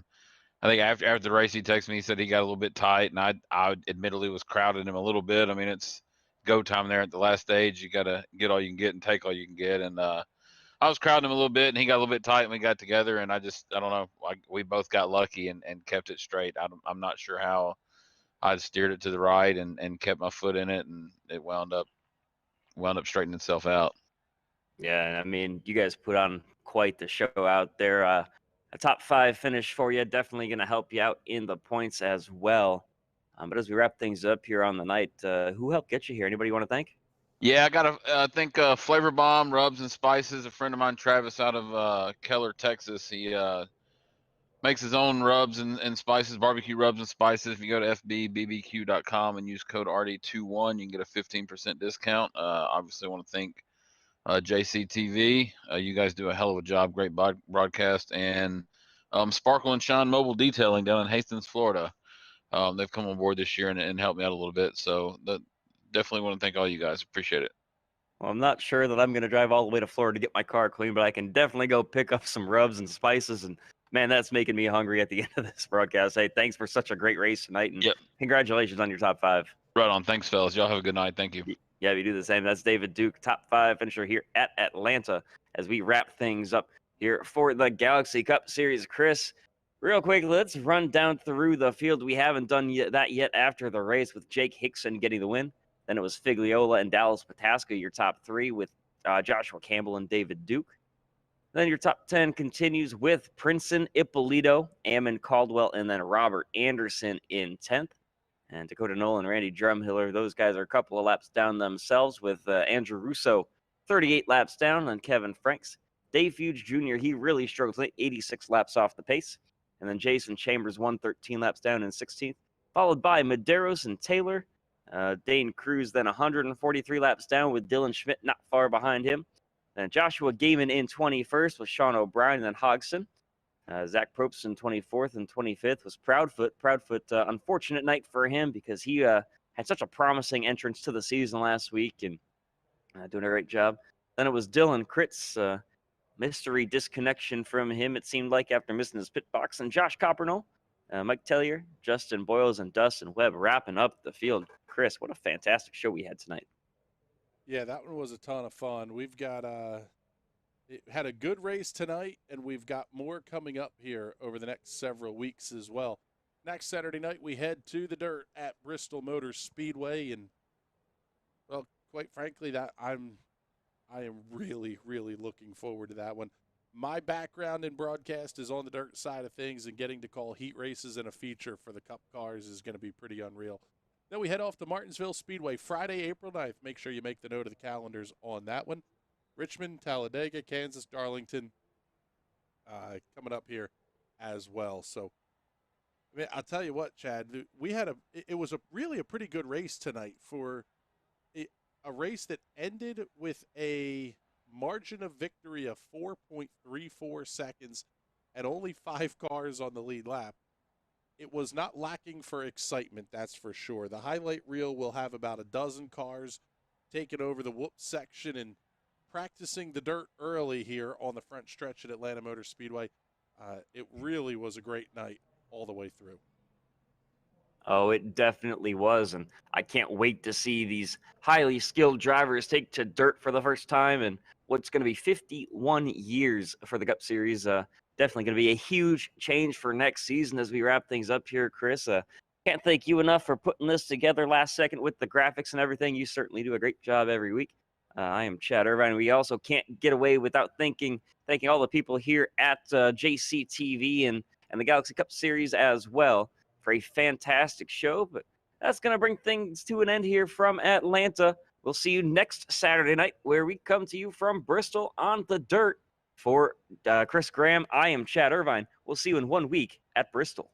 think after the race, he texted me. He said he got a little bit tight, and I admittedly was crowding him a little bit. I mean, it's go time there at the last stage. You got to get all you can get and take all you can get. And I was crowding him a little bit, and he got a little bit tight, and we got together. And I don't know, we both got lucky and kept it straight. I'm not sure how I steered it to the right and kept my foot in it, and it wound up straightening itself out.
Yeah, I mean, you guys put on quite the show out there. A top 5 finish for you, definitely going to help you out in the points as well. But as we wrap things up here on the night, who helped get you here? Anybody you want to thank?
Yeah, I got to thank Flavor Bomb Rubs and Spices. A friend of mine, Travis, out of Keller, Texas. He makes his own rubs and spices, barbecue rubs and spices. If you go to fbbbq.com and use code RD21, you can get a 15% discount. Obviously, I want to thank JCTV. You guys do a hell of a job. Great broadcast. And Sparkle and Shine Mobile Detailing down in Hastings, Florida. They've come on board this year and helped me out a little bit. So definitely want to thank all you guys. Appreciate it.
Well, I'm not sure that I'm going to drive all the way to Florida to get my car clean, but I can definitely go pick up some rubs and spices. And man, that's making me hungry at the end of this broadcast. Hey, thanks for such a great race tonight, and congratulations on your top 5.
Right on. Thanks, fellas. Y'all have a good night. Thank you.
Yeah, we do the same. That's David Duke, top 5 finisher here at Atlanta, as we wrap things up here for the Galaxy Cup Series. Chris, real quick, let's run down through the field. We haven't done that yet after the race, with Jake Hickson getting the win. Then it was Figliola and Dallas Pataska, your top 3, with Joshua Campbell and David Duke. Then your top 10 continues with Princeton, Ippolito, Ammon Caldwell, and then Robert Anderson in 10th. And Dakota Nolan, Randy Drumhiller, those guys are a couple of laps down themselves, with Andrew Russo 38 laps down, and Kevin Franks. Dave Fuge Jr., he really struggled, 86 laps off the pace. And then Jason Chambers, 113 laps down in 16th, followed by Medeiros and Taylor. Dane Cruz then 143 laps down, with Dylan Schmidt not far behind him. Then Joshua Gaiman in 21st with Sean O'Brien, and then Hodgson. Zach Probst in 24th, and 25th was Proudfoot. Proudfoot, unfortunate night for him because he had such a promising entrance to the season last week and doing a great job. Then it was Dylan Kritz. Mystery disconnection from him, it seemed like, after missing his pit box. And Josh Coppernoll, Mike Tellier, Justin Boyles, and Dustin Webb wrapping up the field. Chris, what a fantastic show we had tonight.
Yeah, that one was a ton of fun. We've got it had a good race tonight, and we've got more coming up here over the next several weeks as well. Next Saturday night, we head to the dirt at Bristol Motor Speedway, and well, quite frankly, I am really, really looking forward to that one. My background in broadcast is on the dirt side of things, and getting to call heat races and a feature for the Cup cars is going to be pretty unreal. Then we head off to Martinsville Speedway Friday, April 9th. Make sure you make the note of the calendars on that one. Richmond, Talladega, Kansas, Darlington coming up here as well. So, I mean, I'll tell you what, Chad, we had it was really a pretty good race tonight for a race that ended with a margin of victory of 4.34 seconds and only 5 cars on the lead lap. It was not lacking for excitement, that's for sure. The highlight reel will have about a dozen cars taking over the whoop section and practicing the dirt early here on the front stretch at Atlanta Motor Speedway. It really was a great night all the way through.
Oh, it definitely was, and I can't wait to see these highly skilled drivers take to dirt for the first time in what's going to be 51 years for the Cup Series. Definitely going to be a huge change for next season as we wrap things up here, Chris. Can't thank you enough for putting this together last second with the graphics and everything. You certainly do a great job every week. I am Chad Irvine. We also can't get away without thanking all the people here at JCTV and the Galaxy Cup Series as well for a fantastic show. But that's going to bring things to an end here from Atlanta. We'll see you next Saturday night, where we come to you from Bristol on the dirt. For Chris Graham, I am Chad Irvine. We'll see you in 1 week at Bristol.